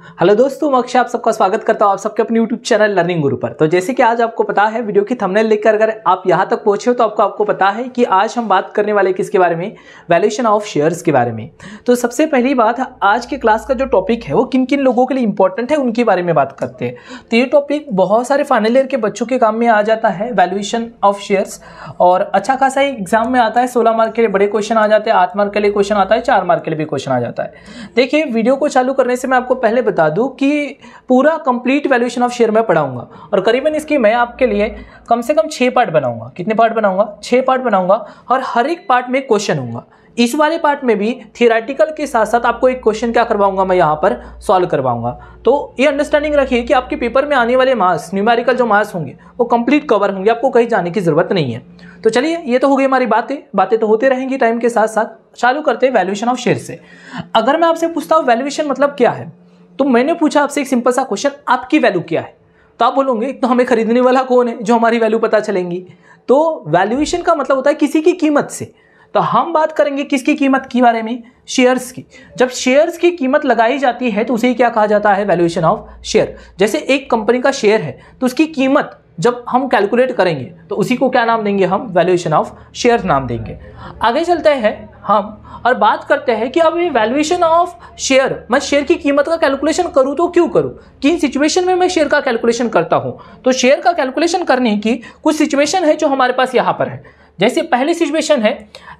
Hello दोस्तों, मैं अक्षय आप सबका स्वागत करता हूं आप सबके अपने YouTube चैनल लर्निंग गुरु पर। तो जैसे कि आज आपको पता है, वीडियो की थंबनेल देखकर अगर आप यहां तक पहुंचे हो तो आपको पता है कि आज हम बात करने वाले किसके बारे में, वैल्यूएशन ऑफ शेयर्स के बारे में। तो सबसे पहली बात, आज के क्लास का जो टॉपिक है वो किन किन लोगों के लिए इंपॉर्टेंट है उनके बारे में बात करते हैं। तो ये टॉपिक बहुत सारे फाइनल ईयर के बच्चों के काम में आ जाता है, वैल्यूएशन ऑफ शेयर्स, और अच्छा खासा एग्जाम में आता है। 16 मार्क के लिए बड़े क्वेश्चन आ जाते हैं, 8 मार्क के लिए क्वेश्चन आता है, 4 मार्क के लिए भी क्वेश्चन आ जाता है। देखिए, वीडियो को चालू करने से मैं आपको पहले बता दूं कि पूरा कंप्लीट वैल्यूएशन ऑफ शेयर में पढ़ाऊंगा, और करीबन इसकी मैं आपके लिए कम से कम 6 पार्ट बनाऊंगा। कितने पार्ट बनाऊंगा? 6 पार्ट बनाऊंगा, और हर एक पार्ट में क्वेश्चन होगा। इस वाले पार्ट में भी थियोरेटिकल के साथ साथ आपको एक क्वेश्चन क्या करवाऊंगा, मैं यहाँ पर सॉल्व करवाऊंगा। तो ये अंडरस्टैंडिंग रखिए कि आपके पेपर में आने वाले मार्क्स, न्यूमेरिकल जो मार्क्स होंगे वो कंप्लीट कवर होंगे, आपको कहीं जाने की जरूरत नहीं है। तो चलिए, ये तो हो गई हमारी बातें तो होते रहेंगी टाइम के साथ साथ। चालू करते हैं वैल्यूएशन ऑफ शेयर से। अगर मैं आपसे पूछता हूँ वैल्यूएशन मतलब क्या है, तो मैंने पूछा आपसे एक सिंपल सा क्वेश्चन, आपकी वैल्यू क्या है? तो आप बोलोगे तो हमें खरीदने वाला कौन है जो हमारी वैल्यू पता चलेंगी। तो वैल्यूएशन का मतलब होता है किसी की कीमत से। तो हम बात करेंगे किसकी कीमत के बारे में? शेयर्स की। जब शेयर्स की कीमत लगाई जाती है तो उसे क्या कहा जाता है? Valuation of share. जैसे एक कंपनी का शेयर है तो उसकी कीमत जब हम कैलकुलेट करेंगे तो उसी को क्या नाम देंगे? हम वैल्यूएशन ऑफ शेयर नाम देंगे। आगे चलते हैं हम और बात करते हैं कि अब ये वैल्यूएशन ऑफ शेयर, मैं शेयर की कीमत का कैलकुलेशन करूं तो क्यों करूं, किन सिचुएशन में मैं शेयर का कैलकुलेशन करता हूं। तो शेयर का कैलकुलेशन करने की कुछ सिचुएशन है जो हमारे पास यहां पर है। जैसे पहली सिचुएशन है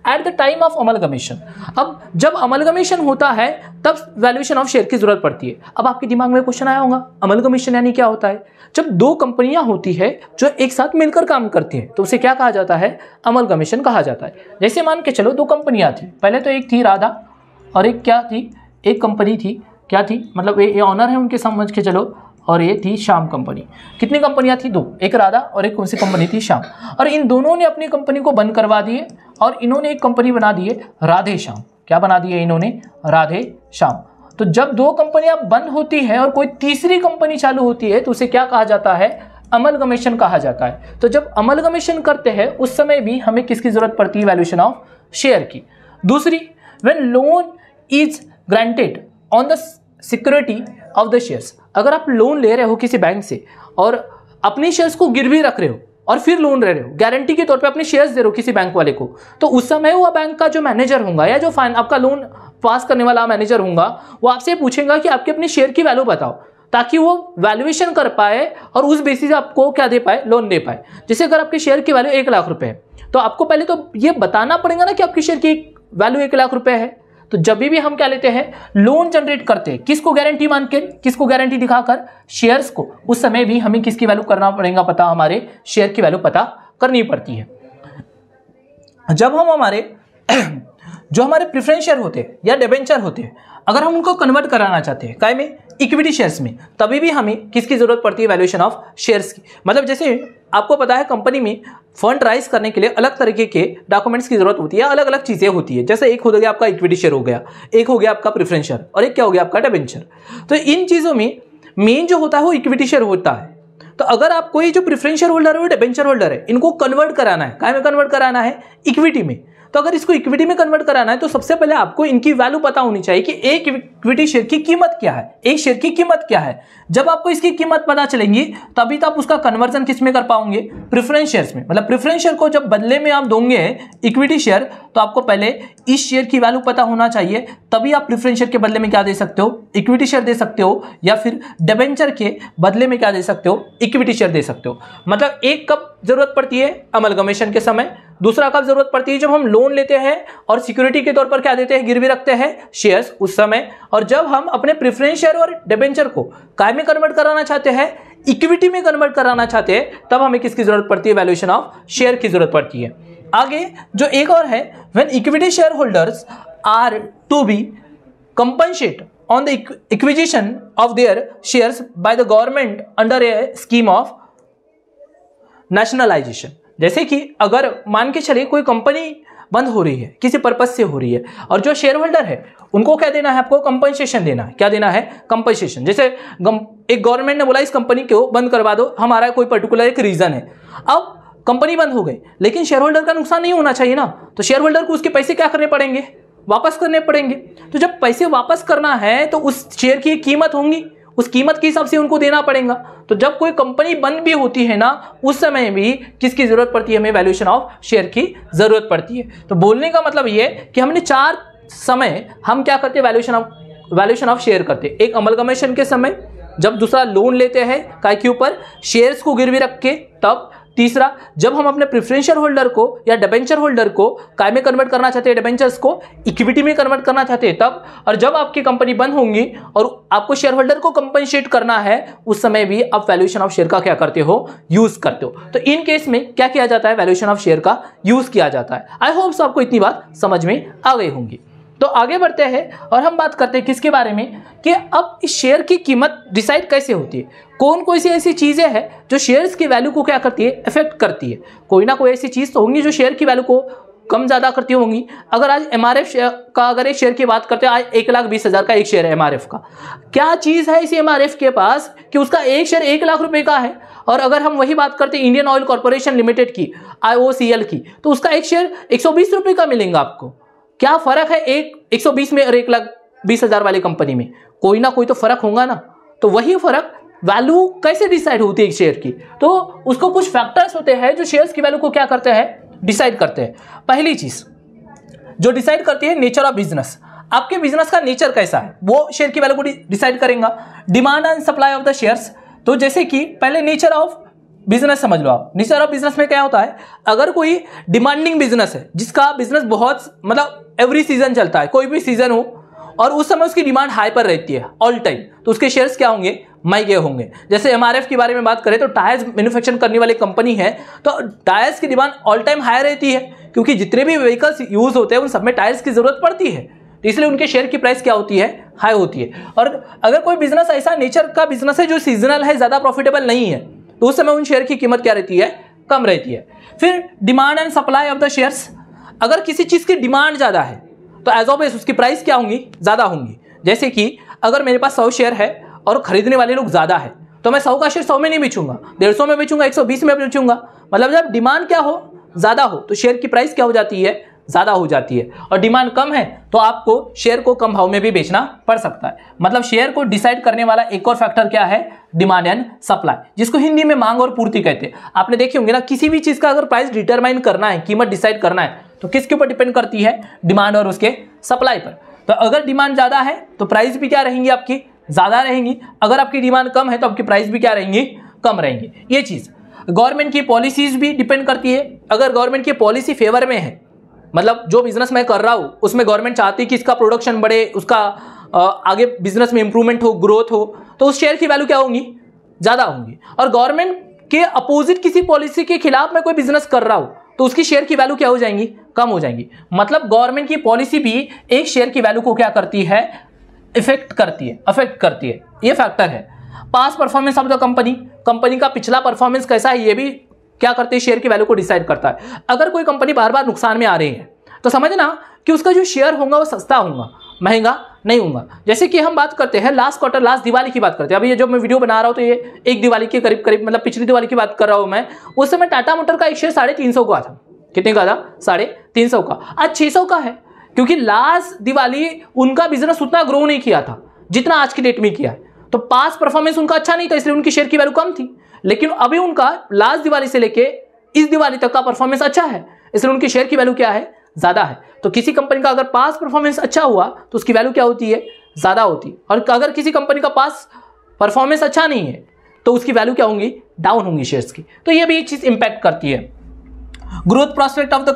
at the time of amalgamation. अब जब अमलगमेशन होता है तब वैल्यूएशन ऑफ शेयर की जरूरत पड़ती है। अब आपके दिमाग में क्वेश्चन आया होगा, अमलगमेशन यानी क्या होता है? जब दो कंपनियां होती है जो एक साथ मिलकर काम करती हैं तो उसे क्या कहा जाता है? अमलगमेशन कहा जाता है। जैसे मान के चलो दो कंपनियां थी, पहले तो एक थी राधा और एक क्या थी, एक कंपनी थी, क्या थी, मतलब ये ऑनर है उनके, समझ के चलो, और ये थी श्याम कंपनी। कितनी कंपनियां थी? 2, एक राधा और एक कौन सी कंपनी थी? श्याम। और इन दोनों ने अपनी कंपनी को बंद करवा दिए और इन्होंने एक कंपनी बना दी है राधे श्याम। क्या बना दी है इन्होंने? राधे श्याम। तो जब दो कंपनियां बंद होती है और कोई तीसरी कंपनी चालू होती है तो उसे क्या कहा जाता है? अमलगमेशन कहा जाता है। तो जब अमलगमेशन करते हैं उस समय भी हमें किसकी जरूरत पड़ती है? वैल्यूएशन ऑफ शेयर की। दूसरी, when loan is granted on the security of the shares. अगर आप लोन ले रहे हो किसी बैंक से और अपने शेयर्स को गिरवी रख रहे हो और फिर लोन ले रहे हो, गारंटी के तौर पे अपने शेयर्स दे रहे हो किसी बैंक वाले को, तो उस समय वो बैंक का जो मैनेजर होगा या जो आपका लोन पास करने वाला मैनेजर होगा वो आपसे पूछेगा कि आपके अपने शेयर की वैल्यू बताओ, ताकि वो वैल्यूएशन कर पाए और उस बेसिस से आपको क्या दे पाए? लोन दे पाए। जैसे अगर आपके शेयर की वैल्यू 1 लाख रुपए है तो आपको पहले तो ये बताना पड़ेगा ना कि आपके शेयर की वैल्यू 1 लाख रुपए है। तो जब भी हम क्या लेते हैं, लोन जनरेट करते हैं, किसको गारंटी मान के, किसको गारंटी दिखाकर? शेयर्स को। उस समय भी हमें किसकी वैल्यू करना पड़ेगा पता? हमारे शेयर की वैल्यू पता करनी पड़ती है। जब हम जो हमारे प्रेफरेंस शेयर होते हैं या डिबेंचर होते हैं, अगर हम उनको कन्वर्ट कराना चाहते हैं काय में? इक्विटी शेयर्स में, तभी भी हमें किसकी जरूरत पड़ती है? वैल्यूएशन ऑफ शेयर्स की। मतलब जैसे आपको पता है कंपनी में फंड राइज करने के लिए अलग तरीके के डॉक्यूमेंट्स की जरूरत होती है, अलग अलग चीजें होती है। जैसे एक हो गया आपका इक्विटी शेयर हो गया, एक हो गया आपका प्रेफरेंस शेयर, और एक क्या हो गया आपका? डिबेंचर। तो इन चीजों में मेन जो होता है वो इक्विटी शेयर होता है। तो अगर आपको ये जो प्रेफरेंस शेयर होल्डर है वो डिबेंचर होल्डर है, इनको कन्वर्ट कराना है, काय में कन्वर्ट कराना है? इक्विटी में। तो अगर इसको इक्विटी में कन्वर्ट कराना है तो सबसे पहले आपको इनकी वैल्यू पता होनी चाहिए कि एक इक्विटी शेयर की कीमत क्या है, एक शेयर की कीमत क्या है। जब आपको इसकी कीमत पता चलेंगी तभी तो आप उसका कन्वर्जन किस में कर पाओगे? प्रेफरेंस शेयर्स में। मतलब प्रेफरेंस शेयर को जब बदले में आप दोगे इक्विटी शेयर, तो आपको पहले इस शेयर की वैल्यू पता होना चाहिए, तभी आप प्रेफरेंस शेयर के बदले में क्या दे सकते हो? इक्विटी शेयर दे सकते हो, या फिर डिबेंचर के बदले में क्या दे सकते हो? इक्विटी शेयर दे सकते हो। मतलब एक कब जरूरत पड़ती है? अमलगमेशन के समय। दूसरा कब जरूरत पड़ती है? जब हम लोन लेते हैं और सिक्योरिटी के तौर पर क्या देते हैं? गिरवी रखते हैं शेयर्स, उस समय। और जब हम अपने प्रेफरेंस शेयर और डिबेंचर को काय में कन्वर्ट कराना चाहते हैं? इक्विटी में कन्वर्ट कराना चाहते हैं, तब हमें किसकी जरूरत पड़ती है? वैल्यूएशन ऑफ शेयर की जरूरत पड़ती है। आगे जो एक और है, when equity share holders are to be compensate on the acquisition of their shares by the government under a scheme of nationalisation. जैसे कि अगर मान के चलिए कोई कंपनी बंद हो रही है, किसी पर्पज से हो रही है, और जो शेयर होल्डर है उनको क्या देना है? आपको कंपनसेशन देना है। क्या देना है? कंपनसेशन। जैसे एक गवर्नमेंट ने बोला इस कंपनी को बंद करवा दो, हमारा कोई पर्टिकुलर एक रीजन है। अब कंपनी बंद हो गई, लेकिन शेयर होल्डर का नुकसान नहीं होना चाहिए ना, तो शेयर होल्डर को उसके पैसे क्या करने पड़ेंगे? वापस करने पड़ेंगे। तो जब पैसे वापस करना है तो उस शेयर की एक कीमत होंगी, उस कीमत के हिसाब से उनको देना पड़ेगा। तो जब कोई कंपनी बंद भी होती है ना, उस समय भी किसकी जरूरत पड़ती है, हमें वैल्यूएशन ऑफ शेयर की जरूरत पड़ती है। तो बोलने का मतलब ये कि हमने 4 समय हम क्या करते हैं, वैल्यूएशन ऑफ शेयर करते हैं। एक अमलगमेशन के समय, जब दूसरा लोन लेते हैं काय के ऊपर शेयर्स को गिरवी रख के, तब तीसरा जब हम अपने प्रेफरेंशियल होल्डर को या डिबेंचर होल्डर को काय में कन्वर्ट करना चाहते हैं, डिबेंचर्स को इक्विटी में कन्वर्ट करना चाहते हैं तब, और जब आपकी कंपनी बंद होंगी और आपको शेयर होल्डर को कंपनसेट करना है, उस समय भी आप वैल्यूएशन ऑफ शेयर का क्या करते हो, यूज करते हो। तो इन केस में क्या किया जाता है, वैल्यूएशन ऑफ शेयर का यूज किया जाता है। आई होप आपको इतनी बात समझ में आ गई होंगी। तो आगे बढ़ते हैं और हम बात करते हैं किसके बारे में, कि अब इस शेयर की कीमत डिसाइड कैसे होती है। कौन सी ऐसी चीजें हैं जो शेयर्स की वैल्यू को क्या करती है, इफेक्ट करती है। कोई ना कोई ऐसी चीज तो होंगी जो शेयर की वैल्यू को कम ज्यादा करती होंगी। अगर आज एमआरएफ का अगर एक शेयर की बात करते हैं, आज 1,20,000 का एक शेयर है एमआरएफ का। क्या चीज है इसी एमआरएफ के पास कि उसका एक शेयर 1 लाख रुपए का है। और अगर हम वही बात करते हैं इंडियन ऑयल कॉर्पोरेशन लिमिटेड की, IOCL की, तो उसका एक शेयर 120 रुपए का मिलेगा आपको। क्या फर्क है 120 में और 1,20,000 वाली कंपनी में? कोई ना कोई तो फर्क होगा ना। तो वही फर्क वैल्यू कैसे डिसाइड होती है एक शेयर की, तो उसको कुछ फैक्टर्स होते हैं जो शेयर्स की वैल्यू को क्या करते हैं, डिसाइड करते हैं। पहली चीज जो डिसाइड करती है, नेचर ऑफ बिजनेस। आपके बिजनेस का नेचर कैसा है वो शेयर की वैल्यू को डिसाइड करेगा। Demand and supply of the shares, तो जैसे कि पहले नेचर ऑफ बिजनेस समझ लो आप। नेचर ऑफ बिजनेस में क्या होता है, अगर कोई डिमांडिंग बिजनेस है जिसका बिजनेस बहुत मतलब एवरी सीजन चलता है, कोई भी सीजन हो और उस समय उसकी डिमांड हाई पर रहती है ऑल टाइम, तो उसके शेयर्स क्या होंगे, महंगे होंगे। जैसे एमआरएफ के बारे में बात करें तो टायर्स मैन्युफैक्चर करने वाली कंपनी है, तो टायर्स की डिमांड ऑल टाइम हाई रहती है, क्योंकि जितने भी व्हीकल्स यूज होते हैं उन सब में टायर्स की जरूरत पड़ती है, तो इसलिए उनके शेयर की प्राइस क्या होती है, हाई होती है। और अगर कोई बिजनेस ऐसा नेचर का बिजनेस है जो सीजनल है, ज्यादा प्रॉफिटेबल नहीं है, तो उस समय उन शेयर की कीमत क्या रहती है, कम रहती है। फिर demand and supply of the shares, अगर किसी चीज की डिमांड ज्यादा है तो एज ऑलवेज उसकी प्राइस क्या होंगी, ज्यादा होंगी। जैसे कि अगर मेरे पास 100 शेयर है और खरीदने वाले लोग ज्यादा है, तो मैं 100 का शेयर 100 में नहीं बेचूंगा, 150 में बेचूंगा, 120 में बेचूंगा। मतलब जब डिमांड क्या हो, ज्यादा हो, तो शेयर की प्राइस क्या हो जाती है, ज्यादा हो जाती है। और डिमांड कम है तो आपको शेयर को कम भाव में भी बेचना पड़ सकता है। मतलब शेयर को डिसाइड करने वाला एक और फैक्टर क्या है, डिमांड एंड सप्लाई, जिसको हिंदी में मांग और पूर्ति कहते हैं। आपने देखे होंगे ना, किसी भी चीज का अगर प्राइस डिटरमाइन करना है, कीमत डिसाइड करना है, तो किसके ऊपर डिपेंड करती है, डिमांड और उसके सप्लाई पर। तो अगर डिमांड ज्यादा है तो प्राइस भी क्या रहेंगी आपकी, ज्यादा रहेंगी। अगर आपकी डिमांड कम है तो आपकी प्राइस भी क्या रहेंगी, कम रहेंगी। ये चीज गवर्नमेंट की पॉलिसीज भी डिपेंड करती है। अगर गवर्नमेंट की पॉलिसी फेवर में है, मतलब जो बिजनेस मैं कर रहा हूं उसमें गवर्नमेंट चाहती है कि इसका प्रोडक्शन बढ़े, उसका आगे बिजनेस में इंप्रूवमेंट हो, ग्रोथ हो, तो उस शेयर की वैल्यू क्या होंगी, ज्यादा होंगी। और गवर्नमेंट के अपोजिट किसी पॉलिसी के खिलाफ मैं कोई बिजनेस कर रहा हूं तो उसकी शेयर की वैल्यू क्या हो जाएंगी, कम हो जाएंगी। मतलब गवर्नमेंट की पॉलिसी भी एक शेयर की वैल्यू को क्या करती है, अफेक्ट करती है। ये फैक्टर है। पास परफॉर्मेंस ऑफ द कंपनी का पिछला परफॉर्मेंस कैसा है, ये भी क्या करते हैं, शेयर की वैल्यू को डिसाइड करता है। अगर कोई कंपनी बार बार नुकसान में आ रही है तो समझना कि उसका जो शेयर होगा वो सस्ता होगा, महंगा नहीं होगा। जैसे कि हम बात करते हैं लास्ट क्वार्टर, लास्ट दिवाली की बात करते हैं। अभी ये जो मैं वीडियो बना रहा हूं तो ये एक दिवाली के करीब मतलब पिछली दिवाली की बात कर रहा हूं मैं। उस समय टाटा मोटर का एक शेयर 350 का था। कितने का था, 350 का। आज 600 का है, क्योंकि लास्ट दिवाली उनका बिजनेस उतना ग्रो नहीं किया था जितना आज की डेट में किया है। तो पास परफॉर्मेंस उनका अच्छा नहीं था, इसलिए उनकी शेयर की वैल्यू कम थी। लेकिन अभी उनका लास्ट दिवाली से लेके इस दिवाली तक का परफॉर्मेंस अच्छा है, इसलिए उनकी शेयर की वैल्यू क्या है, ज्यादा है। तो किसी कंपनी का अगर पास परफॉर्मेंस अच्छा हुआ तो उसकी वैल्यू क्या होती है, ज्यादा होती है। और अगर किसी कंपनी का पास परफॉर्मेंस अच्छा नहीं है तो उसकी वैल्यू क्या होंगी, डाउन होंगी शेयर्स की। तो ये भी एक चीज इंपैक्ट करती है। Growth prospect of the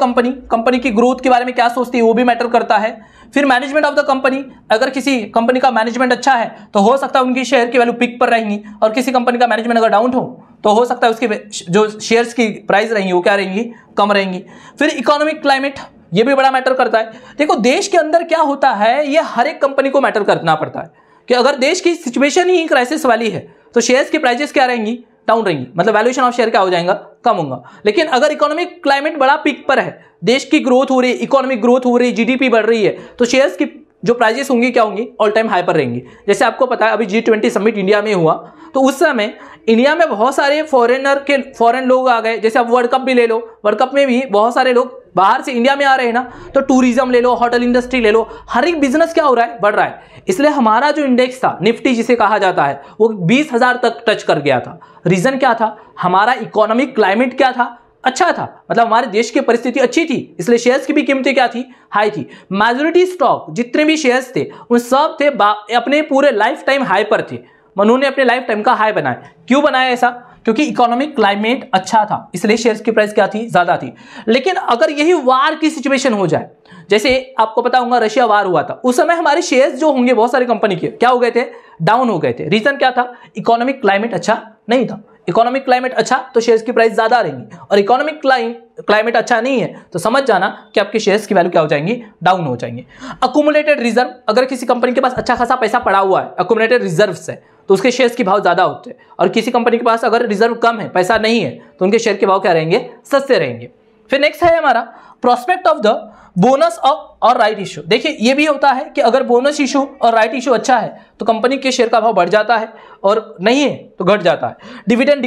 company की ग्रोथ के बारे में क्या सोचती है वो भी मैटर करता है। फिर मैनेजमेंट ऑफ द कंपनी, अगर किसी कंपनी का मैनेजमेंट अच्छा है तो हो सकता है उनकी शेयर की वैल्यू पिक पर रहेंगी, और किसी कंपनी का मैनेजमेंट अगर डाउन हो तो हो सकता है उसकी जो शेयर्स की प्राइस रहेंगी वो क्या रहेंगी, कम रहेंगी। फिर इकोनॉमिक क्लाइमेट, ये भी बड़ा मैटर करता है। देखो देश के अंदर क्या होता है, ये हर एक कंपनी को मैटर करना पड़ता है कि अगर देश की सिचुएशन ही क्राइसिस वाली है तो शेयर्स की प्राइसेस क्या रहेंगी, डाउन रहेंगी। मतलब वैल्यूएशन ऑफ शेयर क्या हो जाएगा, कम होगा। लेकिन अगर इकोनॉमिक क्लाइमेट बड़ा पीक पर है, देश की ग्रोथ हो रही है, इकोनॉमिक ग्रोथ हो रही है, जीडीपी बढ़ रही है, तो शेयर्स की जो प्राइजेस होंगी क्या होंगी, ऑल टाइम हाई पर रहेंगी। जैसे आपको पता है अभी G20 समिट इंडिया में हुआ, तो उस समय इंडिया में बहुत सारे फॉरेन लोग आ गए। जैसे अब वर्ल्ड कप भी ले लो, वर्ल्ड कप में भी बहुत सारे लोग बाहर से इंडिया में आ रहे हैं ना, तो टूरिज्म ले लो, होटल इंडस्ट्री ले लो, हर एक बिजनेस क्या हो रहा है, बढ़ रहा है। इसलिए हमारा जो इंडेक्स था निफ्टी जिसे कहा जाता है वो 20,000 तक टच कर गया था। रीजन क्या था, हमारा इकोनॉमिक क्लाइमेट क्या था, अच्छा था, मतलब हमारे देश की परिस्थिति अच्छी थी, इसलिए शेयर्स की भी कीमतें क्या थी, हाई थी। मेजॉरिटी स्टॉक जितने भी शेयर्स थे उन सब थे अपने पूरे लाइफ टाइम हाई पर थे, उन्होंने अपने लाइफ टाइम का हाई बनाया। क्यों बनाया ऐसा, क्योंकि इकोनॉमिक क्लाइमेट अच्छा था, इसलिए शेयर्स की प्राइस क्या थी, ज्यादा थी। लेकिन अगर यही वार की सिचुएशन हो जाए, जैसे आपको पता होगा रशिया वार हुआ था, उस समय हमारे शेयर्स जो होंगे बहुत सारी कंपनी के क्या हो गए थे, डाउन हो गए थे। रीजन क्या था, इकोनॉमिक क्लाइमेट अच्छा नहीं था। इकोनॉमिक क्लाइमेट अच्छा तो शेयर्स की प्राइस ज्यादा रहेंगी, और इकोनॉमिक क्लाइमेट अच्छा नहीं है तो समझ जाना कि आपके शेयर्स की वैल्यू क्या हो जाएंगी, डाउन हो जाएंगे। अक्यूमुलेटेड रिजर्व, अगर किसी कंपनी के पास अच्छा खासा पैसा पड़ा हुआ है, अक्यूमुलेटेड रिजर्व है, तो उसके शेयर्स के भाव ज्यादा होते हैं। और किसी कंपनी के पास अगर रिजर्व कम है, पैसा नहीं है, तो उनके शेयर के भाव क्या रहेंगे, सस्ते रहेंगे। फिर नेक्स्ट है हमारा प्रोस्पेक्ट ऑफ द बोनस और राइट इशू। देखिए ये भी होता है कि अगर बोनस इशू और राइट इशू अच्छा है तो कंपनी के शेयर का भाव बढ़ जाता है, और नहीं है तो घट जाता है। डिविडेंड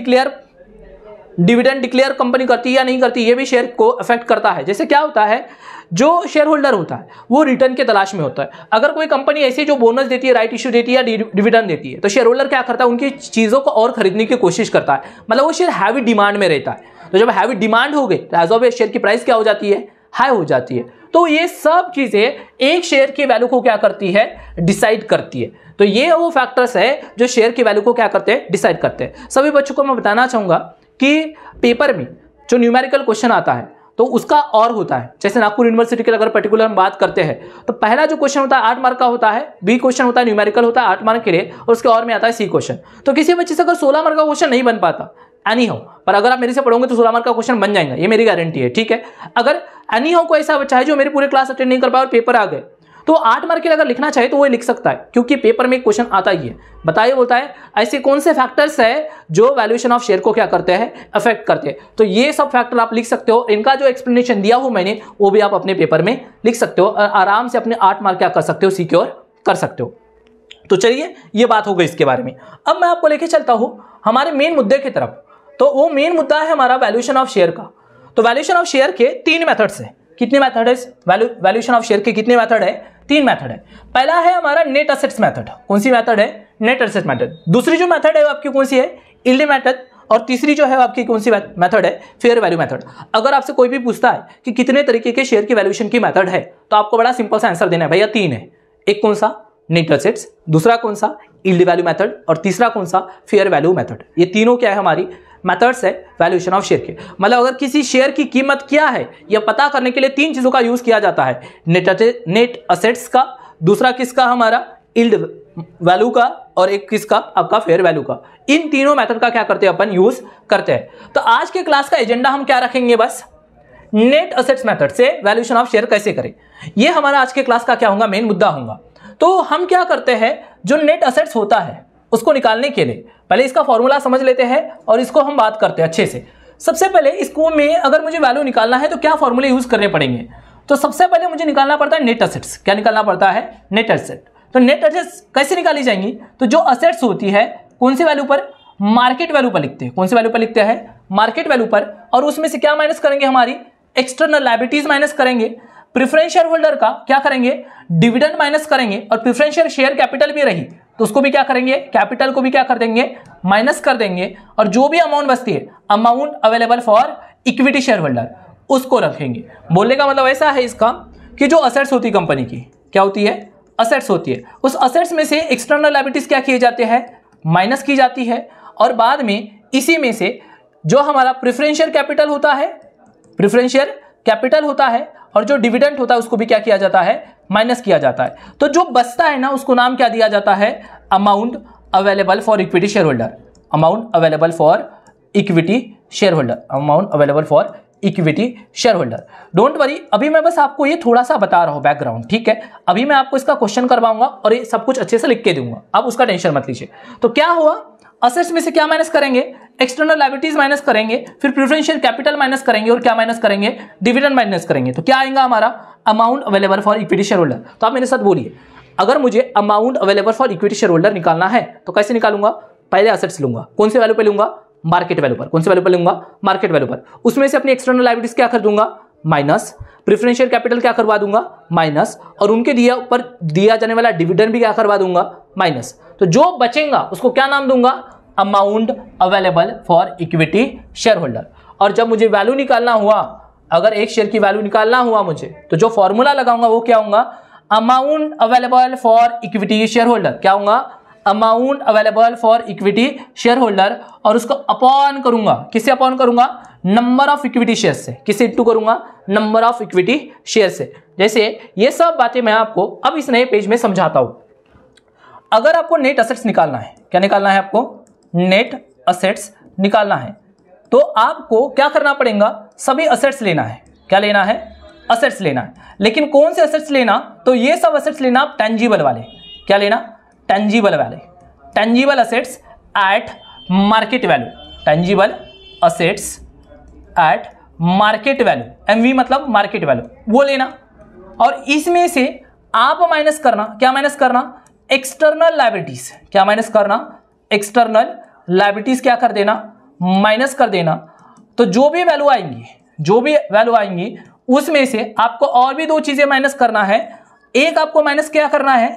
डिक्लेयर कंपनी करती है या नहीं करती, ये भी शेयर को अफेक्ट करता है। जैसे क्या होता है, जो शेयर होल्डर होता है वो रिटर्न के तलाश में होता है। अगर कोई कंपनी ऐसी जो बोनस देती है, राइट इशू देती है या डिविडेंड देती है, तो शेयर होल्डर क्या करता है, उनकी चीजों को और खरीदने की कोशिश करता है, मतलब वो शेयर हैवी डिमांड में रहता है। तो जब हैवी डिमांड हो गई तो एज ऑफ ए शेयर की प्राइस क्या हो जाती है, हाई हो जाती है। तो ये सब चीजें एक शेयर की वैल्यू को क्या करती है, डिसाइड करती है। तो ये वो फैक्टर्स है जो शेयर की वैल्यू को क्या करते हैं, डिसाइड करते हैं। सभी बच्चों को मैं बताना चाहूंगा कि पेपर में जो न्यूमेरिकल क्वेश्चन आता है तो उसका और होता है। जैसे नागपुर यूनिवर्सिटी के अगर पर्टिकुलर हम बात करते हैं तो पहला जो क्वेश्चन होता है 8 मार्क का होता है, बी क्वेश्चन होता है न्यूमेरिकल होता है 8 मार्क के लिए, और उसके और में आता है सी क्वेश्चन। तो किसी बच्चे से अगर 16 मार्क का क्वेश्चन नहीं बन पाता एनी हाउ, पर अगर आप मेरे से पढ़ोगे तो 16 मार्क का क्वेश्चन बन जाएगा, ये मेरी गारंटी है, ठीक है। अगर एनी हाउ को ऐसा बच्चा है जो मेरे पूरे क्लास अटेंड नहीं कर पाया और पेपर आ गए, तो 8 मार्क के लिए अगर लिखना चाहे तो वो लिख सकता है, क्योंकि पेपर में क्वेश्चन आता ही है। बताइए बोलता है ऐसे कौन से फैक्टर्स है जो वैल्यूएशन ऑफ शेयर को क्या करते हैं, अफेक्ट करते हैं। तो ये सब फैक्टर आप लिख सकते हो, इनका जो एक्सप्लेनेशन दिया हूं मैंने वो भी आप अपने पेपर में लिख सकते हो, और आराम से अपने 8 मार्क क्या कर सकते हो, सिक्योर कर सकते हो। तो चलिए ये बात हो गई इसके बारे में। अब मैं आपको लेके चलता हूं हमारे मेन मुद्दे की तरफ। तो वो मेन मुद्दा है हमारा वैल्यूएशन ऑफ शेयर का। तो वैल्यूएशन ऑफ शेयर के 3 मेथड्स हैं। कितने मेथड है वैल्यूएशन ऑफ शेयर के, कितने मेथड है, 3 मेथड है। पहला है हमारा नेट असेट्स मेथड। कौन सी मेथड है, नेट असेट्स मेथड। दूसरी जो मेथड है वो आपकी कौन सी है, यील्ड मेथड। और तीसरी जो है आपकी कौन सी मेथड है, फेयर वैल्यू मेथड। अगर आपसे कोई भी पूछता है कि कितने तरीके के शेयर की वैल्यूएशन की मेथड है, तो आपको बड़ा सिंपल सा आंसर देना है, भैया 3 है। एक कौन सा, नेट असेट्स, दूसरा कौन सा, यील्ड वैल्यू मेथड, और तीसरा कौन सा, फेयर वैल्यू मेथड। ये तीनों क्या है, हमारी मेथड्स है वैल्यूएशन ऑफ शेयर के। मतलब अगर किसी शेयर की कीमत क्या है यह पता करने के लिए 3 चीजों का यूज किया जाता है, नेट असेट्स का, दूसरा किसका, हमारा यील्ड वैल्यू का, और एक किसका, आपका फेयर वैल्यू का। इन तीनों मेथड का क्या करते हैं, अपन यूज करते हैं। तो आज के क्लास का एजेंडा हम क्या रखेंगे, बस नेट असेट्स मेथड से वैल्यूएशन ऑफ शेयर कैसे करें, ये हमारा आज के क्लास का क्या होगा, मेन मुद्दा होगा। तो हम क्या करते हैं, जो नेट असेट्स होता है उसको निकालने के लिए पहले इसका फॉर्मूला समझ लेते हैं और इसको हम बात करते हैं अच्छे से। सबसे पहले इसको में अगर मुझे वैल्यू निकालना है तो क्या फॉर्मूले यूज करने पड़ेंगे। तो सबसे पहले मुझे निकालना पड़ता है नेट असेट्स। क्या निकालना पड़ता है, नेट असेट। तो नेट असेट्स कैसे निकाली जाएंगी, तो जो असेट्स होती है कौन सी वैल्यू पर, मार्केट वैल्यू पर लिखते हैं। कौन सी वैल्यू पर लिखते हैं, मार्केट वैल्यू पर। और उसमें से क्या माइनस करेंगे, हमारी एक्सटर्नल लायबिलिटीज माइनस करेंगे। प्रेफरेंस शेयर होल्डर का क्या करेंगे, डिविडेंड माइनस करेंगे। और प्रेफरेंशियल शेयर कैपिटल भी रही तो उसको भी क्या करेंगे, कैपिटल को भी क्या कर देंगे, माइनस कर देंगे। और जो भी अमाउंट बचती है, amount available for equity share holder, उसको रखेंगे। बोलने का मतलब ऐसा है इसका कि जो असेट्स होती है कंपनी की, क्या होती है, असेट्स होती है। उस असेट्स में से एक्सटर्नल लायबिलिटीज क्या किए जाते हैं, माइनस की जाती है। और बाद में इसी में से जो हमारा प्रेफरेंशियल कैपिटल होता है, प्रेफरेंशियल कैपिटल होता है, और जो डिविडेंड होता है उसको भी क्या किया जाता है, माइनस किया जाता है। तो जो बचता है ना उसको नाम क्या दिया जाता है, amount available for equity share holder. Amount available for equity share holder, amount available for equity share holder. Don't worry, अभी मैं बस आपको ये थोड़ा सा बता रहा हूं बैकग्राउंड, ठीक है। अभी मैं आपको इसका क्वेश्चन करवाऊंगा और ये सब कुछ अच्छे से लिख के दूंगा, आप उसका टेंशन मत लीजिए। तो क्या हुआ, असेट्स में से क्या माइनस करेंगे, एक्सटर्नल लायबिलिटीज माइनस करेंगे, फिर प्रेफरेंशियल कैपिटल माइनस करेंगे, और क्या माइनस करेंगे, डिविडेंड माइनस करेंगे। तो क्या आएगा हमारा, amount available for equity share holder. तो आप मेरे साथ बोलिए, अगर मुझे amount available for equity share holder निकालना है तो कैसे निकालूंगा, पहले असेट्स लूंगा। कौन से वैल्यू पे लूंगा, मार्केट वैल्यू पर। कौन से वैल्यू पर लूंगा, मार्केट वैल्यू पर। उसमें से अपनी एक्सटर्नल लायबिलिटीज क्या कर दूंगा, माइनस, प्रेफरेंशियल कैपिटल क्या करवा दूंगा, माइनस, और उनके ऊपर दिया जाने वाला डिविडेंड भी क्या करवा दूंगा, माइनस। तो जो बचेगा उसको क्या नाम दूंगा, amount available for equity share holder. और जब मुझे वैल्यू निकालना हुआ, अगर एक शेयर की वैल्यू निकालना हुआ मुझे, तो जो फॉर्मूला लगाऊंगा वो क्या होगा, amount available for equity share holder. क्या होगा, amount available for equity share holder, और उसको अपॉन करूंगा, किससे अपॉन करूंगा, नंबर ऑफ इक्विटी शेयर से। किससे इंटू करूंगा, नंबर ऑफ इक्विटी शेयर से। जैसे ये सब बातें मैं आपको अब इस नए पेज में समझाता हूं। अगर आपको नेट असेट्स निकालना है, क्या निकालना है आपको, नेट असेट्स निकालना है, तो आपको क्या करना पड़ेगा, सभी असेट्स लेना है। क्या लेना है, असेट्स लेना है। लेकिन कौन से असेट्स लेना, तो ये सब असेट्स लेना आप टेंजिबल वाले। क्या लेना, टेंजिबल वाले, tangible assets at market value, tangible assets at market value, MV मतलब मार्केट वैल्यू, वो लेना। और इसमें से आप माइनस करना, क्या माइनस करना, एक्सटर्नल लायबिलिटीज। क्या माइनस करना, एक्सटर्नल लायबिलिटीज क्या कर देना, माइनस कर देना। तो जो भी वैल्यू आएंगी, जो भी वैल्यू आएंगी उसमें से आपको और भी दो चीजें माइनस करना है। एक आपको माइनस क्या करना है,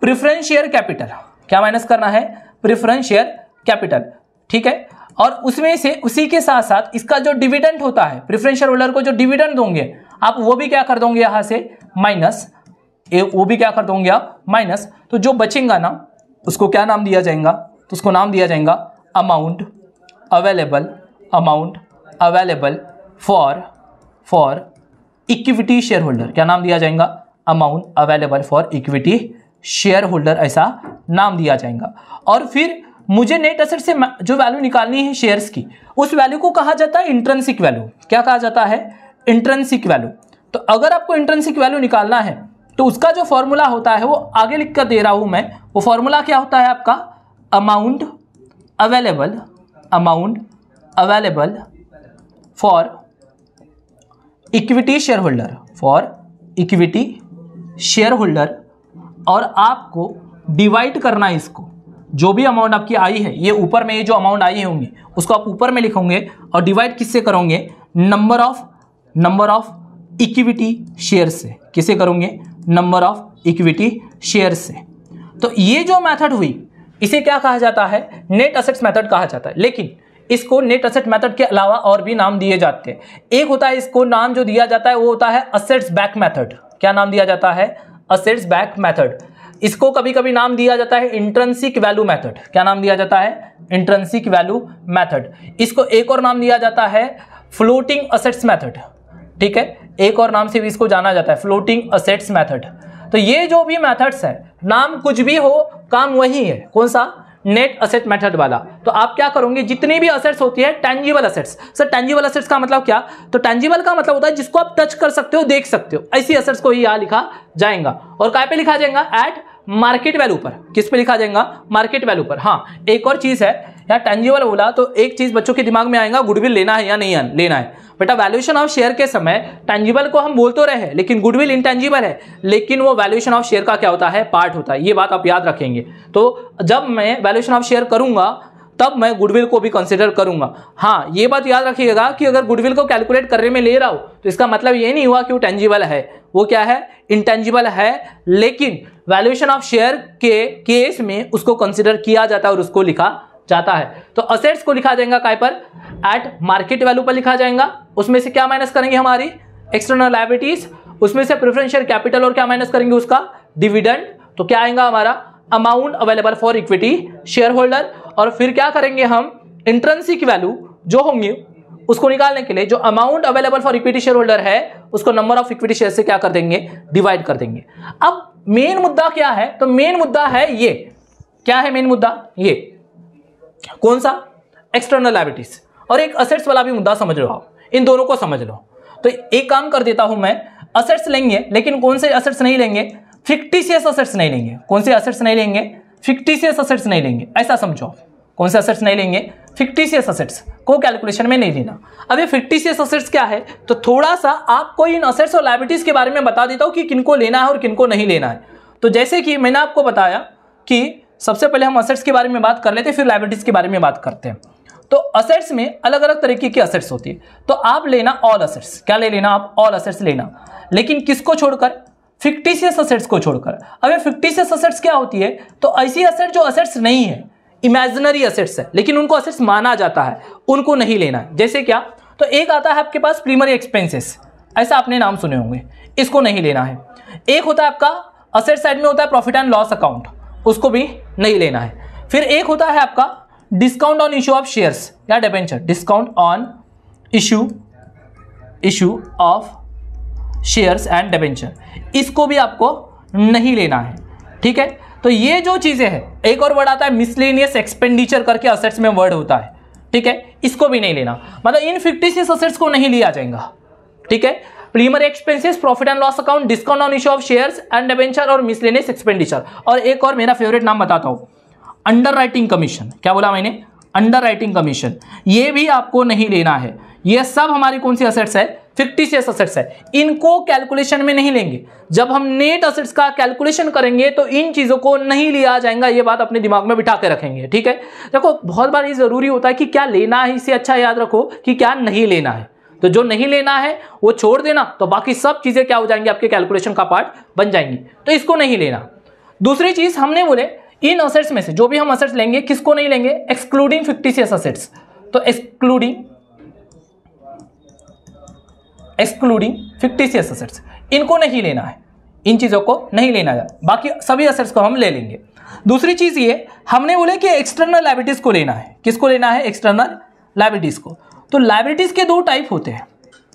प्रेफरेंस शेयर कैपिटल। क्या माइनस करना है, प्रेफरेंस शेयर कैपिटल, ठीक है। और उसमें से उसी के साथ साथ इसका जो डिविडेंड होता है, प्रेफरेंस शेयर होल्डर को जो डिविडेंड दोगे आप, वो भी क्या कर दोगे यहां से माइनस, वो भी क्या कर दोगे आप माइनस। तो जो बचेगा ना उसको क्या नाम दिया जाएगा, तो उसको नाम दिया जाएगा amount available, amount available for equity share holder. क्या नाम दिया जाएगा, amount available for equity share holder, ऐसा नाम दिया जाएगा। और फिर मुझे नेट एसेट से जो वैल्यू निकालनी है शेयर्स की, उस वैल्यू को कहा जाता है इंट्रिंसिक वैल्यू। क्या कहा जाता है, इंट्रिंसिक वैल्यू। तो अगर आपको इंट्रिंसिक वैल्यू निकालना है तो उसका जो फॉर्मूला होता है वो आगे लिख कर दे रहा हूं मैं। वो फॉर्मूला क्या होता है आपका, amount available, amount available for equity share holder, for equity share holder. और आपको डिवाइड करना है इसको, जो भी अमाउंट आपकी आई है, ये ऊपर में ये जो अमाउंट आई होंगी उसको आप ऊपर में लिखोगे और डिवाइड किससे करोगे, नंबर ऑफ इक्विटी शेयर से। किसे करोगे, नंबर ऑफ इक्विटी शेयर से। तो ये जो मेथड हुई इसे क्या कहा जाता है, नेट असेट्स मेथड कहा जाता है। लेकिन इसको नेट असेट मेथड के अलावा और भी नाम दिए जाते हैं। एक होता है, इसको नाम जो दिया जाता है वो होता है असेट्स बैक मेथड। क्या नाम दिया जाता है, असेट्स बैक मेथड। इसको कभी कभी नाम दिया जाता है इंट्रिंसिक वैल्यू मेथड। क्या नाम दिया जाता है, इंट्रिंसिक वैल्यू मेथड। इसको एक और नाम दिया जाता है फ्लोटिंग असेट्स मेथड, ठीक है, एक और नाम से भी इसको जाना जाता है, फ्लोटिंग असेट्स मेथड। तो ये जो भी मेथड्स है, नाम कुछ भी हो, काम वही है। कौन सा, नेट असेट मेथड वाला। तो आप क्या करोगे, जितनी भी असेट्स होती है, tangible assets. Sir tangible assets का मतलब क्या, तो टेंजिबल का मतलब होता है जिसको आप टच कर सकते हो, देख सकते हो, ऐसी असेट्स को ही यहां लिखा जाएगा। और काय पे लिखा जाएगा, एट मार्केट वैल्यू पर। किस पे लिखा जाएगा, मार्केट वैल्यू पर। हाँ, एक और चीज है, यहाँ टेंजिबल बोला तो एक चीज बच्चों के दिमाग में आएगा, गुडविल लेना है या नहीं लेना है। बेटा वैल्यूएशन ऑफ शेयर के समय टेंजिबल को हम बोल तो रहे हैं, लेकिन गुडविल इंटेंजिबल है, लेकिन वो वैल्यूएशन ऑफ शेयर का क्या होता है, पार्ट होता है। ये बात आप याद रखेंगे। तो जब मैं वैल्यूएशन ऑफ शेयर करूंगा तब मैं गुडविल को भी कंसीडर करूंगा। हाँ, ये बात याद रखिएगा कि अगर गुडविल को कैलकुलेट करने में ले रहा हूं तो इसका मतलब ये नहीं हुआ कि वो टेंजिबल है, वो क्या है, इंटेंजिबल है। लेकिन वैल्यूएशन ऑफ शेयर के केस में उसको कंसीडर किया जाता है और उसको लिखा जाता है। तो असेट्स को लिखा जाएगा काय पर, एट मार्केट वैल्यू पर लिखा जाएगा। उसमें से क्या माइनस करेंगे, हमारी एक्सटर्नल लायबिलिटीज, उसमें से प्रेफरेंशियल कैपिटल, और क्या माइनस करेंगे, उसका डिविडेंड। तो क्या आएगा हमारा, amount available for equity share holder. और फिर क्या करेंगे हम, इंट्रिंसिक वैल्यू जो होंगे उसको निकालने के लिए जो amount available for equity share holder है उसको नंबर ऑफ इक्विटी शेयर से क्या कर देंगे, डिवाइड कर देंगे। अब मेन मुद्दा क्या है, तो मेन मुद्दा है ये, क्या है मेन मुद्दा, ये कौन सा, एक्सटर्नल लायबिलिटीज। और एक असेट्स वाला भी मुद्दा समझ लो आप, इन दोनों को समझ लो। तो एक काम कर देता हूं मैं, असेट्स लेंगे, लेकिन कौन से असेट्स नहीं लेंगे, फिक्टिशियस असेट्स नहीं लेंगे। कौन से असेट्स नहीं लेंगे, फिक्टिशियस असेट्स नहीं लेंगे, ऐसा समझो। कौन से असेट्स नहीं लेंगे, फिक्टिशियस असेट्स को कैलकुलेशन में नहीं लेना। अब ये फिक्टिशियस असेट्स क्या है, तो थोड़ा सा आपको इन असेट्स और लायबिलिटीज के बारे में बता देता हूं कि किनको लेना है और किनको नहीं लेना है। तो जैसे कि मैंने आपको बताया कि सबसे पहले हम असेट्स के बारे में बात कर लेते हैं, फिर लायबिलिटीज के बारे में बात करते हैं। तो असेट्स में अलग अलग तरीके की असेट्स होती है, तो आप लेना ऑल असेट्स। क्या ले लेना आप? ऑल असेट्स लेना, लेकिन किसको छोड़कर? फिक्टिशियस असेट्स को छोड़कर। अब ये फिक्टिशियस असेट्स क्या होती है? तो ऐसी असेट जो असेट्स नहीं है, इमेजिनरी असेट्स है, लेकिन उनको असेट्स माना जाता है, उनको नहीं लेना है। जैसे क्या? तो एक आता है आपके पास प्राइमरी एक्सपेंसेस, ऐसा आपने नाम सुने होंगे, इसको नहीं लेना है। एक होता है आपका असेट साइड में होता है प्रॉफिट एंड लॉस अकाउंट, उसको भी नहीं लेना है। फिर एक होता है आपका discount on issue of shares या debenture, discount on issue of shares and debenture, इसको भी आपको नहीं लेना है। ठीक है, तो ये जो चीजें हैं, एक और वर्ड आता है मिसलेनियस एक्सपेंडिचर करके असेट्स में वर्ड होता है। ठीक है, इसको भी नहीं लेना, मतलब इन फिक्टिशियस असेट्स को नहीं लिया जाएगा। ठीक है, primary expenses, profit and loss account, discount on issue of shares and debenture और मिसलेनियस एक्सपेंडिचर। और एक और मेरा फेवरेट नाम बताता हूं, अंडर राइटिंग कमीशन। क्या बोला मैंने? अंडर राइटिंग कमीशन, ये भी आपको नहीं लेना है। ये सब हमारी कौन सी असेट्स है? फिक्टिशियस असेट्स है, इनको कैलकुलेशन में नहीं लेंगे। जब हम नेट असेट्स का कैलकुलेशन करेंगे तो इन चीजों को नहीं लिया जाएगा, ये बात अपने दिमाग में बिठा के रखेंगे। ठीक है, देखो बहुत बार ये जरूरी होता है कि क्या लेना है, इससे अच्छा याद रखो कि क्या नहीं लेना है। तो जो नहीं लेना है वो छोड़ देना, तो बाकी सब चीजें क्या हो जाएंगी? आपके कैलकुलेशन का पार्ट बन जाएंगी, तो इसको नहीं लेना। दूसरी चीज हमने बोले इन असेट्स में से जो भी हम असेट्स लेंगे, किसको नहीं लेंगे? Excluding fictitious assets. तो एक्सक्लूडिंग फिक्टिशियस असेट्स, इनको नहीं लेना है, इन चीजों को नहीं लेना है, बाकी सभी असेट्स को हम ले लेंगे। दूसरी चीज ये हमने बोले कि एक्सटर्नल लायबिलिटीज को लेना है। किसको लेना है? एक्सटर्नल लायबिलिटीज को। तो लायबिलिटीज के दो टाइप होते हैं।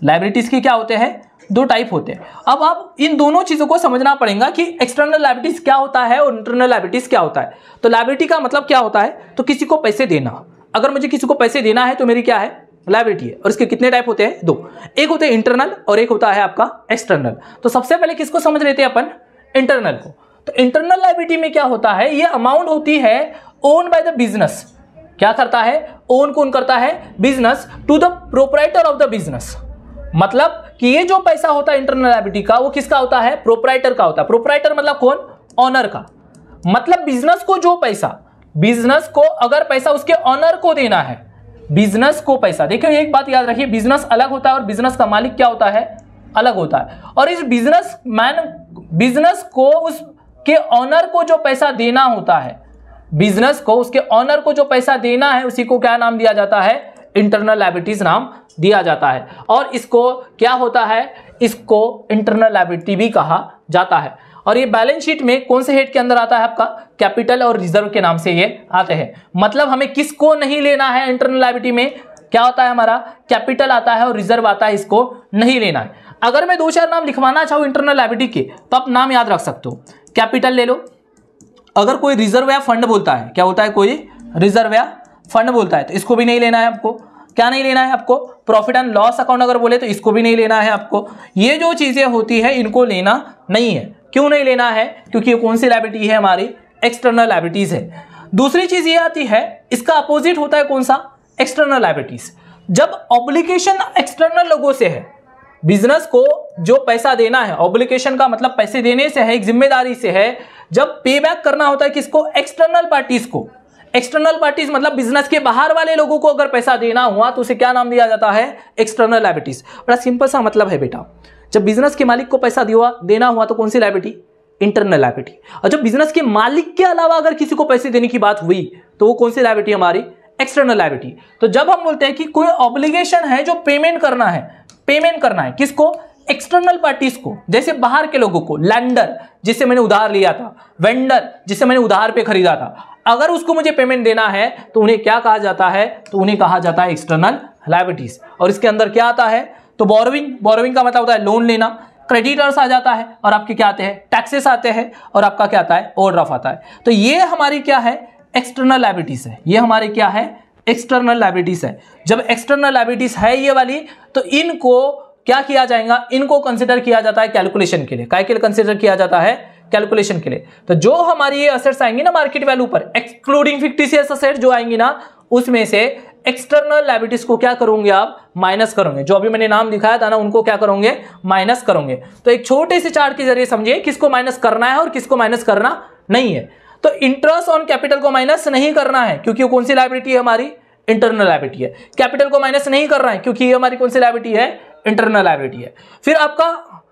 लायबिलिटीज के क्या होते हैं? दो टाइप होते हैं। अब आप इन दोनों चीजों को समझना पड़ेगा कि एक्सटर्नल लायबिलिटीज क्या होता है और इंटरनल लायबिलिटीज क्या होता है। तो लायबिलिटी का मतलब क्या होता है? तो किसी को पैसे देना, अगर मुझे किसी को पैसे देना है तो मेरी क्या है? लायबिलिटी है। और इसके कितने टाइप होते हैं? दो, एक होते हैं इंटरनल और एक होता है आपका एक्सटर्नल। तो सबसे पहले किसको समझ लेते हैं अपन? इंटरनल को। तो इंटरनल लायबिलिटी में क्या होता है? ये अमाउंट होती है ओन बाय द बिजनेस। क्या करता है? ओन कौन करता है? Business to the proprietor of the business. मतलब कि ये जो पैसा होता है इंटरनल लायबिलिटी का, वो किसका होता है? प्रोप्राइटर का होता है। प्रोप्राइटर मतलब कौन? ऑनर का। मतलब बिजनेस को जो पैसा, बिजनेस को अगर पैसा उसके ऑनर को देना है, बिजनेस को पैसा, देखिए एक बात याद रखिए, बिजनेस अलग होता है और बिजनेस का मालिक क्या होता है? अलग होता है। और इस बिजनेस को उसके ऑनर को जो पैसा देना होता है, बिजनेस को उसके ऑनर को जो पैसा देना है, उसी को क्या नाम दिया जाता है? इंटरनल लायबिलिटीज नाम दिया जाता है। और इसको क्या होता है? इसको इंटरनल लायबिलिटी भी कहा जाता है। और ये बैलेंस शीट में कौन से हेड के अंदर आता है? आपका कैपिटल और रिजर्व के नाम से ये आते हैं। मतलब हमें किसको नहीं लेना है? इंटरनल लायबिलिटी में क्या होता है? हमारा कैपिटल आता है और रिजर्व आता है, इसको नहीं लेना है। अगर मैं दो चार नाम लिखवाना चाहूँ इंटरनल लायबिलिटी के, तो आप नाम याद रख सकते हो। कैपिटल ले लो, अगर कोई रिजर्व या फंड बोलता है, क्या होता है? कोई रिजर्व या फंड बोलता है, तो इसको भी नहीं लेना है आपको। क्या नहीं लेना है आपको? प्रॉफिट एंड लॉस अकाउंट अगर बोले तो इसको भी नहीं लेना है आपको। ये जो चीजें होती है इनको लेना नहीं है। क्यों नहीं लेना है? क्योंकि ये कौन सी लायबिलिटी है? हमारी एक्सटर्नल लायबिलिटीज है। दूसरी चीज ये आती है, इसका अपोजिट होता है कौन सा? External liabilities. जब ऑब्लिगेशन एक्सटर्नल लोगों से है, बिजनेस को जो पैसा देना है, ऑब्लिगेशन का मतलब पैसे देने से है, एक जिम्मेदारी से है। जब पे बैक करना होता है किसको? एक्सटर्नल पार्टीज को। एक्सटर्नल पार्टीज मतलब बिजनेस के बाहर वाले लोगों को अगर पैसा देना हुआ तो उसे क्या नाम दिया जाता है? External liabilities. बड़ा सिंपल सा मतलब है बेटा। जब बिजनेस के मालिक को पैसा देना हुआ तो कौन सी लायबिलिटी? Internal liability. और जब बिजनेस के मालिक के अलावा अगर किसी को पैसे देने की बात हुई तो वो कौन सी लायबिलिटी? हमारी एक्सटर्नल लायबिलिटी। तो जब हम बोलते हैं कि कोई ऑब्लिगेशन है जो पेमेंट करना है किसको? एक्सटर्नल पार्टीज को, जैसे बाहर के लोगों को। लैंडर जिससे मैंने उधार लिया था, वेंडर जिससे मैंने उधार पे खरीदा था, अगर उसको मुझे पेमेंट देना है तो उन्हें क्या कहा जाता है? तो उन्हें कहा जाता है एक्सटर्नल लायबिलिटीज। और इसके अंदर क्या आता है? तो बोरोविंग का मतलब होता है लोन लेना। क्रेडिटर्स आ जाता है और आपके क्या आते हैं? टैक्सेस आते हैं और आपका क्या आता है? ओवरड्राफ्ट आता है। तो ये हमारी क्या है? एक्सटर्नल लायबिलिटीज है। ये हमारी क्या है? एक्सटर्नल लायबिलिटीज है। जब एक्सटर्नल लायबिलिटीज है ये वाली, तो इनको क्या किया जाएगा? इनको कंसिडर किया जाता है कैलकुलेशन के लिए। काय के लिए कंसिडर किया जाता है? कैलकुलेशन के लिए। तो जो हमारी ये असेट्स आएंगी ना मार्केट वैल्यू पर, एक्सक्लूडिंग फिक्टिशियस असेट जो आएंगी ना, उसमें से एक्सटर्नल लायबिलिटीज को क्या करोगे आप? माइनस करोगे। जो अभी मैंने नाम दिखाया था ना, उनको क्या करोगे? माइनस करोगे। तो एक छोटे से चार्ट के जरिए समझिए किसको माइनस करना है और किसको माइनस करना नहीं है। तो इंटरेस्ट ऑन कैपिटल को माइनस नहीं करना है, क्योंकि वो कौन सी लायबिलिटी है? हमारी इंटरनल लायबिलिटी है। कैपिटल को माइनस नहीं कर रहा है क्योंकि ये हमारी कौन सी लायबिलिटी है, इंटरनल लायबिलिटी है। फिर आपका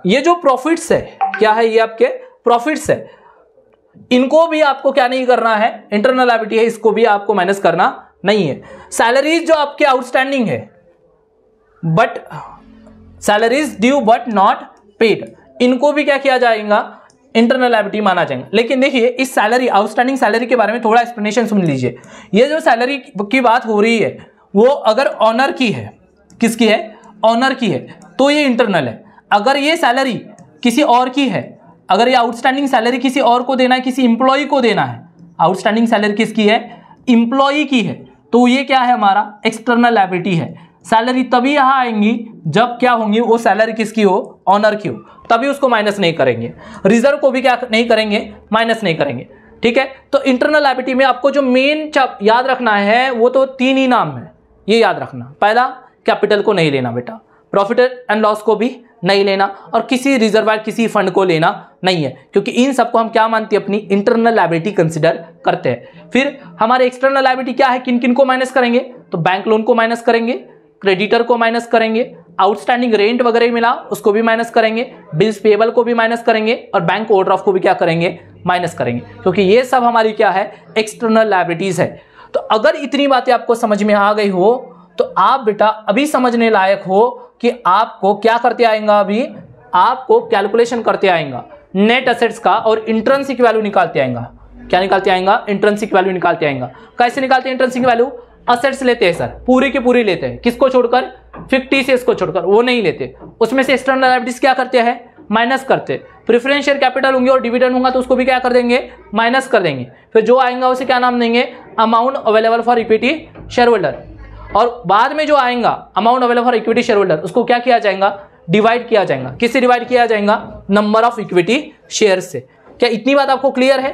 ये जो प्रॉफिट्स है, क्या है, ये आपके प्रॉफिट्स है, इनको भी आपको क्या नहीं करना है, इंटरनल लायबिलिटी है, इसको भी आपको माइनस करना नहीं है। सैलरीज जो आपके आउटस्टैंडिंग है, but salaries due but not paid, इनको भी क्या किया जाएगा, इंटरनल लायबिलिटी माना जाएगा। लेकिन देखिए इस सैलरी, आउटस्टैंडिंग सैलरी के बारे में थोड़ा एक्सप्लेनेशन सुन लीजिए। ये जो सैलरी की बात हो रही है वो अगर ऑनर की है, किसकी है, ऑनर की है, तो ये इंटरनल है। अगर ये सैलरी किसी और की है, अगर ये आउटस्टैंडिंग सैलरी किसी और को देना है, किसी इंप्लॉय को देना है, आउटस्टैंडिंग सैलरी किसकी है, इंप्लॉय की है, तो ये क्या है, हमारा एक्सटर्नल लायबिलिटी है। सैलरी तभी यहां आएंगी जब क्या होंगी, वो सैलरी किसकी हो, ऑनर की हो, तभी उसको माइनस नहीं करेंगे। रिजर्व को भी क्या नहीं करेंगे, माइनस नहीं करेंगे। ठीक है, तो इंटरनल लायबिलिटी में आपको जो मेन याद रखना है वो तो 3 ही नाम है, ये याद रखना। पहला, कैपिटल को नहीं लेना बेटा, प्रॉफिट एंड लॉस को भी नहीं लेना, और किसी रिजर्वायर, किसी फंड को लेना नहीं है, क्योंकि इन सबको हम क्या मानते हैं, अपनी इंटरनल लायबिलिटी कंसिडर करते हैं। फिर हमारे एक्सटर्नल लायबिलिटी क्या है, किन किन को माइनस करेंगे, तो बैंक लोन को माइनस करेंगे, क्रेडिटर को माइनस करेंगे, आउटस्टैंडिंग रेंट वगैरह मिला उसको भी माइनस करेंगे, बिल्स पेबल को भी माइनस करेंगे, और बैंक ओवरड्राफ्ट को भी क्या करेंगे, माइनस करेंगे, क्योंकि ये सब हमारी क्या है, एक्सटर्नल लायबिलिटीज है। तो अगर इतनी बातें आपको समझ में आ गई हो तो आप बेटा अभी समझने लायक हो कि आपको क्या करते आएगा, अभी आपको कैलकुलेशन करते आएगा नेट एसेट्स का और इंट्रिंसिक वैल्यू निकालते आएगा। क्या निकालते आएगा, इंट्रिंसिक वैल्यू निकालते आएगा। कैसे निकालते हैं इंट्रिंसिक वैल्यू, असेट्स लेते हैं सर, पूरी की पूरी लेते हैं, किसको छोड़कर, फिक्टिशियस को छोड़कर, वो नहीं लेते। उसमें से एक्सटर्नल लायबिलिटीज क्या करते हैं, माइनस करते। प्रेफरेंस शेयर कैपिटल होंगे और डिविडेंड होगा तो उसको भी क्या कर देंगे, माइनस कर देंगे। फिर जो आएगा उसे क्या नाम देंगे, amount available for equity share holder, और बाद में जो आएगा amount available for equity share holder, उसको क्या किया जाएगा, डिवाइड किया जाएगा। किससे डिवाइड किया जाएगा, नंबर ऑफ इक्विटी शेयर से। क्या इतनी बात आपको क्लियर है?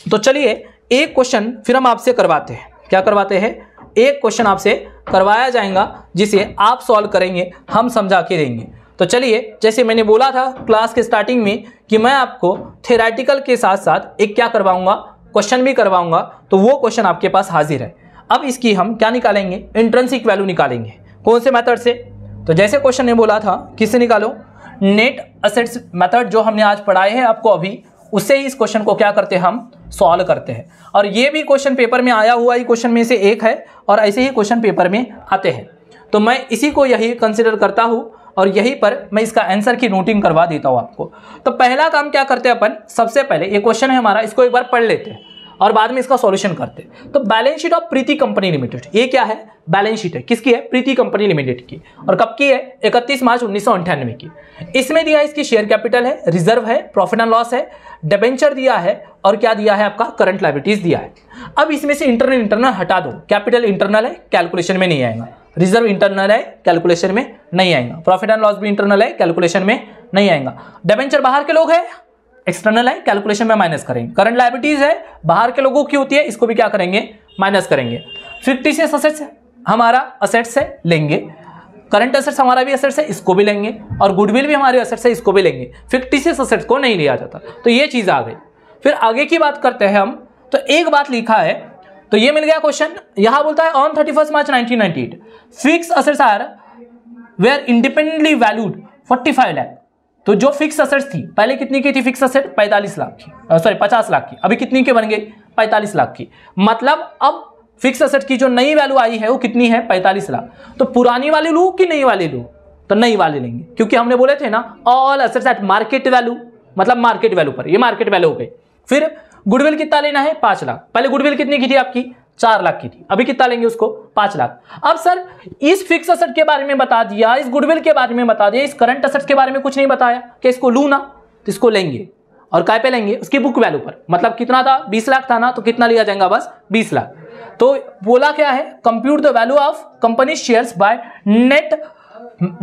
तो चलिए एक क्वेश्चन फिर हम आपसे करवाते हैं। क्या करवाते हैं, एक क्वेश्चन आपसे करवाया जाएगा जिसे आप सॉल्व करेंगे, हम समझा के देंगे। तो चलिए, जैसे मैंने बोला था क्लास के स्टार्टिंग में कि मैं आपको थ्योरेटिकल के साथ साथ एक क्या करवाऊंगा, क्वेश्चन भी करवाऊंगा, तो वो क्वेश्चन आपके पास हाजिर है। अब इसकी हम क्या निकालेंगे, इंट्रिंसिक वैल्यू निकालेंगे। कौन से मेथड से, तो जैसे क्वेश्चन ने बोला था किससे निकालो, नेट एसेट्स मेथड जो हमने आज पढ़ाए हैं आपको अभी, उससे ही इस क्वेश्चन को क्या करते हैं, हम सॉल्व करते हैं। और ये भी क्वेश्चन पेपर में आया हुआ ही क्वेश्चन में से एक है, और ऐसे ही क्वेश्चन पेपर में आते हैं। तो मैं इसी को यही कंसिडर करता हूं और यहीं पर मैं इसका आंसर की नोटिंग करवा देता हूं आपको। तो पहला काम क्या करते हैं अपन, सबसे पहले ये क्वेश्चन है हमारा, इसको एक बार पढ़ लेते हैं और बाद में इसका सॉल्यूशन करते हैं। तो balance sheet of Preeti company limited, ये क्या है, बैलेंस शीट है, किसकी है, प्रीति कंपनी लिमिटेड की, और कब की है, 31 मार्च 1998 की। इसमें दिया है इसकी शेयर कैपिटल है, रिजर्व है, प्रॉफिट एंड लॉस है, डिबेंचर दिया है, और क्या दिया है आपका, करंट लायबिलिटीज दिया है। अब इसमें से इंटरनल हटा दो, कैपिटल इंटरनल है, कैलकुलेशन में नहीं आएगा, रिजर्व इंटरनल है, कैलकुलेशन में नहीं आएगा, प्रॉफिट एंड लॉस भी इंटरनल है, कैलकुलेशन में नहीं आएगा, डिबेंचर बाहर के लोग है, एक्सटर्नल है, कैलकुलेशन में माइनस करेंगे, करंट लायबिलिटीज है, बाहर के लोगों की होती है, इसको भी क्या करेंगे, माइनस करेंगे। फिक्टिशियस असेट्स हमारा असेट्स है, लेंगे, करंट असेट्स हमारा भी असेट्स है, इसको भी लेंगे, और गुडविल भी हमारे असेट्स है, इसको भी लेंगे। फिक्टिशियस असेट्स को नहीं लिया जाता, तो ये चीज आ गई। फिर आगे की बात करते हैं हम, तो एक बात लिखा है, तो ये मिल गया क्वेश्चन, यहां बोलता है on 31 March 1998 fix assets are were independently valued 45 lakh. तो जो फिक्स असेट्स थी, पहले कितनी की थी फिक्स असेट, 45 लाख की, सॉरी 50 लाख की, अभी कितनी के बन गई, 45 लाख की। मतलब अब फिक्स असेट की जो नई वैल्यू आई है वो कितनी है, 45 लाख। तो पुरानी वाली लू कि नई वाली लू, तो नई वाली लेंगे, क्योंकि हमने बोले थे ना all assets at market value, मतलब मार्केट वैल्यू पर, ये मार्केट वैल्यू हो गई। फिर गुडविल कितना लेना है, 5 लाख। पहले गुडविल कितनी की थी आपकी, 4 लाख की थी, अभी कितना लेंगे उसको, 5 लाख। अब सर इस फिक्स असेट के बारे में बता दिया, इस गुडविल के बारे में बता दिया, इस करंट असेट्स के बारे में कुछ नहीं बताया कि इसको लू ना, तो इसको लेंगे, और काय पे लेंगे, उसकी बुक वैल्यू पर। मतलब कितना था, 20 लाख था ना, तो कितना लिया जाएगा, बस 20 लाख। तो बोला क्या है, compute the value of company shares by net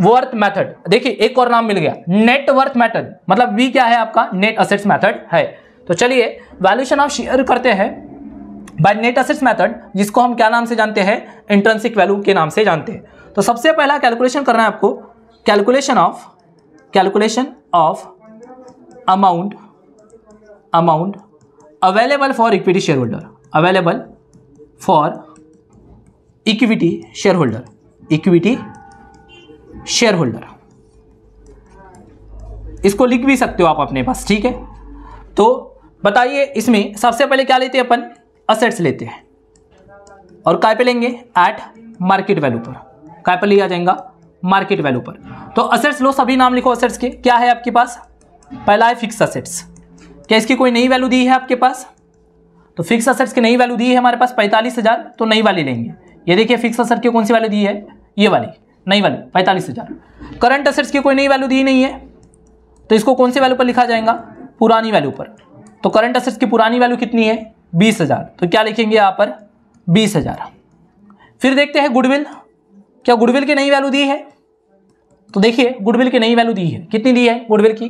worth method. देखिए एक और नाम मिल गया, नेट वर्थ मेथड, मतलब वी क्या है आपका, नेट असेट्स मेथड है। तो चलिए वैल्यूएशन ऑफ शेयर करते हैं बाय नेट असेट्स मेथड, जिसको हम क्या नाम से जानते हैं, इंट्रिंसिक वैल्यू के नाम से जानते हैं। तो सबसे पहला कैलकुलेशन करना है आपको, calculation of amount available for equity share holder, available for equity share holder, equity share holder, इसको लिख भी सकते हो आप अपने पास, ठीक है। तो बताइए इसमें सबसे पहले क्या लेते हैं अपन, असेट्स लेते हैं, और काय पे लेंगे, एट मार्केट वैल्यू पर, काय पे लिया जाएगा, मार्केट वैल्यू पर। तो असेट्स लो, सभी नाम लिखो असेट्स के। क्या है आपके पास, पहला है फिक्स असेट्स, क्या इसकी कोई नई वैल्यू दी है आपके पास, तो फिक्स असेट्स की नई वैल्यू दी है हमारे पास 45,000, तो नई वाली लेंगे। ये देखिए फिक्स असेट की कौन सी वैल्यू दी है, ये वाली नई वाली 45,000। करंट असेट्स की कोई नई वैल्यू दी नहीं है, तो इसको कौन सी वैल्यू पर लिखा जाएगा, पुरानी वैल्यू पर। तो करंट असेट्स की पुरानी वैल्यू कितनी है, 20,000, तो क्या लिखेंगे यहाँ पर, 20,000। फिर देखते हैं गुडविल, क्या गुडविल की नई वैल्यू दी है, तो देखिए गुडविल की नई वैल्यू दी है, कितनी दी है गुडविल की,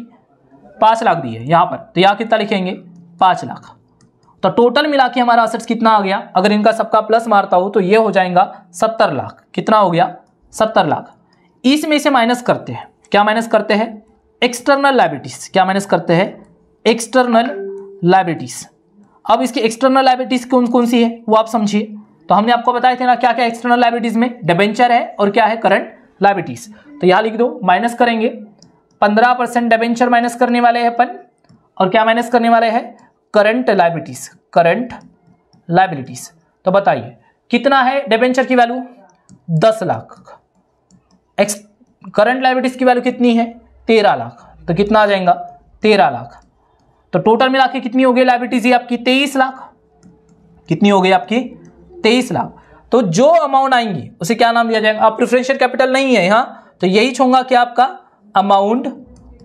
5 लाख दी है यहाँ पर, तो यहाँ कितना लिखेंगे, 5 लाख। तो टोटल मिला के हमारा असेट्स कितना आ गया, अगर इनका सबका प्लस मारता हूं तो ये हो जाएगा 70 लाख। कितना हो गया, 70 लाख। इसमें से माइनस करते हैं, क्या माइनस करते हैं, एक्सटर्नल लायबिलिटीज, क्या माइनस करते हैं, एक्सटर्नल लायबिलिटीज। अब इसकी एक्सटर्नल लायबिलिटीज कौन कौन सी है वो आप समझिए। तो हमने आपको बताए थे ना क्या क्या एक्सटर्नल लायबिलिटीज में, डिबेंचर है और क्या है, करंट लायबिलिटीज। तो यहां लिख दो, माइनस करेंगे 15% डिबेंचर माइनस करने वाले हैं अपन, और क्या माइनस करने वाले हैं, करंट लायबिलिटीज, करंट लायबिलिटीज। तो बताइए कितना है डिबेंचर की वैल्यू, 10 लाख, करंट लायबिलिटीज की वैल्यू कितनी है, 13 लाख, तो कितना आ जाएगा, 13 लाख। तो टोटल मिला के कितनी हो गई लायबिलिटीज ये आपकी, 23 लाख। कितनी हो गई आपकी, 23 लाख। तो जो अमाउंट आएंगी उसे क्या नाम दिया जाएगा, अब प्रेफरेंशियल कैपिटल नहीं है यहाँ, तो यही होगा कि आपका amount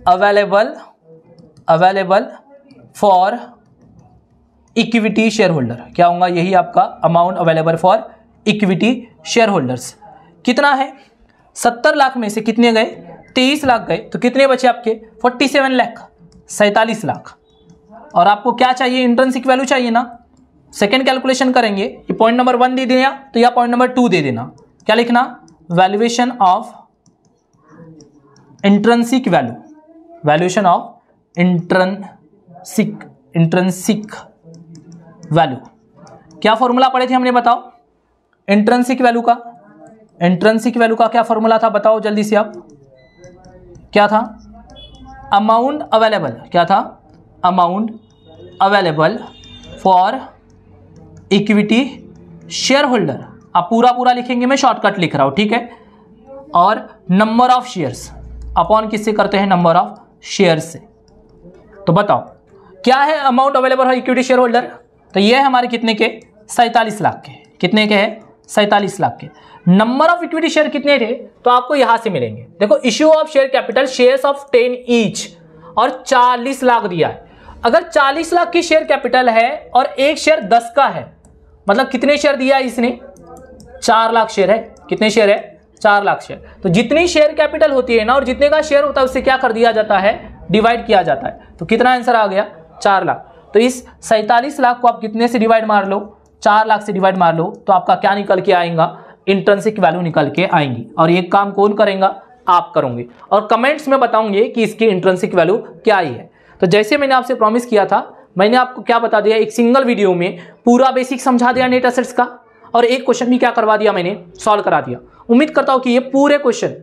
available for equity share holder. क्या होगा, यही आपका amount available for equity share holders. कितना है, 70 लाख में से कितने गए, 23 लाख गए, तो कितने बचे आपके, 47 लाख, 47 लाख। और आपको क्या चाहिए, इंट्रिंसिक वैल्यू चाहिए ना। सेकेंड कैलकुलेशन करेंगे, ये पॉइंट नंबर 1 दे देना तो या पॉइंट नंबर 2 दे देना। क्या लिखना, valuation of intrinsic value, valuation of intrinsic value. क्या फॉर्मूला पढ़े थे हमने, बताओ, इंट्रिंसिक वैल्यू का, इंट्रिंसिक वैल्यू का क्या फॉर्मूला था, बताओ जल्दी से आप, क्या था, अमाउंट अवेलेबल, क्या था, amount available for equity share holder. आप पूरा पूरा लिखेंगे, मैं शॉर्टकट लिख रहा हूं, ठीक है। और नंबर ऑफ शेयर्स अपॉन किससे करते हैं, नंबर ऑफ शेयर से। तो बताओ क्या है amount available for equity share holder, तो ये है हमारे कितने के, 47 लाख के। कितने के हैं, 47 लाख के। नंबर ऑफ इक्विटी शेयर कितने थे, तो आपको यहां से मिलेंगे। देखो, issue of share capital shares of 10 each, और 40 लाख दिया है। अगर 40 लाख की शेयर कैपिटल है और एक शेयर 10 का है, मतलब कितने शेयर दिया है इसने, 4 लाख शेयर है। कितने शेयर है, 4 लाख शेयर। तो जितनी शेयर कैपिटल होती है ना, और जितने का शेयर होता है उससे क्या कर दिया जाता है, डिवाइड किया जाता है। तो कितना आंसर आ गया, 4 लाख। तो इस 47 लाख को आप कितने से डिवाइड मार लो, 4 लाख से डिवाइड मार लो, तो आपका क्या निकल के आएगा, इंट्रिंसिक वैल्यू निकल के आएंगी। और ये काम कौन करेगा, आप करोगे, और कमेंट्स में बताओगे कि इसकी इंट्रिंसिक वैल्यू क्या आई है। तो जैसे मैंने आपसे प्रॉमिस किया था, मैंने आपको क्या बता दिया, एक सिंगल वीडियो में पूरा बेसिक समझा दिया नेट एसेट्स का, और एक क्वेश्चन भी क्या करवा दिया मैंने, सॉल्व करा दिया। उम्मीद करता हूं कि ये पूरे क्वेश्चन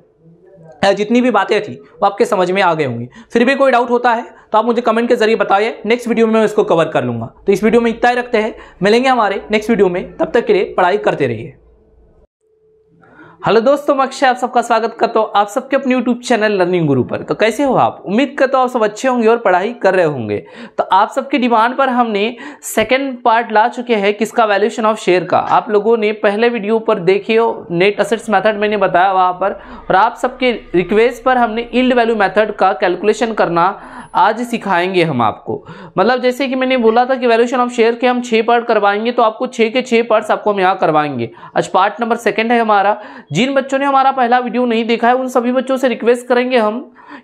जितनी भी बातें थी वो आपके समझ में आ गए होंगी। फिर भी कोई डाउट होता है तो आप मुझे कमेंट के जरिए बताइए, नेक्स्ट वीडियो में मैं इसको कवर कर लूंगा। तो इस वीडियो में इतना ही रखते हैं, मिलेंगे हमारे नेक्स्ट वीडियो में, तब तक के लिए पढ़ाई करते रहिए। हेलो दोस्तों, मैं अक्षय आप सबका स्वागत करता हूँ आप सबके अपने यूट्यूब चैनल लर्निंग गुरु पर। तो कैसे हो आप, उम्मीद करता हूँ आप सब अच्छे होंगे और पढ़ाई कर रहे होंगे। तो आप सबकी डिमांड पर हमने सेकंड पार्ट ला चुके हैं, किसका, वैल्यूएशन ऑफ शेयर का। आप लोगों ने पहले वीडियो पर देखिए, नेट एसेट्स मेथड मैंने बताया वहाँ पर, और आप सबके रिक्वेस्ट पर हमने यील्ड वैल्यू मेथड का कैलकुलेशन करना आज सिखाएंगे हम आपको। मतलब जैसे कि मैंने बोला था कि वैल्यूएशन ऑफ शेयर के हम 6 पार्ट करवाएंगे, तो आपको 6 के 6 पार्ट्स आपको हम यहाँ करवाएंगे। आज पार्ट नंबर 2 है हमारा। जिन बच्चों ने हमारा पहला वीडियो नहीं देखा है, उन सभी बच्चों से रिक्वेस्ट करेंगे हम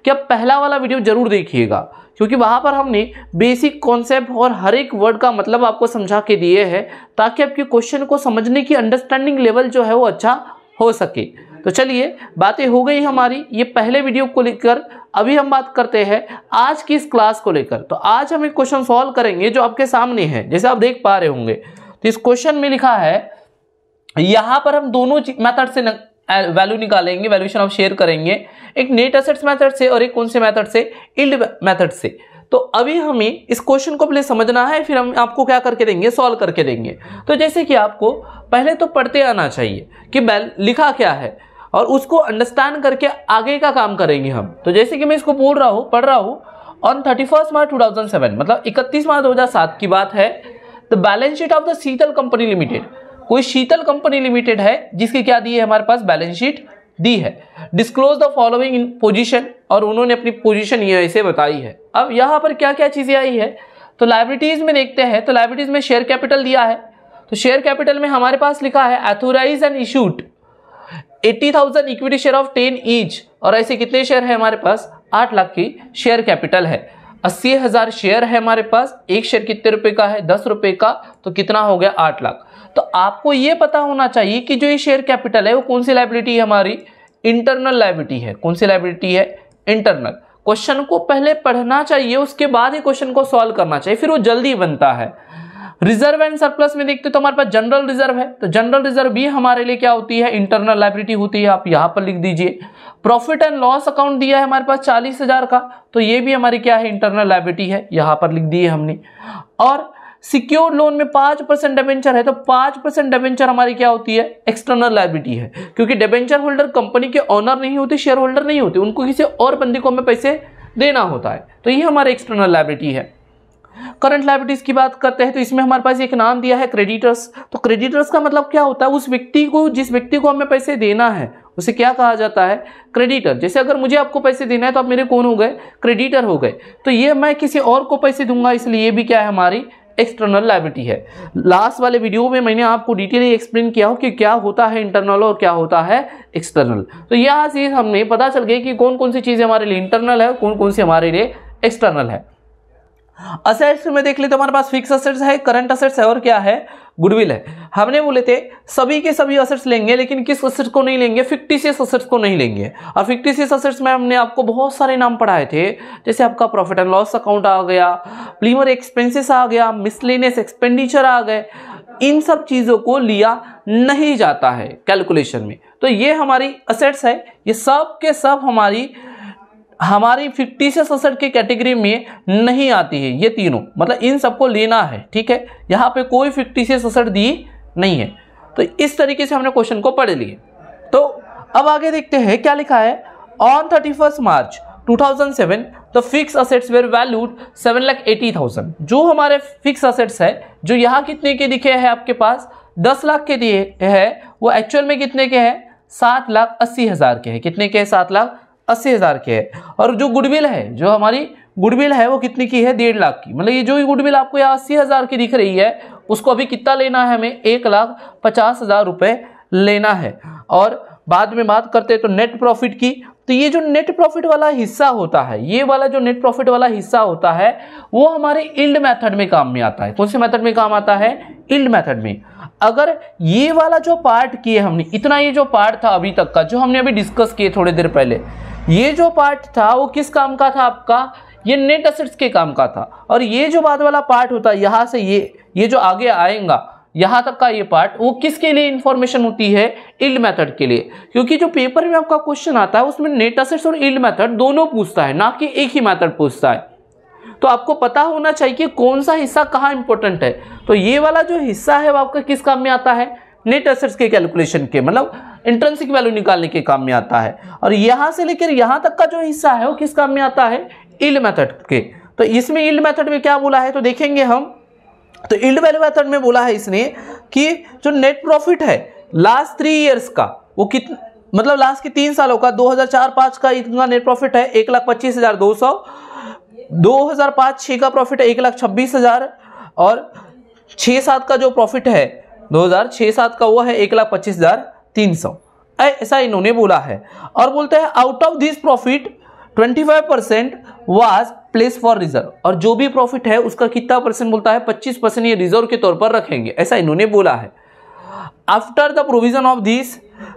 कि आप पहला वाला वीडियो जरूर देखिएगा, क्योंकि वहां पर हमने बेसिक कॉन्सेप्ट और हर एक वर्ड का मतलब आपको समझा के दिए हैं, ताकि आपके क्वेश्चन को समझने की अंडरस्टैंडिंग लेवल जो है वो अच्छा हो सके। तो चलिए, बातें हो गई हमारी ये पहले वीडियो को लेकर। अभी हम बात करते हैं आज की इस क्लास को लेकर। तो आज हम एक क्वेश्चन सॉल्व करेंगे जो आपके सामने है, जैसे आप देख पा रहे होंगे। तो इस क्वेश्चन में लिखा है यहां पर हम दोनों मेथड से वैल्यू निकालेंगे, वैल्यूएशन ऑफ शेयर करेंगे, एक नेट एसेट्स मेथड से और एक कौन से मेथड से, यील्ड मेथड से। तो अभी हमें इस क्वेश्चन को पहले समझना है, फिर हम आपको क्या करके देंगे, सॉल्व करके देंगे। तो जैसे कि आपको पहले तो पढ़ते आना चाहिए कि लिखा क्या है, और उसको अंडरस्टैंड करके आगे का काम करेंगे हम। तो जैसे कि मैं इसको पढ़ रहा हूँ ऑन 31 मार्च 2007, मतलब 31 मार्च 2007 की बात है। The balance sheet of the Sheetal company limited, कोई शीतल कंपनी लिमिटेड है जिसकी क्या दी है हमारे पास, बैलेंस शीट दी है। Disclose the following in position, और उन्होंने अपनी पोजीशन ये ऐसे बताई है। अब यहाँ पर क्या क्या चीजें आई है, तो लायबिलिटीज में देखते हैं। तो लायबिलिटीज में शेयर कैपिटल दिया है, तो शेयर कैपिटल में हमारे पास लिखा है authorise and issued 80,000 equity share of 10 each, और ऐसे कितने शेयर है हमारे पास, 8 लाख की शेयर कैपिटल है। 80,000 शेयर है हमारे पास, एक शेयर कितने रुपए का है, 10 रुपए का, तो कितना हो गया, 8 लाख। तो आपको यह पता होना चाहिए कि जो ये शेयर कैपिटल है वो कौन सी लायबिलिटी है हमारी, इंटरनल लायबिलिटी है। कौन सी लायबिलिटी है, इंटरनल। क्वेश्चन को पहले पढ़ना चाहिए, उसके बाद ही क्वेश्चन को सॉल्व करना चाहिए, फिर वो जल्दी बनता है। रिजर्व एंड सरप्लस में देखते तो हमारे पास जनरल रिजर्व है, तो जनरल रिजर्व भी हमारे लिए क्या होती है, इंटरनल लायबिलिटी होती है। आप यहां पर लिख दीजिए। प्रॉफिट एंड लॉस अकाउंट दिया है हमारे पास 40,000 का, तो ये भी हमारी क्या है, इंटरनल लायबिलिटी है, यहां पर लिख दिए हमने। और सिक्योर्ड लोन में 5% डिबेंचर है, तो 5% डिबेंचर हमारी क्या होती है, एक्सटर्नल लायबिलिटी है, क्योंकि डिबेंचर होल्डर कंपनी के ओनर नहीं होते, शेयर होल्डर नहीं होते, उनको किसी और बंदे को हमें पैसे देना होता है, तो ये हमारे एक्सटर्नल लायबिलिटी है। करंट लायबिलिटीज की बात करते हैं, तो इसमें हमारे पास एक नाम दिया है क्रेडिटर्स। तो क्रेडिटर्स का मतलब क्या होता है, उस व्यक्ति को, जिस व्यक्ति को हमें पैसे देना है उसे क्या कहा जाता है, क्रेडिटर। जैसे अगर मुझे आपको पैसे देना है तो आप मेरे कौन हो गए, क्रेडिटर हो गए। तो ये मैं किसी और को पैसे दूंगा, इसलिए ये भी क्या है, हमारी एक्सटर्नल लायबिलिटी है। लास्ट वाले वीडियो में मैंने आपको डिटेली एक्सप्लेन किया हो कि क्या होता है इंटरनल और क्या होता है एक्सटर्नल। तो यहाँ से हमने पता चल गया कि कौन कौन सी चीजें हमारे लिए इंटरनल है, कौन कौन सी हमारे लिए एक्सटर्नल है। असेट्स में देख ले तो हमारे पास फिक्स असेट्स है, करंट असेट्स है, और क्या है, गुडविल है। हमने बोले थे सभी के सभी असेट्स लेंगे, लेकिन किस असेट्स को नहीं लेंगे, फिक्टिशियस असेट्स को नहीं लेंगे। और फिक्टिशियस असेट्स में हमने आपको बहुत सारे नाम पढ़ाए थे, जैसे आपका प्रॉफिट एंड लॉस अकाउंट आ गया, प्रीमियर एक्सपेंसेस आ गया, मिसलेनियस एक्सपेंडिचर आ गए। इन सब चीजों को लिया नहीं जाता है कैलकुलेशन में। तो ये हमारी असेट्स है, ये सब के सब हमारी फिक्टिशियस असेट के कैटेगरी में नहीं आती है ये तीनों, मतलब इन सबको लेना है, ठीक है। यहाँ पे कोई फिक्टिशियस असेट दी नहीं है। तो इस तरीके से हमने क्वेश्चन को पढ़ लिए। तो अब आगे देखते हैं क्या लिखा है। On 31 March 2007 the fix assets were valued 7,80,000। जो हमारे फिक्स असेट्स है, जो यहाँ कितने के दिखे हैं आपके पास, 10 लाख के दिए है, वो एक्चुअल में कितने के हैं, 7,80,000 के हैं। कितने के हैं, 7,80,000 के है। और जो गुडविल है, जो हमारी गुडविल है वो कितने की है, 1.5 लाख की। मतलब ये जो गुडविल आपको यहाँ 80,000 की दिख रही है, उसको अभी कितना लेना है हमें, 1,50,000 रुपए लेना है। और बाद में बात करते हैं तो नेट प्रॉफिट की। तो ये जो नेट प्रॉफिट वाला हिस्सा होता है, ये वाला जो नेट प्रॉफिट वाला हिस्सा होता है, वो हमारे यील्ड मेथड में काम में आता है। कौन से मेथड में काम आता है, यील्ड मेथड में। अगर ये वाला जो पार्ट किए हमने, इतना ये जो पार्ट था अभी तक का, जो हमने अभी डिस्कस किए थोड़ी देर पहले, ये जो पार्ट था वो किस काम का था आपका, ये नेट एसेट्स के काम का था। और ये जो बाद वाला पार्ट होता है, यहाँ से ये जो आगे आएगा, यहाँ तक का ये पार्ट, वो किसके लिए इंफॉर्मेशन होती है, यील्ड मेथड के लिए। क्योंकि जो पेपर में आपका क्वेश्चन आता है उसमें नेट एसेट्स और यील्ड मेथड दोनों पूछता है, ना कि एक ही मेथड पूछता है। तो आपको पता होना चाहिए कि कौन सा हिस्सा कहाँ इंपॉर्टेंट है। तो ये वाला जो हिस्सा है वो आपका किस काम में आता है, नेट एसेट्स के कैलकुलेशन के, मतलब इंट्रिंसिक वैल्यू निकालने के काम में आता है। और यहां से लेकर यहां तक का जो हिस्सा है वो किस काम में आता है, यील्ड मेथड के। तो इसमें यील्ड मेथड में क्या बोला है तो देखेंगे हम। तो यील्ड वैल्यू मेथड में बोला है इसने कि जो नेट प्रॉफिट है लास्ट 3 ईयर्स का, वो कितना, मतलब लास्ट के 3 सालों का, 2004-05 का इतना नेट प्रॉफिट है 1,25,200, 2005-06 का प्रॉफिट है 1,26,000, और 6-7 का जो प्रॉफिट है 2006-07 का वो है 1,25,300। ऐसा इन्होंने बोला है। और बोलते हैं out of this profit 25% was place for reserve. और जो भी प्रॉफिट है उसका कितना परसेंट बोलता है, 25% ये रिजर्व के तौर पर रखेंगे, ऐसा इन्होंने बोला है। After the provision of this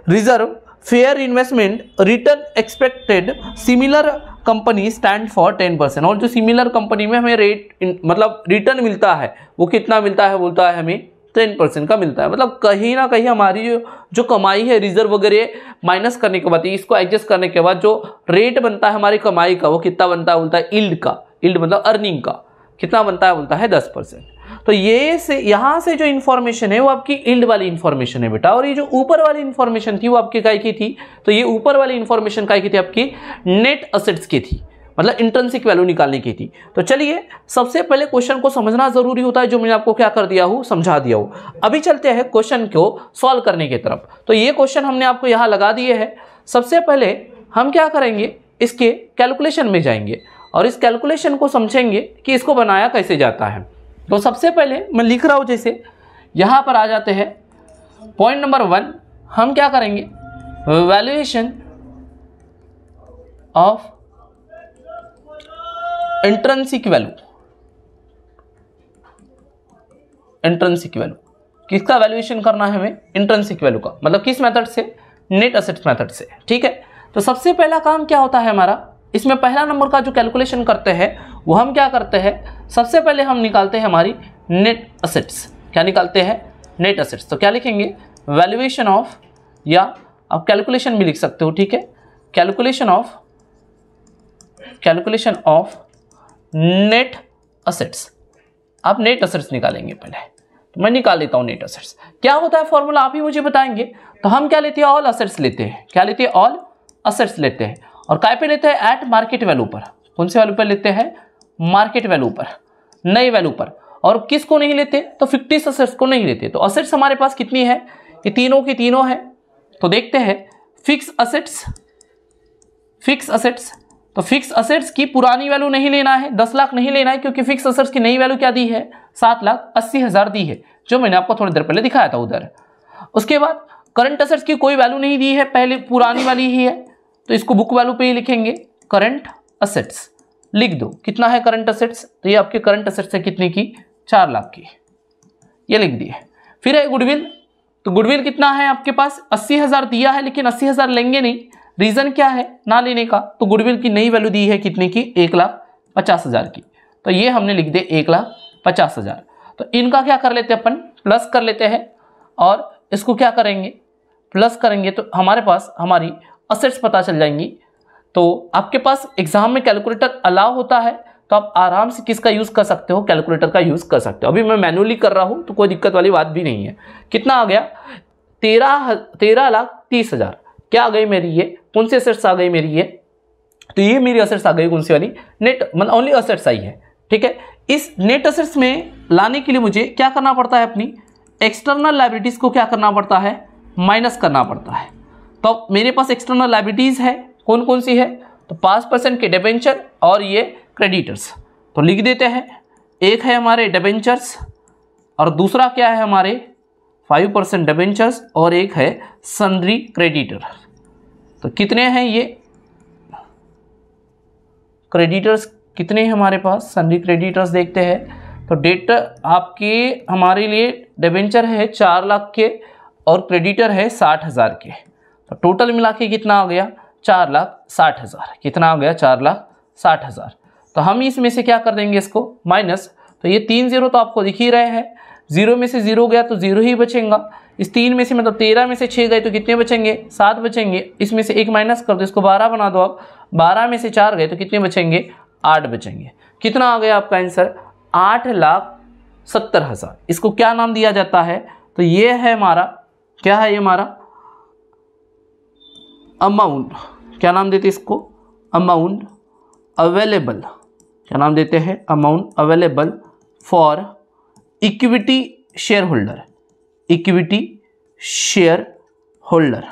reserve fair investment return expected similar company stand for 10%। और जो सिमिलर कंपनी में हमें रेट मतलब रिटर्न मिलता है वो कितना मिलता है, बोलता है हमें 10% का मिलता है। मतलब कहीं ना कहीं हमारी जो कमाई है रिजर्व वगैरह माइनस करने के बाद, इसको एडजस्ट करने के बाद जो रेट बनता है हमारी कमाई का, वो कितना बनता है बोलता है यील्ड का। यील्ड मतलब अर्निंग का कितना बनता है बोलता है 10%। तो ये से यहाँ से जो इन्फॉर्मेशन है वो आपकी यील्ड वाली इन्फॉर्मेशन है बेटा, और ये जो ऊपर वाली इन्फॉर्मेशन थी वो आपकी काय की थी, तो ये ऊपर वाली इन्फॉर्मेशन काय की थी, आपकी नेट असेट्स की थी, मतलब इंट्रिंसिक वैल्यू निकालने की थी। तो चलिए सबसे पहले क्वेश्चन को समझना जरूरी होता है, जो मैंने आपको क्या कर दिया हूँ, समझा दिया हूँ। अभी चलते हैं क्वेश्चन को सॉल्व करने की तरफ। तो ये क्वेश्चन हमने आपको यहाँ लगा दिए हैं। सबसे पहले हम क्या करेंगे, इसके कैलकुलेशन में जाएंगे और इस कैलकुलेशन को समझेंगे कि इसको बनाया कैसे जाता है। तो सबसे पहले मैं लिख रहा हूँ, जैसे यहाँ पर आ जाते हैं। पॉइंट नंबर 1 हम क्या करेंगे, valuation of intrinsic value. Intrinsic value किसका वैल्यूएशन करना है हमें, इंट्रिंसिक वैल्यू का, मतलब किस मेथड से, नेट असेट्स मेथड से। ठीक है, तो सबसे पहला काम क्या होता है हमारा, इसमें पहला नंबर का जो कैलकुलेशन करते हैं वो हम क्या करते हैं, सबसे पहले हम निकालते हैं हमारी नेट असेट्स। क्या निकालते हैं, नेट असेट्स। तो क्या लिखेंगे, वैल्यूएशन ऑफ, या आप कैलकुलेशन भी लिख सकते हो, ठीक है, कैलकुलेशन ऑफ नेट असेट्स। आप नेट असेट्स निकालेंगे पहले, तो मैं निकाल लेता हूं नेट असेट्स। क्या होता है फॉर्मूला आप ही मुझे बताएंगे। तो हम क्या लेते हैं, ऑल असेट्स लेते हैं। क्या लेते हैं, ऑल असेट्स लेते हैं। और काय पे लेते हैं, एट मार्केट वैल्यू पर। कौन से वैल्यू पर लेते हैं, मार्केट वैल्यू पर, नई वैल्यू पर। और किसको नहीं लेते, तो फिक्टिस असेट्स को नहीं लेते। तो असेट्स हमारे पास कितनी है, ये तीनों की तीनों है। तो देखते हैं फिक्स असेट्स, तो फिक्स असेट्स की पुरानी वैल्यू नहीं लेना है, 10 लाख नहीं लेना है, क्योंकि फिक्स असेट्स की नई वैल्यू क्या दी है, 7,80,000 दी है, जो मैंने आपको थोड़ी देर पहले दिखाया था उधर। उसके बाद करंट असेट्स की कोई वैल्यू नहीं दी है, पहले पुरानी वाली ही है, तो इसको बुक वैल्यू पे ही लिखेंगे, करंट असेट्स लिख दो। कितना है करंट असेट्स, तो ये आपके करंट असेट्स है कितने की, 4 लाख की, ये लिख दिए। फिर है गुडविल, तो गुडविल कितना है आपके पास, 80,000 दिया है, लेकिन 80,000 लेंगे नहीं। रीजन क्या है ना लेने का, तो गुडविल की नई वैल्यू दी है कितने की, 1,50,000 की, तो ये हमने लिख दे 1,50,000। तो इनका क्या कर लेते हैं अपन, प्लस कर लेते हैं, और इसको क्या करेंगे, प्लस करेंगे तो हमारे पास हमारी असेट्स पता चल जाएंगी। तो आपके पास एग्जाम में कैलकुलेटर अलाउ होता है, तो आप आराम से किसका यूज़ कर सकते हो, कैलकुलेटर का यूज़ कर सकते हो। अभी मैं मैनुअली कर रहा हूँ तो कोई दिक्कत वाली बात भी नहीं है। कितना आ गया, 13,30,000 क्या आ गई मेरी, ये कौन सी असेट्स आ गई मेरी, ये तो ये मेरी असेट्स आ गई कौन सी वाली, नेट, मतलब ओनली असेट्स आई है। ठीक है, इस नेट असेट्स में लाने के लिए मुझे क्या करना पड़ता है, अपनी एक्सटर्नल लायबिलिटीज को क्या करना पड़ता है, माइनस करना पड़ता है। तो मेरे पास एक्सटर्नल लायबिलिटीज है, कौन कौन सी है, तो 5% के डिबेंचर और ये क्रेडिटर्स। तो लिख देते हैं, एक है हमारे डिबेंचर्स और दूसरा क्या है हमारे 5% डिबेंचर्स, और एक है सन्ड्री क्रेडिटर। तो कितने हैं ये क्रेडिटर्स, कितने हैं हमारे पास, सन्ड्री क्रेडिटर्स देखते हैं। तो डेट आपके हमारे लिए डिबेंचर है 4 लाख के और क्रेडिटर है 60,000 के। तो टोटल मिला के कितना आ गया, 4,60,000। कितना आ गया, 4,60,000। तो हम इसमें से क्या कर देंगे, इसको माइनस। तो ये 3 0 तो आपको दिख ही रहे हैं, 0 में से 0 गया तो 0 ही बचेगा। इस 3 में से मतलब 13 में से 6 गए तो कितने बचेंगे, 7 बचेंगे। इसमें से 1 माइनस कर दो, इसको 12 बना दो आप। 12 में से 4 गए तो कितने बचेंगे, 8 बचेंगे। कितना आ गया आपका आंसर, 8,70,000। इसको क्या नाम दिया जाता है, तो ये है हमारा, क्या है ये हमारा अमाउंट। क्या नाम देते इसको, अमाउंट अवेलेबल। क्या नाम देते हैं, amount available for equity share holder. Equity share holder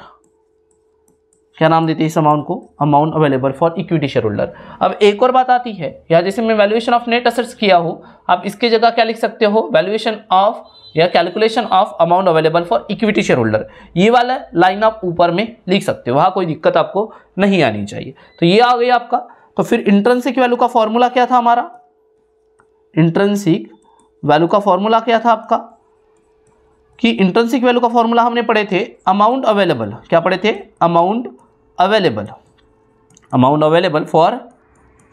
क्या नाम देते हैं इस अमाउंट को, amount available for equity share holder. अब एक और बात आती है, या जैसे मैं वैल्यूएशन ऑफ नेट असेट्स किया हो, आप इसके जगह क्या लिख सकते हो, वैल्यूएशन ऑफ या calculation of amount available for equity share holder. ये वाला लाइन आप ऊपर में लिख सकते हो, वहाँ कोई दिक्कत आपको नहीं आनी चाहिए। तो ये आ गई आपका। तो फिर इंट्रिंसिक वैल्यू का फॉर्मूला क्या था हमारा, इंट्रिंसिक वैल्यू का फॉर्मूला क्या था आपका, कि इंट्रिंसिक वैल्यू का फॉर्मूला हमने पढ़े थे अमाउंट अवेलेबल। क्या पढ़े थे, amount available, amount available for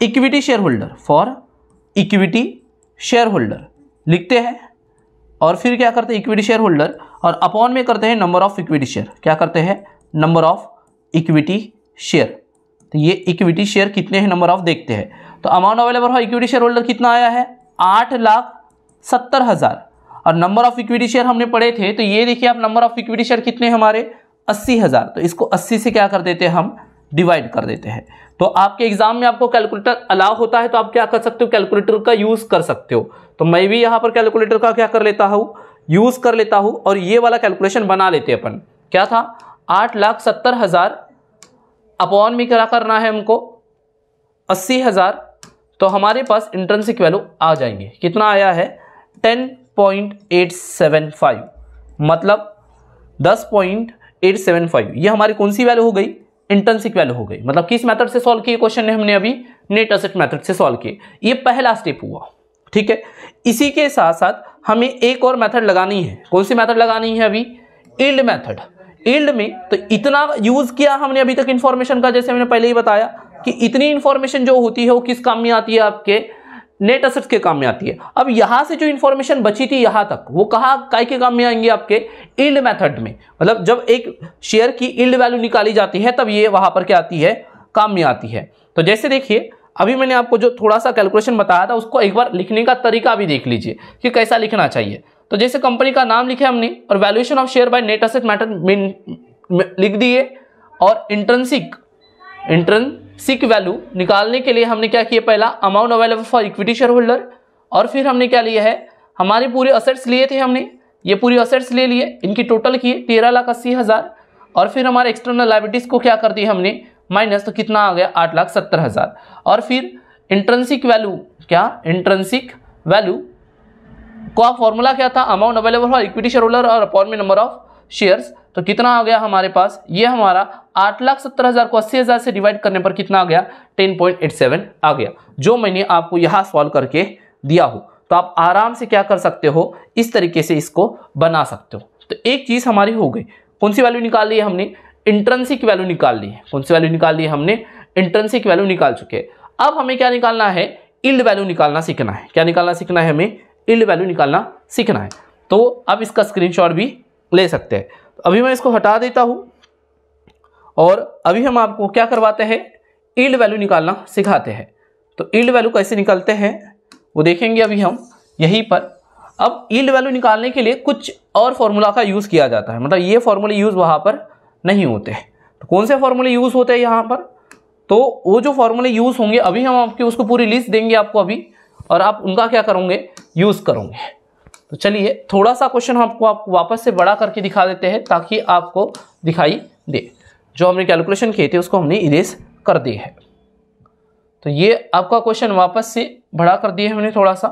equity share holder, for equity share holder लिखते हैं। और फिर क्या करते हैं इक्विटी शेयर होल्डर, और अपॉन में करते हैं नंबर ऑफ इक्विटी शेयर। क्या करते हैं? Number of equity share. तो ये इक्विटी शेयर कितने हैं, नंबर ऑफ देखते हैं। तो amount available for equity share holder कितना आया है? 8,70,000। और नंबर ऑफ इक्विटी शेयर हमने पढ़े थे, तो ये देखिए आप नंबर ऑफ इक्विटी शेयर कितने हमारे 80,000। तो इसको 80 से क्या कर देते हैं हम, डिवाइड कर देते हैं। तो आपके एग्जाम में आपको कैलकुलेटर अलाउ होता है तो आप क्या कर सकते हो, कैलकुलेटर का यूज कर सकते हो। तो मैं भी यहाँ पर कैलकुलेटर का क्या कर लेता हूँ, यूज कर लेता हूँ, और ये वाला कैलकुलेशन बना लेते हैं अपन। क्या था? 8,70,000 अपॉन में क्या करना है हमको, 80,000। तो हमारे पास इंट्रिंसिक वैल्यू आ जाएंगे। कितना आया है? 10.875, मतलब 10.875। ये हमारी कौन सी वैल्यू हो गई? इंट्रिंसिक वैल्यू हो गई। मतलब किस मेथड से सॉल्व किए क्वेश्चन ने हमने अभी? नेट एसेट मेथड से सॉल्व किए। ये पहला स्टेप हुआ, ठीक है। इसी के साथ साथ हमें एक और मेथड लगानी है। कौन सी मेथड लगानी है अभी? Yield method. यील्ड में तो इतना यूज किया हमने अभी तक इंफॉर्मेशन का, जैसे मैंने पहले ही बताया कि इतनी इंफॉर्मेशन जो होती है वो किस काम में आती है? आपके नेट एसेट्स के काम में आती है। अब यहां से जो इंफॉर्मेशन बची थी यहां तक, वो कहां काय के काम में आएंगे? आपके यील्ड मेथड में। मतलब जब एक शेयर की यील्ड वैल्यू निकाली जाती है तब ये वहां पर क्या आती है? काम में आती है। तो जैसे देखिए अभी मैंने आपको जो थोड़ा सा कैलकुलेशन बताया था उसको एक बार लिखने का तरीका भी देख लीजिए कि कैसा लिखना चाहिए। तो जैसे कंपनी का नाम लिखे हमने और valuation of share by net asset method में लिख दिए, और इंट्रिंसिक वैल्यू निकालने के लिए हमने क्या किया? पहला amount available for equity share holder, और फिर हमने क्या लिया है? हमारे पूरे असेट्स लिए थे हमने, ये पूरी असेट्स ले लिए, इनकी टोटल किए 13,80,000, और फिर हमारे एक्सटर्नल लायबिलिटीज को क्या कर दिया हमने? माइनस। तो कितना आ गया? 8,70,000। और फिर इंट्रिंसिक वैल्यू, क्या इंट्रिंसिक वैल्यू का फॉर्मूला क्या था? Amount available for equity share holder और अपॉन में नंबर ऑफ शेयर्स। तो कितना आ गया हमारे पास? ये हमारा 8,70,000 को 80,000 से डिवाइड करने पर कितना आ गया? 10.87 आ गया, जो मैंने आपको यहाँ सॉल्व करके दिया हो। तो आप आराम से क्या कर सकते हो, इस तरीके से इसको बना सकते हो। तो एक चीज हमारी हो गई। कौन सी वैल्यू निकाल ली है हमने? इंट्रिंसिक वैल्यू निकाल ली है। कौन सी वैल्यू निकाल ली है हमने? इंट्रिंसिक वैल्यू निकाल चुके हैं। अब हमें क्या निकालना है? यील्ड वैल्यू निकालना सीखना है। क्या निकालना सीखना है? हमें यील्ड वैल्यू निकालना सीखना है। तो अब इसका स्क्रीनशॉट भी ले सकते हैं। तो अभी मैं इसको हटा देता हूं, और अभी हम आपको क्या करवाते हैं? यील्ड वैल्यू निकालना सिखाते हैं। तो यील्ड वैल्यू कैसे निकालते हैं वो देखेंगे अभी हम यहीं पर। अब यील्ड वैल्यू निकालने के लिए कुछ और फॉर्मूला का यूज किया जाता है, मतलब ये फॉर्मूले यूज वहां पर नहीं होते। तो कौन से फॉर्मूले यूज होते हैं यहाँ पर? तो वो जो फॉर्मूले यूज होंगे अभी हम आपकी उसको पूरी लिस्ट देंगे आपको अभी, और आप उनका क्या करोगे? यूज करोगे। तो चलिए थोड़ा सा क्वेश्चन आपको वापस से बड़ा करके दिखा देते हैं ताकि आपको दिखाई दे। जो हमने कैलकुलेशन किए थे उसको हमने इरेज कर दिए है। तो ये आपका क्वेश्चन वापस से बड़ा कर दिए हमने थोड़ा सा।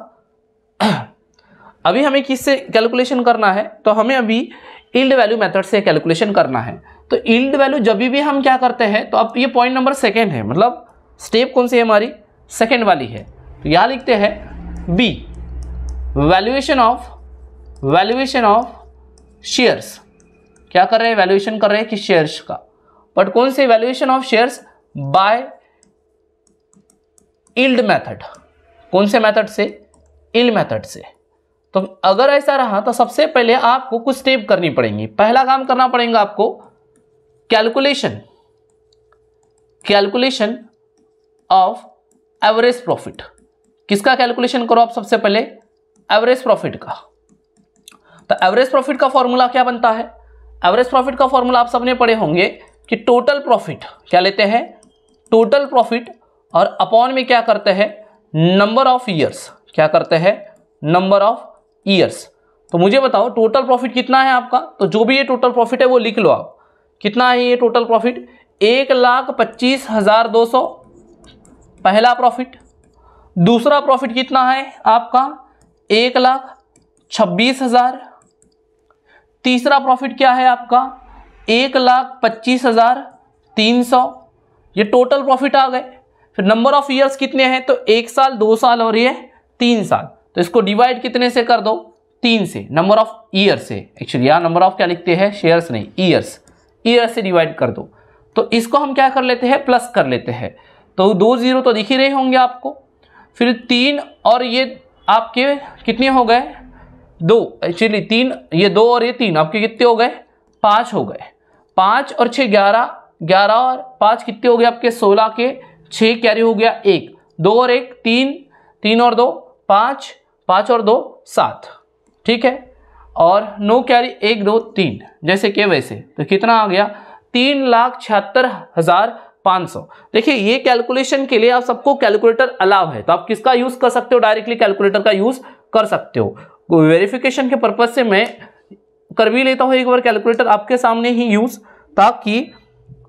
अभी हमें किससे कैलकुलेशन करना है? तो हमें अभी यील्ड वैल्यू मेथड से कैलकुलेशन करना है। तो यील्ड वैल्यू जब भी हम क्या करते हैं, तो अब ये पॉइंट नंबर सेकेंड है, मतलब स्टेप कौन सी है हमारी? सेकेंड वाली है। तो यहाँ लिखते हैं बी, वैल्यूएशन ऑफ शेयर्स। क्या कर रहे हैं? वैल्यूएशन कर रहे हैं कि शेयर्स का, बट कौन से? Valuation of shares by yield method. कौन से मेथड से? यील्ड मेथड से। तो अगर ऐसा रहा तो सबसे पहले आपको कुछ स्टेप करनी पड़ेंगी। पहला काम करना पड़ेगा आपको कैलकुलेशन ऑफ एवरेज प्रॉफिट। किसका कैलकुलेशन करो आप? सबसे पहले एवरेज प्रॉफिट का। तो एवरेज प्रॉफिट का फॉर्मूला क्या बनता है? एवरेज प्रॉफिट का फॉर्मूला आप सबने पढ़े होंगे कि टोटल प्रॉफिट, क्या लेते हैं? टोटल प्रॉफिट, और अपॉन में क्या करते हैं? Number of years. क्या करते हैं? Number of years. तो मुझे बताओ टोटल प्रॉफिट कितना है आपका? तो जो भी ये टोटल प्रॉफिट है वो लिख लो आप। कितना है ये टोटल प्रॉफिट? 1,25,200 पहला प्रॉफिट। दूसरा प्रॉफिट कितना है आपका? 1,26,000। तीसरा प्रॉफिट क्या है आपका? 1,25,300। ये टोटल प्रॉफिट आ गए। फिर नंबर ऑफ ईयर्स कितने हैं? तो 1 साल, 2 साल और ये 3 साल। तो इसको डिवाइड कितने से कर दो? 3 से। नंबर ऑफ ईयर से, एक्चुअली यहाँ नंबर ऑफ क्या लिखते हैं? शेयर्स नहीं, ईयर्स। ईयर से डिवाइड कर दो। तो इसको हम क्या कर लेते हैं? प्लस कर लेते हैं। तो 2 0 तो दिख ही रहे होंगे आपको। फिर 3 और ये आपके कितने हो गए? 2, एक्चुअली 3, ये 2 और ये 3 आपके कितने हो गए? 5 हो गए। 5 और 6 11, 11 और 5 कितने हो गए आपके? 16 के 6 कैरी हो गया 1, 2 और 1 3, 3 और 2 5, 5 और 2 7, ठीक है। और 9 कैरी 1 2 3, जैसे कि वैसे। तो कितना आ गया? 3,76,500। देखिए ये कैलकुलेशन के लिए आप सबको कैलकुलेटर अलाउ है, तो आप किसका यूज कर सकते हो? डायरेक्टली कैलकुलेटर का यूज कर सकते हो। वेरिफिकेशन के पर्पज से मैं कर भी लेता हूं एक बार कैलकुलेटर आपके सामने ही यूज, ताकि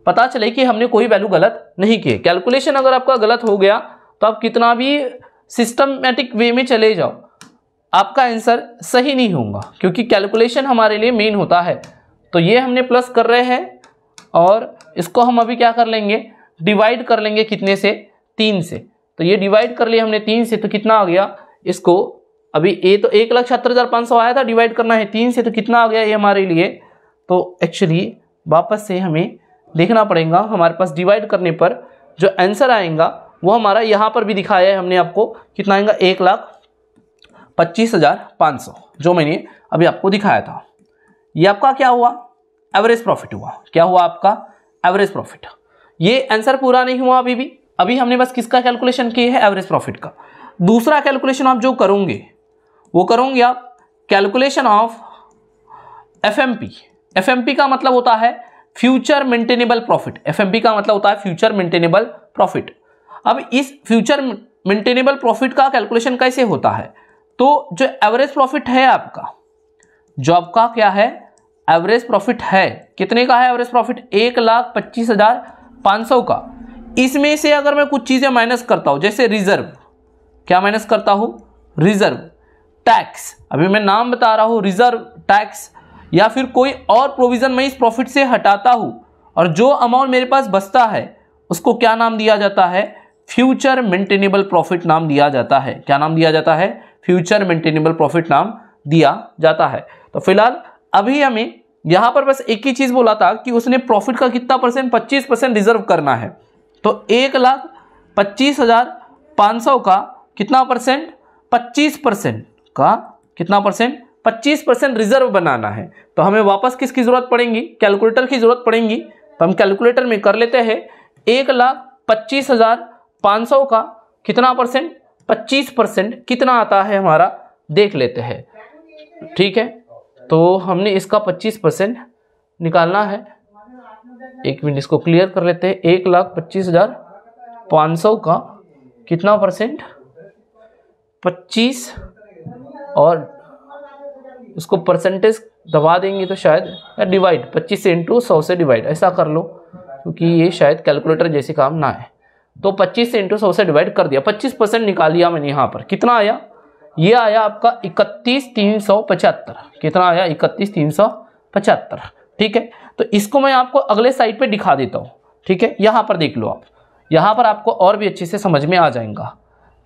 पता चले कि हमने कोई वैल्यू गलत नहीं की। कैलकुलेशन अगर आपका गलत हो गया तो आप कितना भी सिस्टमैटिक वे में चले जाओ, आपका आंसर सही नहीं होगा, क्योंकि कैलकुलेशन हमारे लिए मेन होता है। तो ये हमने प्लस कर रहे हैं और इसको हम अभी क्या कर लेंगे? डिवाइड कर लेंगे कितने से? 3 से। तो ये डिवाइड कर लिया हमने 3 से, तो कितना आ गया? इसको अभी ये तो 1,76,500 आया था, डिवाइड करना है 3 से, तो कितना आ गया ये हमारे लिए? तो एक्चुअली वापस से हमें देखना पड़ेगा, हमारे पास डिवाइड करने पर जो आंसर आएगा वो हमारा यहाँ पर भी दिखाया है हमने आपको, कितना आएगा? 1,25,500, जो मैंने अभी आपको दिखाया था। ये आपका क्या हुआ? एवरेज प्रॉफिट हुआ। क्या हुआ आपका? Average profit. ये आंसर पूरा नहीं हुआ अभी हमने बस किसका कैलकुलेशन किया है? एवरेज प्रॉफिट का। दूसरा कैलकुलेशन आप जो करोगे वो करोगे आप कैलकुलेशन ऑफ एफएमपी। एफएमपी का मतलब होता है फ्यूचर मेंटेनेबल प्रॉफिट। एफएमपी का मतलब होता है फ्यूचर मेंटेनेबल प्रॉफिट। अब इस फ्यूचर मेंटेनेबल प्रॉफिट का कैलकुलेशन कैसे होता है? तो जो एवरेज प्रॉफिट है आपका, जो आपका क्या है? एवरेज प्रॉफिट है, कितने का है एवरेज प्रॉफिट? 1,25,500 का। इसमें से अगर मैं कुछ चीजें माइनस करता हूं, जैसे रिजर्व, क्या माइनस करता हूं? रिजर्व, टैक्स, अभी मैं नाम बता रहा हूं, रिजर्व, टैक्स, या फिर कोई और प्रोविजन मैं इस प्रॉफिट से हटाता हूं और जो अमाउंट मेरे पास बचता है उसको क्या नाम दिया जाता है? फ्यूचर मेंटेनेबल प्रॉफिट नाम दिया जाता है। क्या नाम दिया जाता है? फ्यूचर मेंटेनेबल प्रॉफिट नाम दिया जाता है। तो फिलहाल अभी हमें यहां पर बस एक ही चीज बोला था कि उसने प्रॉफिट का कितना परसेंट? 25% रिजर्व करना है। तो 1,25,500 का कितना परसेंट? 25% का कितना परसेंट? 25% रिजर्व बनाना है। तो हमें वापस किसकी जरूरत पड़ेगी? कैलकुलेटर की जरूरत पड़ेगी। तो हम कैलकुलेटर में कर लेते हैं 1,25,500 का कितना परसेंट? 25% कितना आता है हमारा? देख लेते हैं, ठीक है। तो हमने इसका 25% निकालना है। एक मिनट इसको क्लियर कर लेते हैं। 1,25,500 का कितना परसेंट? 25, और उसको परसेंटेज दबा देंगे तो शायद, या डिवाइड, 25 से इंटू 100 से डिवाइड, ऐसा कर लो, क्योंकि ये शायद कैलकुलेटर जैसे काम ना है। तो 25 से इंटू 100 से डिवाइड कर दिया, 25% निकाल लिया मैंने यहाँ पर। कितना आया? ये आया आपका 31,375। कितना आया? 31,375, ठीक है। तो इसको मैं आपको अगले साइड पे दिखा देता हूँ, ठीक है। यहाँ पर देख लो आप, यहाँ पर आपको और भी अच्छे से समझ में आ जाएगा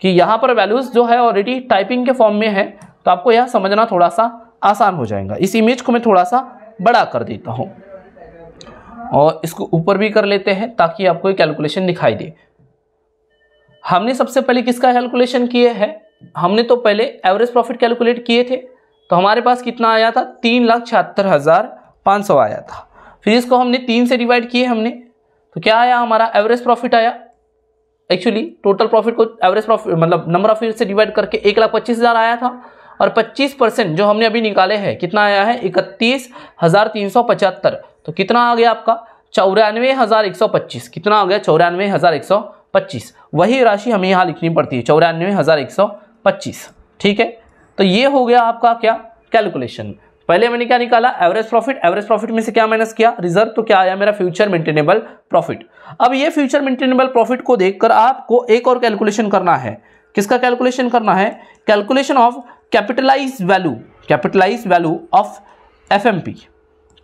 कि यहाँ पर वैल्यूज जो है ऑलरेडी टाइपिंग के फॉर्म में है, तो आपको यह समझना थोड़ा सा आसान हो जाएगा। इस इमेज को मैं थोड़ा सा बड़ा कर देता हूँ और इसको ऊपर भी कर लेते हैं ताकि आपको ये कैलकुलेशन दिखाई दे। हमने सबसे पहले किसका कैलकुलेशन किए है? हमने तो पहले एवरेज प्रॉफिट कैलकुलेट किए थे, तो हमारे पास कितना आया था? 3,76,500 आया था। फिर इसको हमने 3 से डिवाइड किए हमने, तो क्या आया? हमारा एवरेज प्रॉफिट आया। एक्चुअली टोटल प्रॉफिट को एवरेज प्रॉफिट मतलब नंबर ऑफ ईयर से डिवाइड करके 1,25,000 आया था, और 25% जो हमने अभी निकाले हैं कितना आया है? 31,375। तो कितना आ गया आपका? 94,125। कितना आ गया? 94,125। वही राशि हमें यहाँ लिखनी पड़ती है, 94,125, ठीक है। तो ये हो गया आपका क्या? कैलकुलेशन। पहले मैंने क्या निकाला? Average profit. एवरेज प्रॉफिट में से क्या माइनस किया? रिजर्व। तो क्या आया मेरा? Future maintainable profit. अब ये फ्यूचर मेंटेनेबल प्रॉफिट को देखकर आपको एक और कैलकुलेशन करना है। किसका कैलकुलेशन करना है? Calculation of capitalise value. Capitalise value of FMP.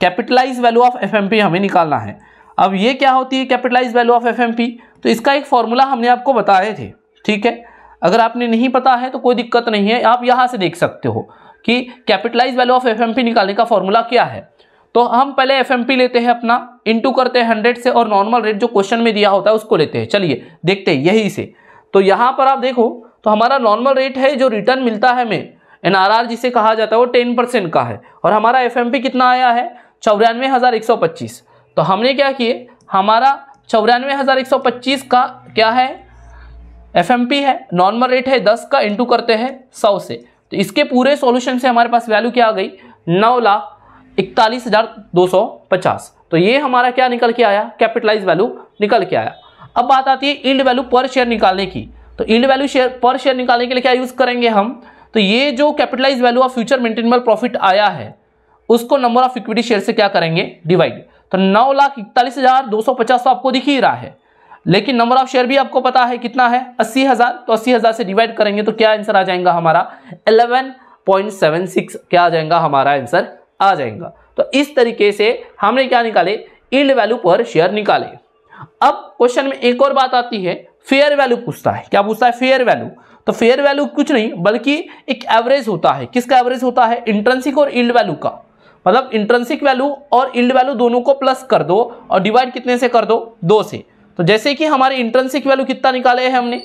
Capitalise value of FMP हमें निकालना है। अब ये क्या होती है कैपिटलाइज वैल्यू ऑफ एफएमपी? तो इसका एक फॉर्मूला हमने आपको बताए थे, ठीक है। अगर आपने नहीं पता है तो कोई दिक्कत नहीं है, आप यहां से देख सकते हो कि कैपिटलाइज वैल्यू ऑफ एफएमपी निकालने का फॉर्मूला क्या है। तो हम पहले एफएमपी लेते हैं अपना, इंटू करते हैं 100 से, और नॉर्मल रेट जो क्वेश्चन में दिया होता है उसको लेते हैं। चलिए देखते हैं यही से। तो यहां पर आप देखो तो हमारा नॉर्मल रेट है जो रिटर्न मिलता है हमें NRR जिसे कहा जाता है वो 10% का है, और हमारा FMP कितना आया है 94,125। तो हमने क्या किए, हमारा 94,125 का क्या है FMP है, नॉर्मल रेट है 10 का, इंटू करते हैं 100 से। तो इसके पूरे सॉल्यूशन से हमारे पास वैल्यू क्या आ गई 9,41,250। तो ये हमारा क्या निकल के आया, कैपिटलाइज वैल्यू निकल के आया। अब बात आती है यील्ड वैल्यू पर शेयर निकालने की। तो यील्ड वैल्यू शेयर पर शेयर निकालने के लिए क्या यूज करेंगे हम, तो ये जो capitalise value of future maintainable profit आया है उसको नंबर ऑफ इक्विटी शेयर से क्या करेंगे डिवाइड। तो 9,41,250 तो आपको दिख ही रहा है, लेकिन नंबर ऑफ शेयर भी आपको पता है कितना है 80,000। तो 80,000 से डिवाइड करेंगे तो क्या आंसर आ जाएगा हमारा 11.76 क्या आ जाएगा हमारा आंसर आ जाएगा। तो इस तरीके से हमने क्या निकाले, यील्ड वैल्यू पर शेयर निकाले। अब क्वेश्चन में एक और बात आती है, फेयर वैल्यू पूछता है। क्या पूछता है, फेयर वैल्यू। तो फेयर वैल्यू कुछ नहीं बल्कि एक एवरेज होता है। किसका एवरेज होता है, इंट्रिंसिक और यील्ड वैल्यू का। मतलब इंट्रिंसिक वैल्यू और यील्ड वैल्यू दोनों को प्लस कर दो और डिवाइड कितने से कर दो 2 से। तो जैसे कि हमारे इंट्रिंसिक वैल्यू कितना निकाले हैं हमने,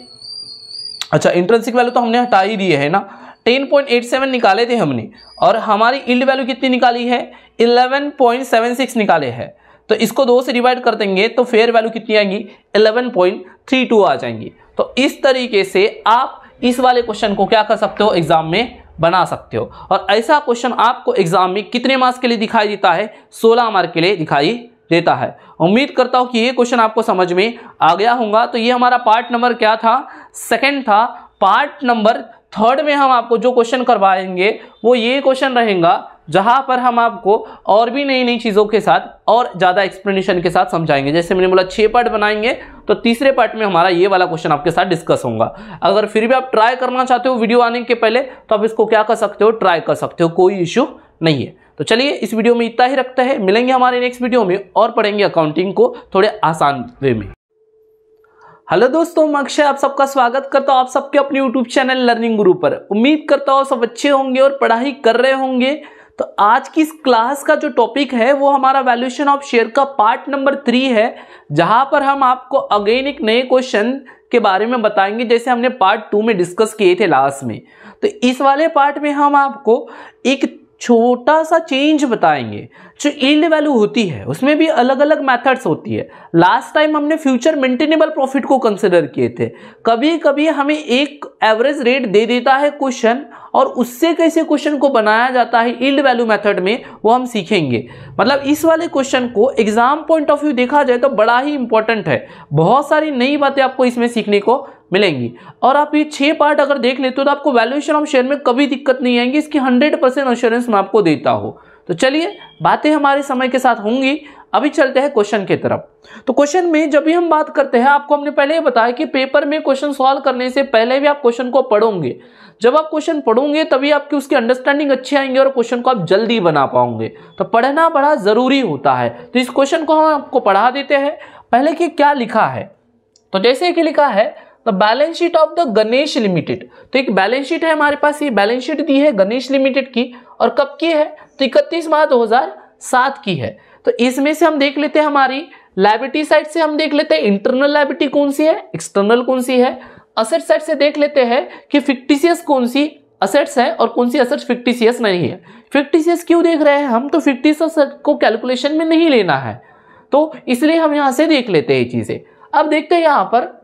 अच्छा इंट्रिंसिक वैल्यू तो हमने हटा ही दिए है ना, 10.87 निकाले थे हमने, और हमारी यील्ड वैल्यू कितनी निकाली है 11.76 निकाले हैं। तो इसको 2 से डिवाइड कर देंगे तो फेयर वैल्यू कितनी आएंगी 11.32 आ जाएंगी। तो इस तरीके से आप इस वाले क्वेश्चन को क्या कर सकते हो, एग्जाम में बना सकते हो। और ऐसा क्वेश्चन आपको एग्जाम में कितने मार्क्स के लिए दिखाई देता है, 16 मार्क के लिए दिखाई देता है। उम्मीद करता हूं कि ये क्वेश्चन आपको समझ में आ गया होगा। तो ये हमारा पार्ट नंबर क्या था, सेकंड था। पार्ट नंबर थर्ड में हम आपको जो क्वेश्चन करवाएंगे वो ये क्वेश्चन रहेगा, जहां पर हम आपको और भी नई नई चीजों के साथ और ज्यादा एक्सप्लेनेशन के साथ समझाएंगे। जैसे मैंने बोला 6 पार्ट बनाएंगे, तो तीसरे पार्ट में हमारा ये वाला क्वेश्चन आपके साथ डिस्कस होगा। अगर फिर भी आप ट्राई करना चाहते हो वीडियो आने के पहले, तो आप इसको क्या कर सकते हो, ट्राई कर सकते हो, कोई इश्यू नहीं है। तो चलिए इस वीडियो में इतना ही रखते हैं, मिलेंगे हमारे नेक्स्ट वीडियो में और पढ़ेंगे अकाउंटिंग को थोड़े आसान वे में। हेलो दोस्तों, मैं अक्षय आप सबका स्वागत करता हूं आप सबके अपने यूट्यूब चैनल लर्निंग गुरु पर। उम्मीद करता हूं सब अच्छे होंगे और पढ़ाई कर रहे होंगे। तो आज की इस क्लास का जो टॉपिक है वो हमारा वैल्यूएशन ऑफ शेयर का पार्ट नंबर 3 है, जहां पर हम आपको अगेन एक नए क्वेश्चन के बारे में बताएंगे, जैसे हमने पार्ट 2 में डिस्कस किए थे लास्ट में। तो इस वाले पार्ट में हम आपको एक छोटा सा चेंज बताएंगे। जो यील्ड वैल्यू होती है उसमें भी अलग अलग मेथड्स होती है। लास्ट टाइम हमने फ्यूचर मेंटेनेबल प्रॉफिट को कंसिडर किए थे। कभी कभी हमें एक एवरेज रेट दे देता है क्वेश्चन, और उससे कैसे क्वेश्चन को बनाया जाता है यील्ड वैल्यू मेथड में, वो हम सीखेंगे। मतलब इस वाले क्वेश्चन को एग्जाम पॉइंट ऑफ व्यू देखा जाए तो बड़ा ही इंपॉर्टेंट है। बहुत सारी नई बातें आपको इसमें सीखने को मिलेंगी, और आप ये 6 पार्ट अगर देख लेते हो तो आपको वैल्यूएशन ऑफ शेयर में कभी दिक्कत नहीं आएगी। इसकी 100% एश्योरेंस मैं आपको देता हूं। तो चलिए बातें हमारे समय के साथ होंगी। अभी चलते हैं क्वेश्चन की तरफ। तो क्वेश्चन में जब भी हम बात करते हैं, आपको हमने पहले ही बताया कि पेपर में क्वेश्चन सॉल्व करने से पहले भी आप क्वेश्चन को पढ़ोगे। जब आप क्वेश्चन पढ़ोगे तभी आपकी उसकी अंडरस्टैंडिंग अच्छी आएंगे और क्वेश्चन को आप जल्दी बना पाओगे। तो पढ़ना बड़ा जरूरी होता है। तो इस क्वेश्चन को हम आपको पढ़ा देते हैं। पहले कि क्या लिखा है, तो जैसे कि लिखा है the balance sheet of the Ganesh limited. तो एक बैलेंस शीट है हमारे पास, ये बैलेंस शीट दी है गणेश लिमिटेड की, और कब की है, तो 31 मार्च 2007 की है। तो इसमें से हम देख लेते हैं हमारी लायबिलिटी साइड से हम देख लेते हैं इंटरनल लायबिलिटी कौन सी है, एक्सटर्नल कौन सी है। असेट साइड से देख लेते हैं कि फिक्टिशियस कौन सी असेट्स है और कौन सी असेट्स फिक्टिशियस नहीं है। फिक्टिशियस क्यों देख रहे हैं हम, तो फिक्टिशियस को कैलकुलेशन में नहीं लेना है, तो इसलिए हम यहां से देख लेते हैं ये चीजें। अब देखते हैं यहां पर,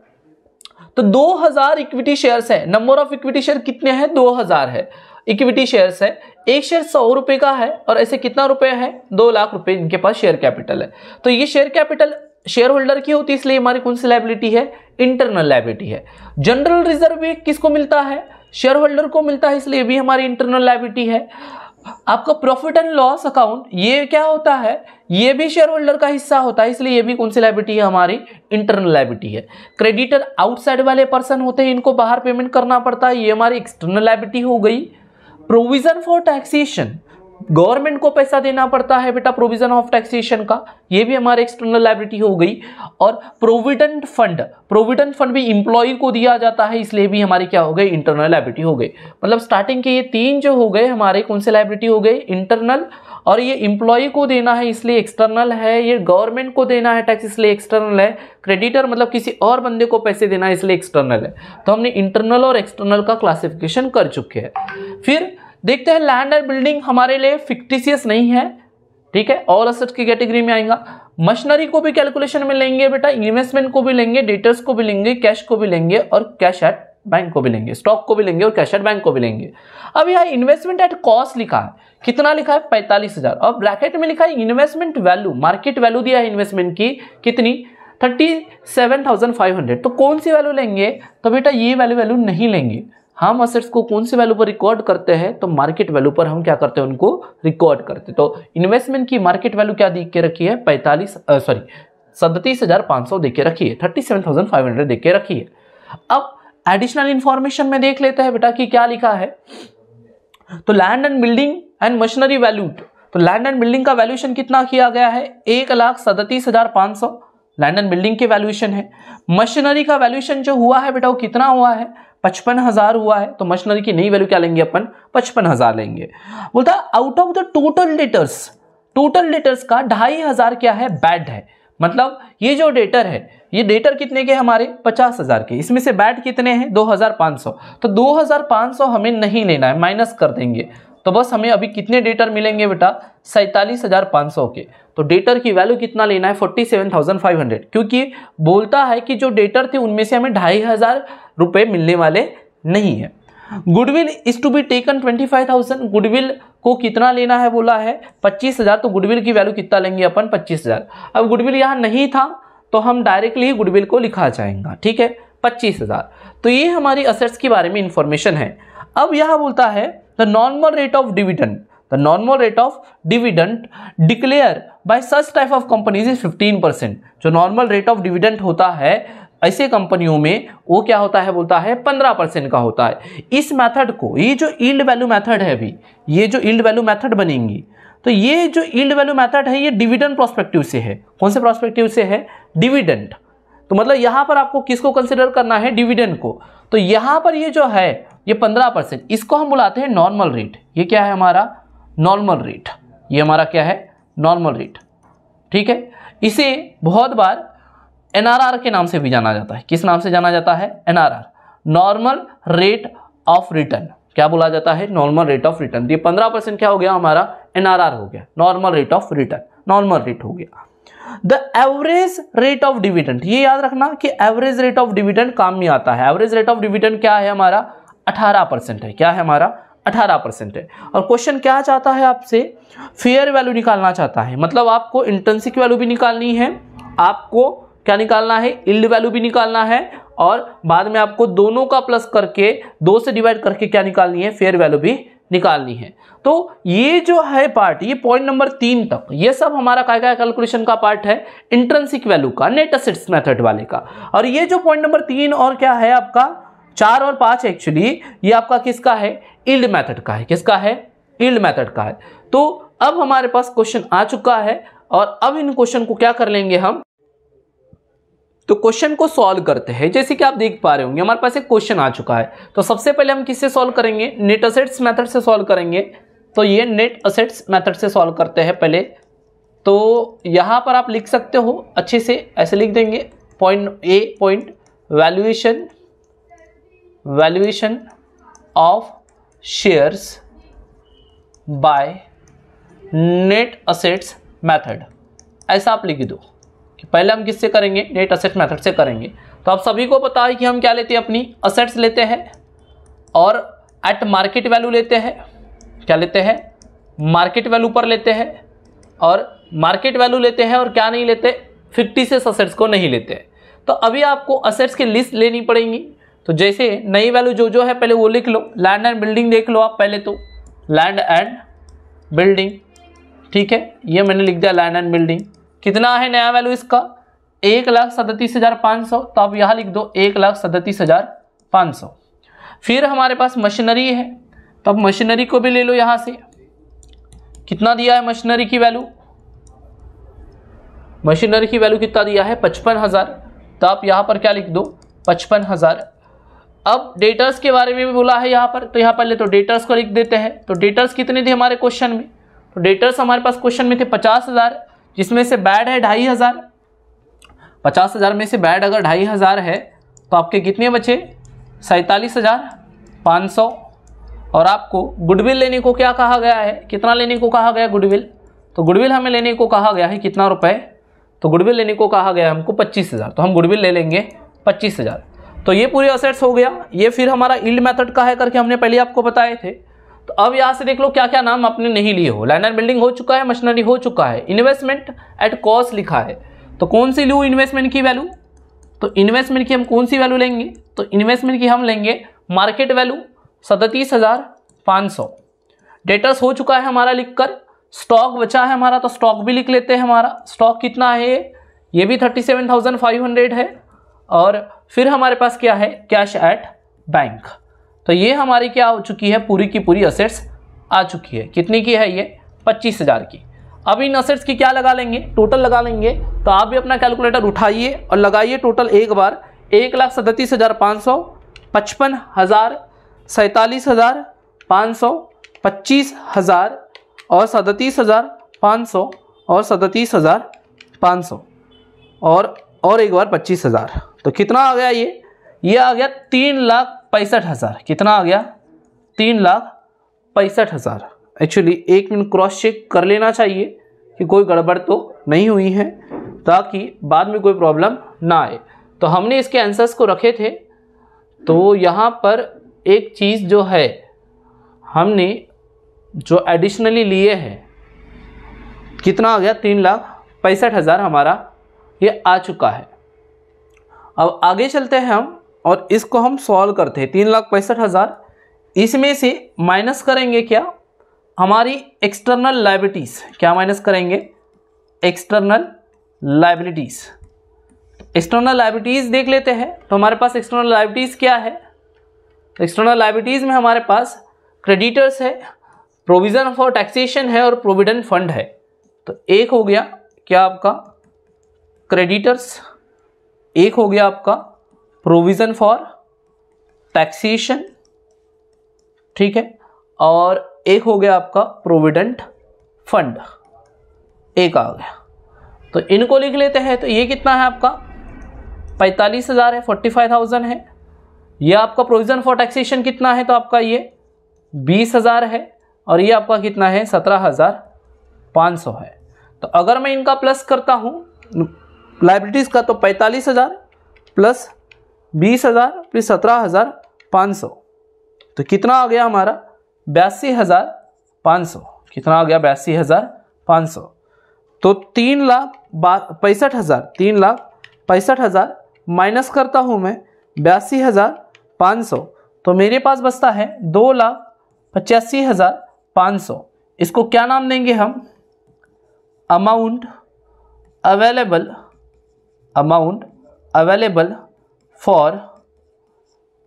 तो 2000 इक्विटी शेयर्स है। नंबर ऑफ इक्विटी शेयर कितने हैं, 2000 है इक्विटी शेयर्स है। एक शेयर 100 रुपए का है, और ऐसे कितना रुपए है, 2 लाख रुपए इनके पास शेयर कैपिटल है। तो ये शेयर कैपिटल शेयर होल्डर की होती है, इसलिए हमारी कौन सी लायबिलिटी है, इंटरनल लायबिलिटी है। जनरल रिजर्व भी किसको मिलता है, शेयर होल्डर को मिलता है, इसलिए भी हमारी इंटरनल लायबिलिटी है। आपका प्रॉफिट एंड लॉस अकाउंट ये क्या होता है, ये भी शेयर होल्डर का हिस्सा होता है, इसलिए ये भी कौन सी लायबिलिटी है, हमारी इंटरनल लायबिलिटी है। क्रेडिटर आउटसाइड वाले पर्सन होते हैं, इनको बाहर पेमेंट करना पड़ता है, ये हमारी एक्सटर्नल लायबिलिटी हो गई। प्रोविजन फॉर टैक्सेशन, गवर्नमेंट को पैसा देना पड़ता है बेटा प्रोविजन ऑफ टैक्सेशन का, ये भी हमारे एक्सटर्नल लायबिलिटी हो गई। और प्रोविडेंट फंड भी इंप्लॉय को दिया जाता है, इसलिए भी हमारी क्या हो गई, इंटरनल लायबिलिटी हो गई। मतलब स्टार्टिंग के ये 3 जो हो गए हमारे कौन से लायबिलिटी हो गई, इंटरनल, और ये इंप्लॉय को देना है इसलिए एक्सटर्नल है, ये गवर्नमेंट को देना है टैक्स इसलिए एक्सटर्नल है, क्रेडिटर मतलब किसी और बंदे को पैसे देना है इसलिए एक्सटर्नल है। तो हमने इंटरनल और एक्सटर्नल का क्लासिफिकेशन कर चुके हैं। फिर देखते हैं लैंड एंड बिल्डिंग हमारे लिए फिक्टिशियस नहीं है, ठीक है, ऑल असेट्स की कैटेगरी में आएगा। मशीनरी को भी कैलकुलेशन में लेंगे बेटा, इन्वेस्टमेंट को भी लेंगे, डेटर्स को भी लेंगे, कैश को भी लेंगे और कैश एट बैंक को भी लेंगे, स्टॉक को भी लेंगे और कैश एट बैंक को भी लेंगे। अब यहाँ इन्वेस्टमेंट एट कॉस्ट लिखा है, कितना लिखा है 45,000 और ब्रैकेट में लिखा है इन्वेस्टमेंट वैल्यू, मार्केट वैल्यू दिया है इन्वेस्टमेंट की कितनी 37,500। तो कौन सी वैल्यू लेंगे, तो बेटा ये वैल्यू नहीं लेंगे। हम असेट्स को कौन सी वैल्यू पर रिकॉर्ड करते हैं, तो मार्केट वैल्यू पर हम क्या करते हैं, उनको रिकॉर्ड करते हैं। तो इन्वेस्टमेंट की मार्केट वैल्यू क्या देख के रखी है 37,500 देख के रखी है, 37,500 देख के रखी है। अब एडिशनल इंफॉर्मेशन में देख लेते हैं बेटा कि क्या लिखा है। तो land and building and machinery valued, तो लैंड एंड बिल्डिंग का वैल्यूएशन कितना किया गया है 1,37,500 लैंड एंड बिल्डिंग के वैल्यूएशन है। मशीनरी का वैल्यूएशन जो हुआ है बेटा वो कितना हुआ है 55,000 हुआ है। तो मशीनरी की नई वैल्यू क्या लेंगे अपन 55,000 लेंगे। बोलता out of the total debtors का 2,500 क्या है बैड है, मतलब ये जो डेटर है ये डेटर कितने के हमारे 50,000 के, इसमें से बैड कितने हैं 2,500। तो 2,500 हमें नहीं लेना है, माइनस कर देंगे। तो बस हमें अभी कितने डेटर मिलेंगे बेटा 47,500 के। तो डेटर की वैल्यू कितना लेना है 47,500, क्योंकि बोलता है कि जो डेटर थे उनमें से हमें 2,500 रुपए मिलने वाले नहीं है। Goodwill is to be taken 25,000, goodwill को कितना लेना है बोला है 25,000। तो गुडविल की वैल्यू कितना लेंगे अपन 25,000। अब गुडविल यहाँ नहीं था तो हम डायरेक्टली गुडविल को लिखा जाएगा, ठीक है 25,000। तो ये हमारी असेट्स के बारे में इंफॉर्मेशन है। अब यहाँ बोलता है the normal rate of dividend, the normal rate of dividend declare by such type of companies is 15%। जो नॉर्मल रेट ऑफ डिविडेंड होता है ऐसे कंपनियों में वो क्या होता है बोलता है 15% का होता है। इस मेथड को, ये जो यील्ड वैल्यू मेथड है अभी, ये जो यील्ड वैल्यू मेथड बनेंगी, तो ये जो यील्ड वैल्यू मेथड है ये डिविडेंड प्रोस्पेक्टिव से है। कौन से प्रोस्पेक्टिव से है डिविडेंड। तो मतलब यहां पर आपको किसको कंसिडर करना है डिविडेंड को। तो यहां पर ये जो है ये 15%, इसको हम बुलाते हैं नॉर्मल रेट। ये क्या है हमारा नॉर्मल रेट, ये हमारा क्या है नॉर्मल रेट, ठीक है। इसे बहुत बार एनआरआर के नाम से भी जाना जाता है। किस नाम से जाना जाता है NRR, normal rate of return. क्या बोला जाता है नॉर्मल रेट ऑफ रिटर्न। ये 15% क्या हो गया हमारा एनआरआर हो गया, normal rate of return, normal rate हो गया। The average rate of dividend, ये याद रखना कि एवरेज रेट ऑफ डिविडेंड काम में आता है। एवरेज रेट ऑफ डिविडेंड क्या है हमारा 18% है। क्या है हमारा 18% है। और क्वेश्चन क्या चाहता है आपसे फेयर वैल्यू निकालना चाहता है, मतलब आपको इंट्रिंसिक वैल्यू भी निकालनी है, आपको क्या निकालना है यील्ड वैल्यू भी निकालना है, और बाद में आपको दोनों का प्लस करके 2 से डिवाइड करके क्या निकालनी है फेयर वैल्यू भी निकालनी है। तो ये जो है पार्ट, ये पॉइंट नंबर 3 तक ये सब हमारा क्या कैलकुलेशन का पार्ट है इंट्रिंसिक वैल्यू का, नेट एसेट्स मेथड वाले का। और ये जो पॉइंट नंबर 3 और क्या है आपका 4 और 5 एक्चुअली ये आपका किसका है यील्ड मेथड का है। किसका है यील्ड मेथड का है। तो अब हमारे पास क्वेश्चन आ चुका है और अब इन क्वेश्चन को क्या कर लेंगे हम, तो क्वेश्चन को सॉल्व करते हैं। जैसे कि आप देख पा रहे होंगे हमारे पास एक क्वेश्चन आ चुका है। तो सबसे पहले हम किससे सॉल्व करेंगे नेट एसेट्स मेथड से सॉल्व करेंगे। तो ये नेट एसेट्स मेथड से सॉल्व करते हैं पहले। तो यहाँ पर आप लिख सकते हो अच्छे से, ऐसे लिख देंगे point A point valuation of shares by net assets method, ऐसा आप लिख दो कि पहले हम किससे करेंगे नेट एसेट मेथड से करेंगे। तो आप सभी को पता है कि हम क्या लेते हैं अपनी असेट्स लेते हैं और एट मार्केट वैल्यू लेते हैं। क्या लेते हैं मार्केट वैल्यू पर लेते हैं, और मार्केट वैल्यू लेते हैं और क्या नहीं लेते फिक्टिशियस असेट्स को नहीं लेते। तो अभी आपको असेट्स की लिस्ट लेनी पड़ेगी। तो जैसे नई वैल्यू जो है पहले वो लिख लो। लैंड एंड बिल्डिंग देख लो आप पहले, तो लैंड एंड बिल्डिंग, ठीक है ये मैंने लिख दिया लैंड एंड बिल्डिंग। कितना है नया वैल्यू इसका 1,37,500। तो आप यहाँ लिख दो 1,37,500। फिर हमारे पास मशीनरी है, तो अब मशीनरी को भी ले लो यहाँ से। कितना दिया है मशीनरी की वैल्यू, मशीनरी की वैल्यू कितना दिया है 55,000। तो आप यहाँ पर क्या लिख दो 55,000। अब डेटर्स के बारे में भी बोला है यहाँ पर, तो यहाँ पहले तो डेटर्स को लिख देते हैं। तो डेटर्स कितने थे हमारे क्वेश्चन में, तो डेटर्स हमारे पास क्वेश्चन में थे 50,000, जिसमें से बैड है 2,500। 50,000 में से बैड अगर 2,500 है तो आपके कितने बचे 47,500। और आपको गुडविल लेने को क्या कहा गया है, कितना लेने को कहा गया गुडविल, तो गुडविल हमें लेने को कहा गया है कितना रुपए, तो गुडविल लेने को कहा गया है हमको 25,000, तो हम गुडविल ले लेंगे 25,000। तो ये पूरे असेट्स हो गया। ये फिर हमारा यील्ड मेथड का है करके हमने पहले आपको बताए थे। तो अब यहाँ से देख लो क्या क्या नाम आपने नहीं लिए हो। लैंड एंड बिल्डिंग हो चुका है, मशीनरी हो चुका है, इन्वेस्टमेंट एट कॉस्ट लिखा है। तो कौन सी लूँ इन्वेस्टमेंट की वैल्यू, तो इन्वेस्टमेंट की हम कौन सी वैल्यू लेंगे, तो इन्वेस्टमेंट की हम लेंगे मार्केट वैल्यू 37,500। डेटर्स हो चुका है हमारा लिखकर। स्टॉक बचा है हमारा, तो स्टॉक भी लिख लेते हैं। हमारा स्टॉक कितना है, ये भी 37,500 है। और फिर हमारे पास क्या है, कैश एट बैंक। तो ये हमारी क्या हो चुकी है, पूरी की पूरी असेट्स आ चुकी है। कितनी की है ये, 25,000 की। अब इन असेट्स की क्या लगा लेंगे, टोटल लगा लेंगे। तो आप भी अपना कैलकुलेटर उठाइए और लगाइए टोटल एक बार। 1,37,500, 55,000, 47,500, 25,000 और 37,500 और 37,500 और एक बार 25,000। तो कितना आ गया ये आ गया 3,65,000। कितना आ गया, 3,65,000। एक्चुअली एक मिनट क्रॉस चेक कर लेना चाहिए कि कोई गड़बड़ तो नहीं हुई है, ताकि बाद में कोई प्रॉब्लम ना आए। तो हमने इसके आंसर्स को रखे थे। तो यहाँ पर एक चीज़ जो है हमने जो एडिशनली लिए हैं, कितना आ गया, 3,65,000 हमारा ये आ चुका है। अब आगे चलते हैं हम और इसको हम सॉल्व करते हैं। 3,65,000 इसमें से माइनस करेंगे क्या, हमारी एक्सटर्नल लायबिलिटीज़। क्या माइनस करेंगे, एक्सटर्नल लायबिलिटीज़। एक्सटर्नल लायबिलिटीज़ देख लेते हैं। तो हमारे पास एक्सटर्नल लायबिलिटीज़ क्या है, एक्सटर्नल लायबिलिटीज़ में हमारे पास क्रेडिटर्स है, प्रोविज़न फॉर टैक्सेशन है और प्रोविडेंट फंड है। तो एक हो गया क्या आपका क्रेडिटर्स, एक हो गया आपका प्रोविज़न फॉर टैक्सेशन, ठीक है, और एक हो गया आपका प्रोविडेंट फंड, एक आ गया। तो इनको लिख लेते हैं। तो ये कितना है आपका 45,000 है, 45,000 है। ये आपका प्रोविज़न फॉर टैक्सेशन कितना है, तो आपका ये 20,000 है और ये आपका कितना है 17,500 है। तो अगर मैं इनका प्लस करता हूँ लायबिलिटीज़ का, तो 45,000 प्लस 20,000 प्लस 17,500, तो कितना आ गया हमारा 82,500। कितना आ गया 82,500। तो 3,65,000, 3,65,000 माइनस करता हूँ मैं 82,500, तो मेरे पास बचता है 2,85,500। इसको क्या नाम देंगे हम, amount available for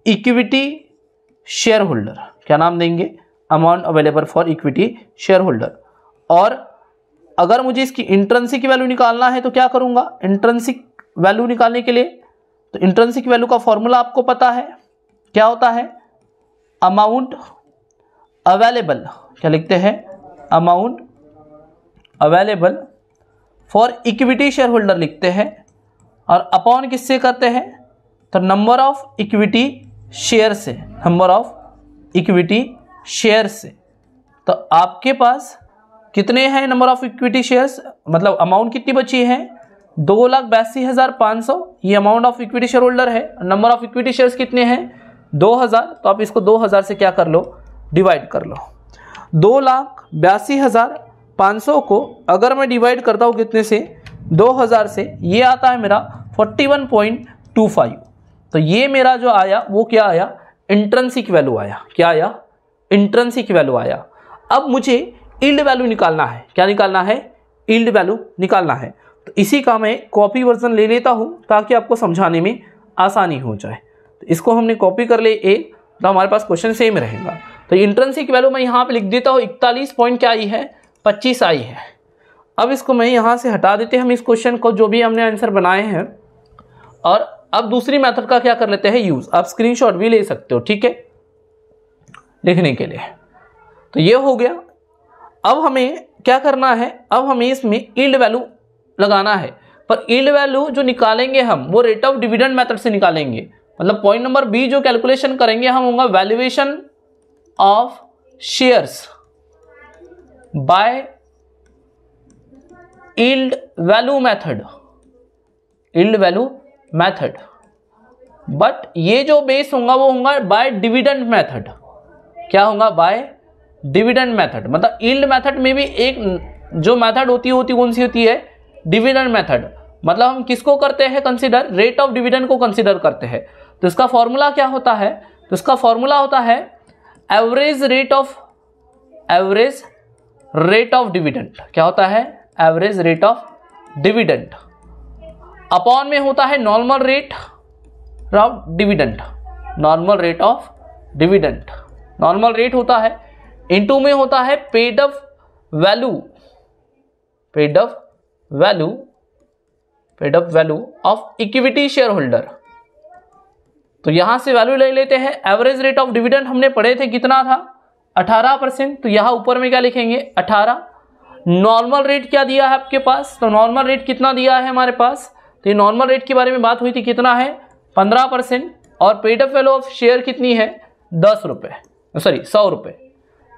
equity share holder. क्या नाम देंगे, amount available for equity share holder. और अगर मुझे इसकी इंट्रिंसिक वैल्यू निकालना है तो क्या करूंगा, इंट्रिंसिक वैल्यू निकालने के लिए तो इंट्रिंसिक वैल्यू का फॉर्मूला आपको पता है, क्या होता है, अमाउंट अवेलेबल, क्या लिखते हैं, amount available for equity share holder लिखते हैं। और अपॉन किससे करते हैं, तो नंबर ऑफ इक्विटी शेयर से, नंबर ऑफ इक्विटी शेयर से। तो आपके पास कितने हैं नंबर ऑफ इक्विटी शेयर्स, मतलब अमाउंट कितनी बची है, 2,82,500। ये amount of equity share holder है। नंबर ऑफ इक्विटी शेयर्स कितने हैं, 2,000। तो आप इसको 2,000 से क्या कर लो, डिवाइड कर लो। 2,82,500 को अगर मैं डिवाइड करता हूँ कितने से, 2,000 से, ये आता है मेरा 41.25। तो ये मेरा जो आया वो क्या आया, इंट्रिंसिक वैल्यू आया। क्या आया, इंट्रिंसिक वैल्यू आया। अब मुझे यील्ड वैल्यू निकालना है। क्या निकालना है, यील्ड वैल्यू निकालना है। तो इसी का मैं कॉपी वर्जन ले लेता हूँ ताकि आपको समझाने में आसानी हो जाए। तो इसको हमने कॉपी कर ले एक, तो हमारे पास क्वेश्चन सेम रहेगा। तो इंट्रिंसिक वैल्यू मैं यहाँ पे लिख देता हूँ 41 पॉइंट क्या आई है, 25 आई है। अब इसको मैं यहाँ से हटा देते हैं हम इस क्वेश्चन को, जो भी हमने आंसर बनाए हैं। और अब दूसरी मेथड का क्या कर लेते हैं यूज। आप स्क्रीनशॉट भी ले सकते हो, ठीक है, लिखने के लिए। तो ये हो गया। अब हमें क्या करना है, अब हमें इसमें यील्ड वैल्यू लगाना है। पर यील्ड वैल्यू जो निकालेंगे हम वो रेट ऑफ डिविडेंड मेथड से निकालेंगे। मतलब पॉइंट नंबर बी जो कैलकुलेशन करेंगे हम होगा valuation of shares by yield value method, yield value method, but ये जो बेस होगा वो होगा बाय डिविडेंड मेथड। क्या होगा? By dividend method. मतलब यील्ड मेथड में भी एक जो मेथड होती है कौन सी होती है? Dividend method. मतलब हम किसको करते हैं कंसीडर? रेट ऑफ डिविडेंड को कंसीडर करते हैं। तो इसका फॉर्मूला क्या होता है? तो इसका फॉर्मूला होता है एवरेज रेट ऑफ डिविडेंड। क्या होता है? Average rate of dividend upon में होता है normal rate of dividend. Normal rate of dividend, normal rate होता है, इनटू में होता है paid up value, paid up value of equity share holder. तो यहां से वैल्यू ले लेते हैं। एवरेज रेट ऑफ डिविडेंड हमने पढ़े थे, कितना था? 18%। तो यहां ऊपर में क्या लिखेंगे? 18। नॉर्मल रेट क्या दिया है आपके पास? तो नॉर्मल रेट कितना दिया है हमारे पास? तो ये नॉर्मल रेट के बारे में बात हुई थी, कितना है? 15%। और paid up value of share कितनी है? 10 रुपये, सॉरी 100 रुपये।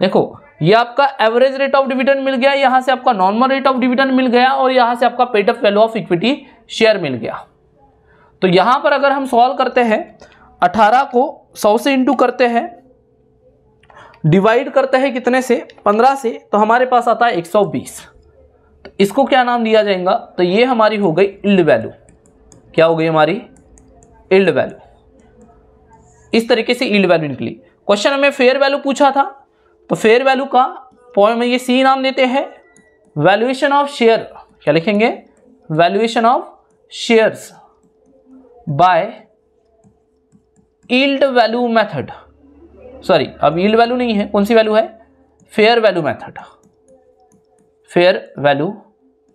देखो ये आपका एवरेज रेट ऑफ डिविडेंड मिल गया, यहां से आपका नॉर्मल रेट ऑफ डिविडेंड मिल गया, और यहां से आपका paid up value of equity share मिल गया। तो यहां पर अगर हम सॉल्व करते हैं, 18 को 100 से इंटू करते हैं, डिवाइड करते हैं कितने से? 15 से, तो हमारे पास आता है 120। तो इसको क्या नाम दिया जाएगा? तो ये हमारी हो गई यील्ड वैल्यू। क्या हो गई हमारी? Yield value. इस तरीके से यील्ड वैल्यू निकली। क्वेश्चन हमें फेयर वैल्यू पूछा था, तो फेयर वैल्यू का पॉइंट में ये सी नाम देते हैं, वैल्यूएशन ऑफ शेयर। क्या लिखेंगे? Valuation of shares by yield value method. Sorry, अब यील्ड वैल्यू नहीं है, कौन सी वैल्यू है? Fair value method, fair value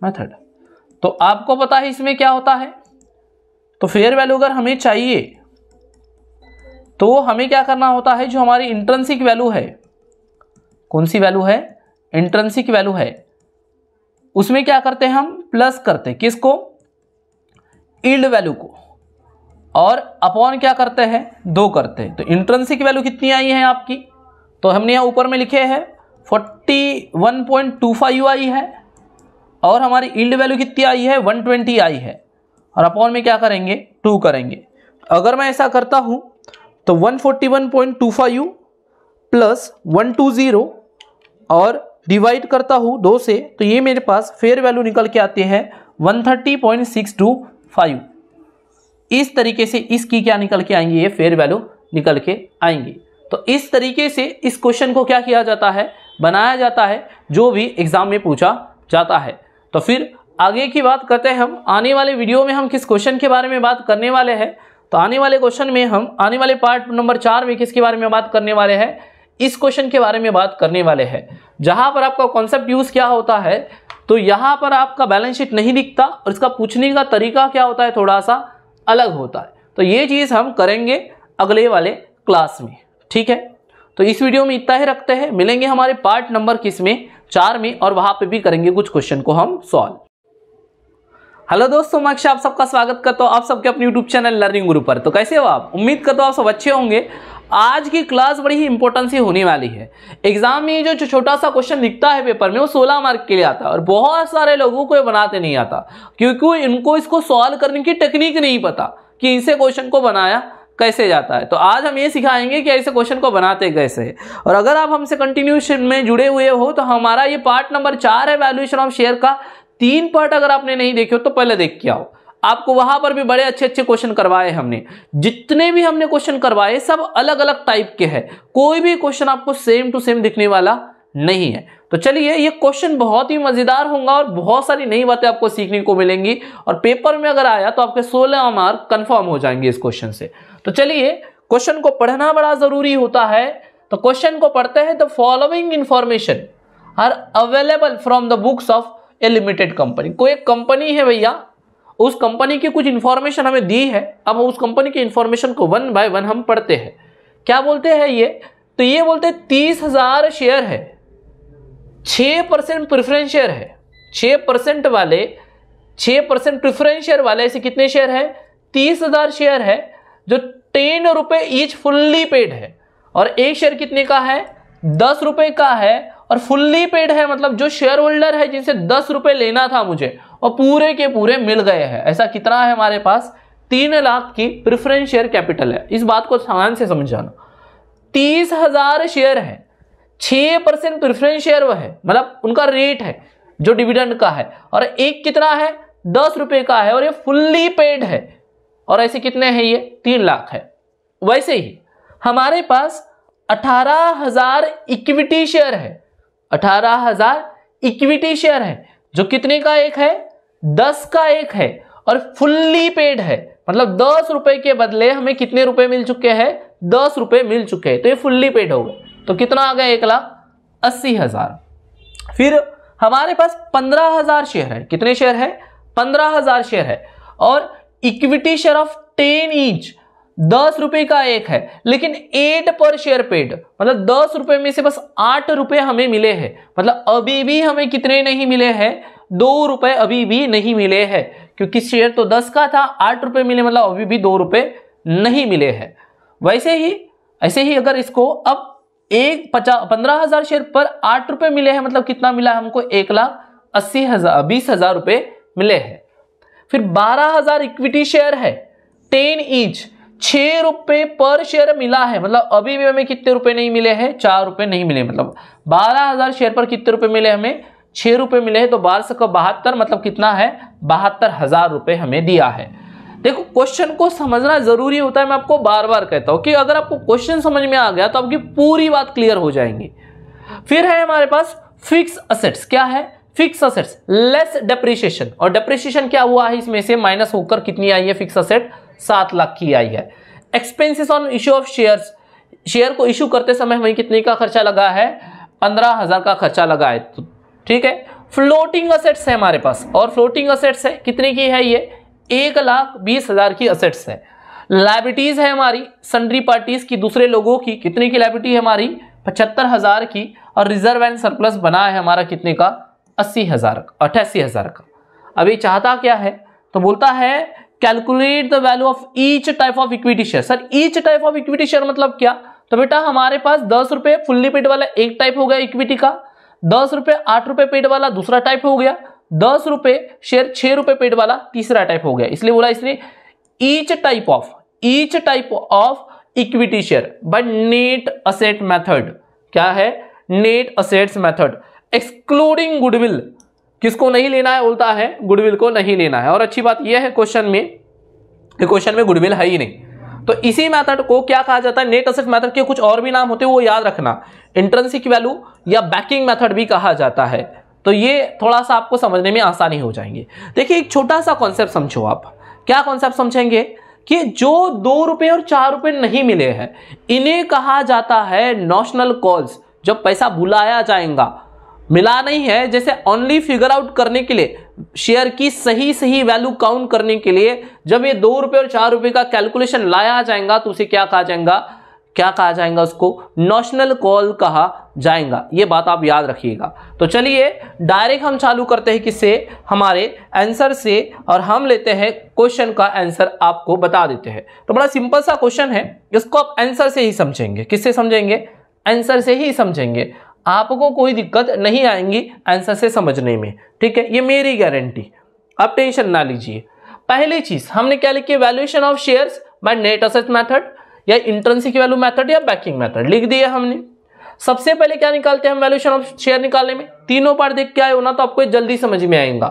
method. तो आपको पता है इसमें क्या होता है। तो फेयर वैल्यू अगर हमें चाहिए तो हमें क्या करना होता है? जो हमारी इंट्रिंसिक वैल्यू है, कौन सी वैल्यू है? इंट्रिंसिक वैल्यू है, उसमें क्या करते हैं हम? प्लस करते हैं किसको? यील्ड वैल्यू को, और अपॉन क्या करते हैं? 2 करते हैं। तो इंट्रिंसिक वैल्यू कितनी आई है आपकी? तो हमने यहाँ ऊपर में लिखे हैं 41.25 आई है, और हमारी यील्ड वैल्यू कितनी आई है? 120 आई है, और अपॉन में क्या करेंगे? 2 करेंगे। अगर मैं ऐसा करता हूँ तो 141.25 प्लस 120 और डिवाइड करता हूँ 2 से, तो ये मेरे पास फेयर वैल्यू निकल के आती है 130.625। इस तरीके से इसकी क्या निकल के आएंगी? ये फेयर वैल्यू निकल के आएंगी। तो इस तरीके से इस क्वेश्चन को क्या किया जाता है? बनाया जाता है, जो भी एग्जाम में पूछा जाता है। तो फिर आगे की बात करते हैं हम। आने वाले वीडियो में हम किस क्वेश्चन के बारे में बात करने वाले हैं? तो आने वाले क्वेश्चन में हम आने वाले पार्ट नंबर 4 में किसके बारे में बात करने वाले हैं? इस क्वेश्चन के बारे में बात करने वाले हैं, जहां पर आपका कॉन्सेप्ट यूज क्या होता है। तो यहां पर आपका बैलेंस शीट नहीं दिखता, और इसका पूछने का तरीका क्या होता है? थोड़ा सा अलग होता है। तो ये चीज हम करेंगे अगले वाले क्लास में, ठीक है। तो इस वीडियो में इतना ही रखते हैं, मिलेंगे हमारे पार्ट नंबर किस में? 4 में, और वहां पे भी करेंगे कुछ क्वेश्चन को हम सॉल्व। हेलो दोस्तों, मैं अक्षय आप सबका स्वागत करता हूं आप सबके अपने यूट्यूब चैनल लर्निंग गुरु पर। तो कैसे हो आप? उम्मीद करता हूं आप सब अच्छे होंगे। आज की क्लास बड़ी ही इंपॉर्टेंट सी होने वाली है। एग्जाम में जो छोटा सा क्वेश्चन दिखता है पेपर में, वो 16 मार्क के लिए आता है, और बहुत सारे लोगों को ये बनाते नहीं आता, क्योंकि इनको इसको सॉल्व करने की टेक्निक नहीं पता कि इसे क्वेश्चन को बनाया कैसे जाता है। तो आज हम ये सिखाएंगे कि ऐसे क्वेश्चन को बनाते कैसे है। और अगर आप हमसे कंटिन्यूशन में जुड़े हुए हो, तो हमारा ये पार्ट नंबर 4 है वैल्यूएशन ऑफ शेयर का। 3 पार्ट अगर आपने नहीं देखे हो तो पहले देख के आओ, आपको वहां पर भी बड़े अच्छे अच्छे क्वेश्चन करवाए हमने। जितने भी हमने क्वेश्चन करवाए सब अलग अलग टाइप के हैं, कोई भी क्वेश्चन आपको सेम टू सेम दिखने वाला नहीं है। तो चलिए, ये क्वेश्चन बहुत ही मजेदार होगा और बहुत सारी नई बातें आपको सीखने को मिलेंगी, और पेपर में अगर आया तो आपके 16 मार्क कंफर्म हो जाएंगे इस क्वेश्चन से। तो चलिए, क्वेश्चन को पढ़ना बड़ा जरूरी होता है। तो क्वेश्चन को पढ़ते हैं। The following information are available from the books of a limited company. कोई एक कंपनी है भैया, उस कंपनी की कुछ इंफॉर्मेशन हमें दी है। अब उस कंपनी की इंफॉर्मेशन को 1 बाय 1 हम पढ़ते हैं। क्या बोलते हैं ये? तो ये बोलते हैं 30,000 शेयर है, 6% प्रेफरेंस शेयर है। 6% वाले, 6% प्रेफरेंस शेयर वाले ऐसे कितने शेयर है? 30,000 शेयर है, जो 10 रुपए ईच फुल्ली पेड है। और एक शेयर कितने का है, 10 रुपए का है और फुल्ली पेड है, मतलब जो शेयर होल्डर है जिनसे 10 रुपए लेना था मुझे और पूरे के पूरे मिल गए हैं। ऐसा कितना है हमारे पास, 3 लाख की प्रेफरेंस शेयर कैपिटल है। इस बात को ध्यान से समझाना, 30,000 शेयर है, 6% प्रेफरेंस शेयर वह है, मतलब उनका रेट है जो डिविडेंड का है, और एक कितना है, 10 रुपए का है और ये फुल्ली पेड है। और ऐसे कितने हैं, ये 3 लाख है। वैसे ही हमारे पास 18,000 इक्विटी शेयर है, 18,000 इक्विटी शेयर है जो कितने का एक है, 10 का एक है और फुल्ली पेड है, मतलब 10 रुपए के बदले हमें कितने रुपए मिल चुके हैं, 10 रुपए मिल चुके हैं, तो ये फुल्ली पेड हो गए। तो कितना आ गया, 1,80,000। फिर हमारे पास 15,000 शेयर है, कितने शेयर है, 15,000 शेयर है और इक्विटी शेयर ऑफ 10 ईच, 10 रुपए का एक है, लेकिन 8 पर शेयर पेड, मतलब 10 रुपए में से बस 8 रुपए हमें मिले हैं, मतलब अभी भी हमें कितने नहीं मिले हैं, 2 रुपए अभी भी नहीं मिले हैं, क्योंकि शेयर तो 10 का था, 8 रुपए मिले, मतलब अभी भी 2 रुपए नहीं मिले हैं। वैसे ही ऐसे ही अगर इसको अब 15,000 शेयर पर 8 रुपए मिले हैं, मतलब कितना मिला हमको, 1,20,000 रुपए मिले हैं। फिर 12,000 इक्विटी शेयर है, 10 ईच, 6 रुपए पर शेयर मिला है, मतलब अभी भी हमें कितने रुपए नहीं मिले हैं, 4 रुपए नहीं मिले, मतलब 12,000 शेयर पर कितने रुपए मिले हमें, 6 रुपए मिले हैं, तो 1272 मतलब कितना है, 72,000 रुपए हमें दिया है। देखो क्वेश्चन को समझना जरूरी होता है, मैं आपको बार बार कहता हूं कि अगर आपको क्वेश्चन समझ में आ गया तो आपकी पूरी बात क्लियर हो जाएंगी। फिर है हमारे पास फिक्स असेट्स, क्या है, फिक्स असेट्स लेस डेप्रिसिएशन, और डेप्रिसिएशन क्या हुआ है, इसमें से माइनस होकर कितनी आई है, फिक्स असेट 7 लाख की आई है। Expenses on issue of shares, share को इश्यू करते समय हमें कितने का खर्चा लगा है, 15,000 का खर्चा लगा है, तो ठीक है। फ्लोटिंग असेट्स है हमारे पास, और फ्लोटिंग असेट्स है कितने की है, ये 1,20,000 की असेट्स है। लायबिलिटीज है हमारी सन्ड्री पार्टीज की, दूसरे लोगों की, कितने की लायबिलिटी है हमारी, 75,000 की, और रिजर्व एंड सरप्लस बना है हमारा कितने का, 88,000 का। अभी चाहता क्या है, तो बोलता है calculate the value of each type of equity share. Sir each type of equity share मतलब क्या, तो बेटा हमारे पास 10 रुपए फुल्ली पेड वाला एक टाइप हो गया इक्विटी का, 10 रुपए 8 रुपए पेड वाला दूसरा टाइप हो गया, 10 रुपए शेयर 6 रुपए पेड वाला तीसरा टाइप हो गया। इसलिए बोला इसने each type of equity share by net asset method. क्या है, net assets method, excluding goodwill. किसको नहीं लेना है, बोलता है गुडविल को नहीं लेना है। और अच्छी बात यह है क्वेश्चन में गुडविल है ही नहीं, तो इसी मेथड को क्या कहा जाता है, नेट असेट मेथड के कुछ और भी नाम होते हैं, वो याद रखना, इंट्रिंसिक वैल्यू या बैकिंग मेथड भी कहा जाता है। तो ये थोड़ा सा आपको समझने में आसानी हो जाएंगे। देखिए एक छोटा सा कॉन्सेप्ट समझो आप, क्या कॉन्सेप्ट समझेंगे कि जो 2 रुपए और 4 रुपए नहीं मिले हैं, इन्हें कहा जाता है नॉशनल कॉल्स। जब पैसा बुलाया जाएगा, मिला नहीं है, जैसे ओनली फिगर आउट करने के लिए, शेयर की सही वैल्यू काउंट करने के लिए जब ये 2 रुपए और 4 रुपए का कैलकुलेशन लाया जाएगा तो उसे क्या कहा जाएगा, उसको नॉशनल कॉल कहा जाएगा। ये बात आप याद रखिएगा। तो चलिए डायरेक्ट हम चालू करते हैं किससे, हमारे आंसर से, और हम लेते हैं क्वेश्चन का आंसर आपको बता देते हैं। तो बड़ा सिंपल सा क्वेश्चन है, इसको आप आंसर से ही समझेंगे। किससे समझेंगे, आंसर से ही समझेंगे, आपको कोई दिक्कत नहीं आएंगी आंसर से समझने में, ठीक है, ये मेरी गारंटी, आप टेंशन ना लीजिए। पहली चीज हमने क्या लिखी, valuation of shares by net asset method या इंट्रिंसिक वैल्यू मेथड या बैकिंग मेथड लिख दिया हमने। सबसे पहले क्या निकालते हैं हम वैल्यूएशन ऑफ शेयर निकालने में, तीनों पार्ट देख के आए हो ना, तो आपको जल्दी समझ में आएगा।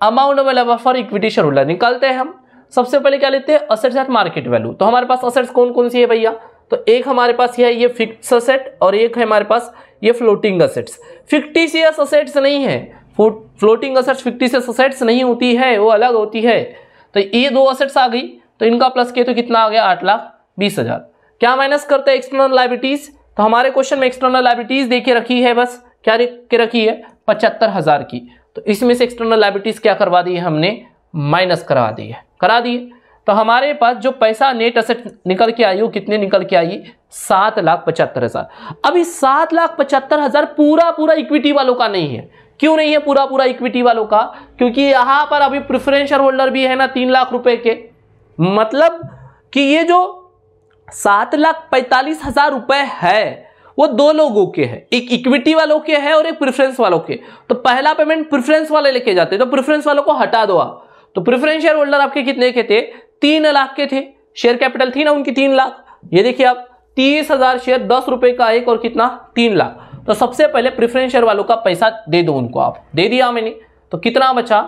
Amount available for equity share holder निकालते हैं हम। सबसे पहले क्या लेते हैं, असेट्स एट मार्केट वैल्यू। तो हमारे पास असेट्स कौन कौन सी है भैया, तो एक हमारे पास है ये फिक्स असेट और एक है हमारे पास ये फ्लोटिंग असेट्स। फिक्टिशियस असेट्स नहीं है, फ्लोटिंग असेट्स फिक्टिशियस असेट्स नहीं होती है, वो अलग होती है। तो ये 2 असेट्स आ गई, तो इनका प्लस किए तो कितना आ गया, 8,20,000। क्या माइनस करते हैं, एक्सटर्नल लायबिलिटीज। तो हमारे क्वेश्चन में एक्सटर्नल लायबिलिटीज देखे रखी है, बस क्या के रखी है, 75,000 की। तो इसमें से एक्सटर्नल लायबिलिटीज क्या करवा दी है हमने, माइनस करा दिए। तो हमारे पास जो पैसा नेट असेट निकल के आई, वो कितने निकल के आई, 7,75,000। अभी 7,75,000 पूरा इक्विटी वालों का नहीं है। क्यों नहीं है पूरा इक्विटी वालों का, क्योंकि यहां पर अभी प्रेफरेंस शेयर होल्डर भी है ना 3 लाख रुपए के, मतलब कि ये जो 7,45,000 रुपए है वो दो लोगों के हैं, एक इक्विटी वालों के है और एक प्रेफरेंस वालों के। तो पहला पेमेंट प्रेफरेंस वाले लेके जाते हैं, तो प्रेफरेंस वालों को हटा दो आप। तो प्रेफरेंस शेयर होल्डर आपके कितने के थे? 3 लाख के थे, शेयर कैपिटल थी ना उनकी 3 लाख। ये देखिए आप 30,000 शेयर, 10 रुपए का एक और कितना 3 लाख। तो सबसे पहले प्रेफरेंस शेयर वालों का पैसा दे दो उनको, आप दे दिया मैंने। तो कितना बचा?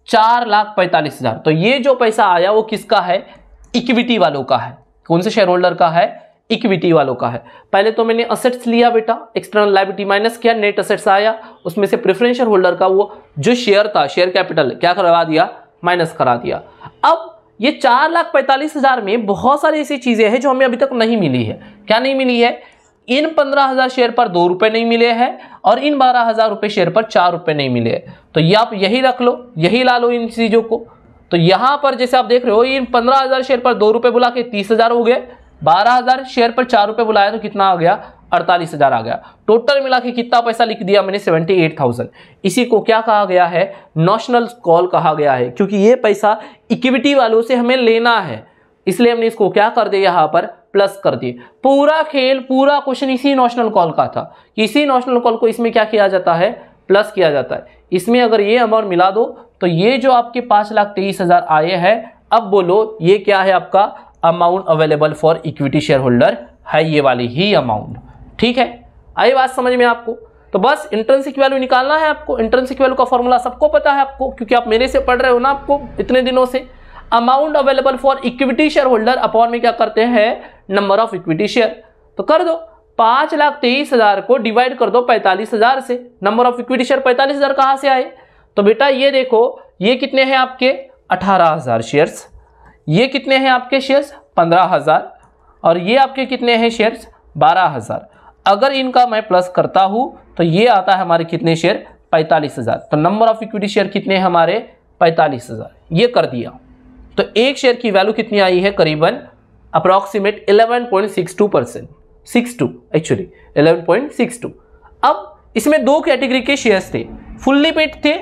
4,45,000। तो ये जो पैसा आया वो किसका है? इक्विटी वालों का है। कौन से शेयर होल्डर का है? इक्विटी वालों का है। पहले तो मैंने असेट्स लिया बेटा, एक्सटर्नल लायबिलिटी माइनस किया, नेट असेट्स आया, उसमें से प्रेफरेंस शेयर होल्डर का वो जो शेयर था, शेयर कैपिटल क्या करवा दिया? माइनस करा दिया। अब ये 4,45,000 में बहुत सारी ऐसी चीजें हैं जो हमें अभी तक नहीं मिली है। क्या नहीं मिली है? इन 15,000 शेयर पर 2 रुपए नहीं मिले हैं और इन 12,000 रुपए शेयर पर 4 रुपए नहीं मिले हैं। तो ये आप यही रख लो, यही ला लो इन चीजों को। तो यहां पर जैसे आप देख रहे हो, इन 15,000 शेयर पर 2 रुपए बुला के 30,000 हो गए, 12,000 शेयर पर 4 रुपए बुलाया तो कितना आ गया? 48,000 आ गया। टोटल मिला के कितना पैसा लिख दिया मैंने? 78,000। इसी को क्या कहा गया है? नॉशनल कॉल कहा गया है, क्योंकि ये पैसा इक्विटी वालों से हमें लेना है, इसलिए हमने इसको क्या कर दिया? यहां पर प्लस कर दिए। पूरा खेल, पूरा क्वेश्चन इसी नॉशनल कॉल का था। इसी नॉशनल कॉल को इसमें क्या किया जाता है? प्लस किया जाता है। इसमें अगर ये अमाउंट मिला दो तो ये जो आपके 5,23,000 आए हैं, अब बोलो ये क्या है? आपका amount available for equity share holder है, ये वाली ही अमाउंट। ठीक है, आई बात समझ में आपको? तो बस इंट्रिंसिक वैल्यू निकालना है आपको। इंट्रिंसिक वैल्यू का फॉर्मूला सबको पता है आपको, क्योंकि आप मेरे से पढ़ रहे हो ना आपको इतने दिनों से। Amount available for equity share holder upon में क्या करते हैं? Number of equity share. तो कर दो, 5,23,000 को डिवाइड कर दो 45,000 से। नंबर ऑफ इक्विटी शेयर 45,000 कहां से आए? तो बेटा ये देखो, ये कितने हैं आपके? 18,000 शेयर्स। ये कितने हैं आपके शेयर्स? 15,000। और ये आपके कितने हैं शेयर्स? 12,000। अगर इनका मैं प्लस करता हूं तो ये आता है हमारे कितने शेयर? 45,000। तो नंबर ऑफ इक्विटी शेयर कितने हैं हमारे? 45,000। ये कर दिया। तो एक शेयर की वैल्यू कितनी आई है? करीबन अप्रोक्सीमेट 11.62%, 62 एक्चुअली 11.62। अब इसमें दो कैटेगरी के शेयर्स थे, फुल्ली पेड थे।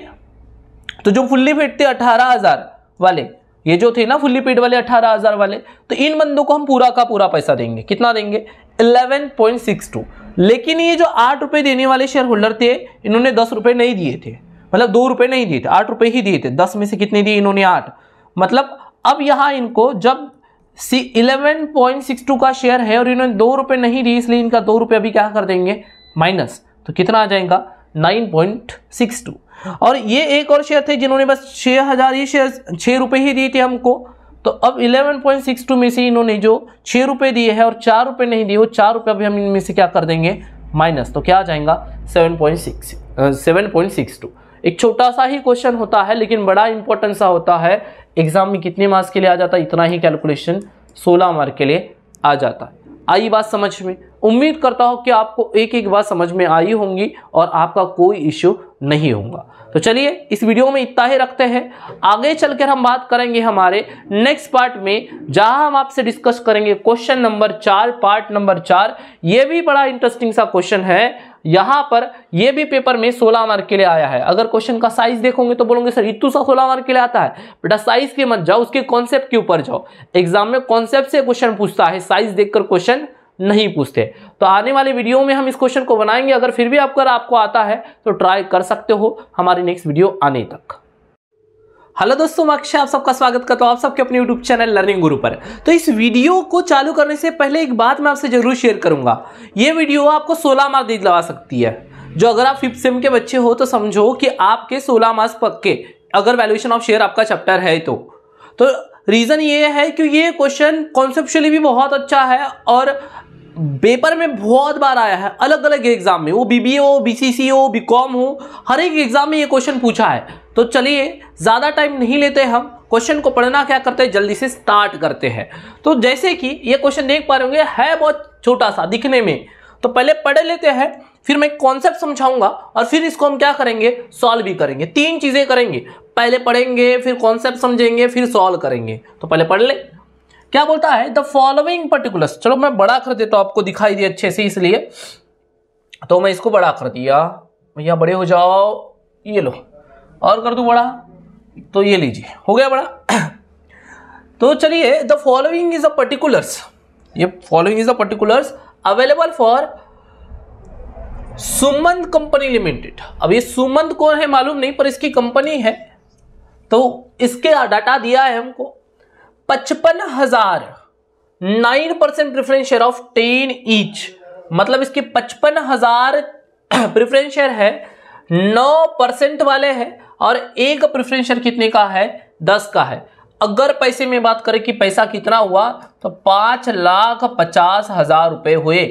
तो जो फुल्ली पेड थे 18,000 वाले, ये जो थे ना फुल्ली पेड वाले 18,000 वाले, तो इन बंदों को हम पूरा का पूरा पैसा देंगे। कितना देंगे? 11.62। लेकिन ये जो 8 रुपए देने वाले शेयर होल्डर थे, इन्होंने 10 रुपए नहीं दिए थे, मतलब 2 रुपए नहीं दिए थे, 8 रुपए ही दिए थे। 10 में से कितने दिए इन्होंने? 8। मतलब अब यहां इनको जब 11.62 का शेयर है और इन्होंने 2 रुपए नहीं दिए, इसलिए इनका 2 रुपए अभी क्या कर देंगे? माइनस। तो कितना आ जाएगा? 9.62। और ये एक और शेयर थे जिन्होंने बस 6,000 ही शेयर 6 रुपए ही दिए थे हमको। तो अब 11.62 में से इन्होंने जो 6 रुपए दिए हैं और 4 रुपए नहीं दिए, वो 4 रुपए अभी हम इनमें से क्या कर देंगे? माइनस। तो क्या आ जाएगा? 7.62। एक छोटा सा ही क्वेश्चन होता है लेकिन बड़ा इंपॉर्टेंट सा होता है। एग्जाम में कितने मार्क्स के लिए आ जाता है? इतना ही कैलकुलेशन 16 मार्क के लिए आ जाता है। आई बात समझ में? उम्मीद करता हूं कि आपको एक एक बात समझ में आई होंगी और आपका कोई इश्यू नहीं होगा। तो चलिए इस वीडियो में इतना ही रखते हैं। आगे चलकर हम बात करेंगे हमारे नेक्स्ट पार्ट में, जहां हम आपसे डिस्कस करेंगे क्वेश्चन नंबर 4, पार्ट नंबर 4। ये भी बड़ा इंटरेस्टिंग सा क्वेश्चन है। यहां पर ये भी पेपर में 16 मार्क के लिए आया है। अगर क्वेश्चन का साइज देखोगे तो बोलोगे सर इतू सा 16 मार्क के लिए आता है। बेटा साइज के मत जाओ, उसके कॉन्सेप्ट के ऊपर जाओ। एग्जाम में कॉन्सेप्ट से क्वेश्चन पूछता है, साइज देखकर क्वेश्चन नहीं पूछते। तो आने वाले वीडियो में हम इस क्वेश्चन को बनाएंगे। अगर फिर भी आपको आता है तो ट्राई कर सकते हो हमारी नेक्स्ट वीडियो आने तक। हेलो दोस्तों, मैं अक्षय आप सबका स्वागत करता हूं आप सबके अपने यूट्यूब चैनल लर्निंग गुरु पर। तो इस वीडियो को चालू करने से पहले एक बात मैं आपसे जरूर शेयर करूंगा। ये वीडियो आपको 16 मार्क्स दिलवा सकती है। जो अगर आप 5th सेम के बच्चे हो तो समझो कि आपके 16 मार्क्स पक्के, अगर वैल्यूएशन ऑफ शेयर आपका चैप्टर है तो रीजन ये है कि ये क्वेश्चन कॉन्सेप्चुअली भी बहुत अच्छा है और पेपर में बहुत बार आया है, अलग अलग एग्जाम में, वो बीबीए हो, बीसीसी हो, बीकॉम हो, हर एक एग्जाम में ये क्वेश्चन पूछा है। तो चलिए ज्यादा टाइम नहीं लेते, हम क्वेश्चन को पढ़ना क्या करते हैं, जल्दी से स्टार्ट करते हैं। तो जैसे कि ये क्वेश्चन देख पा रहे होंगे, है बहुत छोटा सा दिखने में, तो पहले पढ़ लेते हैं, फिर मैं कॉन्सेप्ट समझाऊंगा और फिर इसको हम क्या करेंगे, सॉल्व भी करेंगे। 3 चीजें करेंगे, पहले पढ़ेंगे, फिर कॉन्सेप्ट समझेंगे, फिर सॉल्व करेंगे। तो पहले पढ़ ले। क्या बोलता है, द फॉलोइंग पर्टिकुलर्स। चलो मैं बड़ा कर देता हूं, आपको दिखाई दे अच्छे से, इसलिए तो मैं इसको बड़ा कर दिया। भैया बड़े हो जाओ, ये लो, और कर दूं बड़ा, तो ये लीजिए, हो गया बड़ा। तो चलिए, the following is a particulars. ये following is the particulars available for Sumant company limited. अब ये सुमंत कौन है मालूम नहीं, पर इसकी कंपनी है, तो इसके डाटा दिया है हमको 55,000 9% प्रेफरेंस शेयर ऑफ 10 ईच, मतलब इसके 55,000 प्रेफरेंस शेयर है, 9% वाले हैं और एक प्रेफरेंस शेयर कितने का है, 10 का है। अगर पैसे में बात करें कि पैसा कितना हुआ तो 5,50,000 रुपए हुए।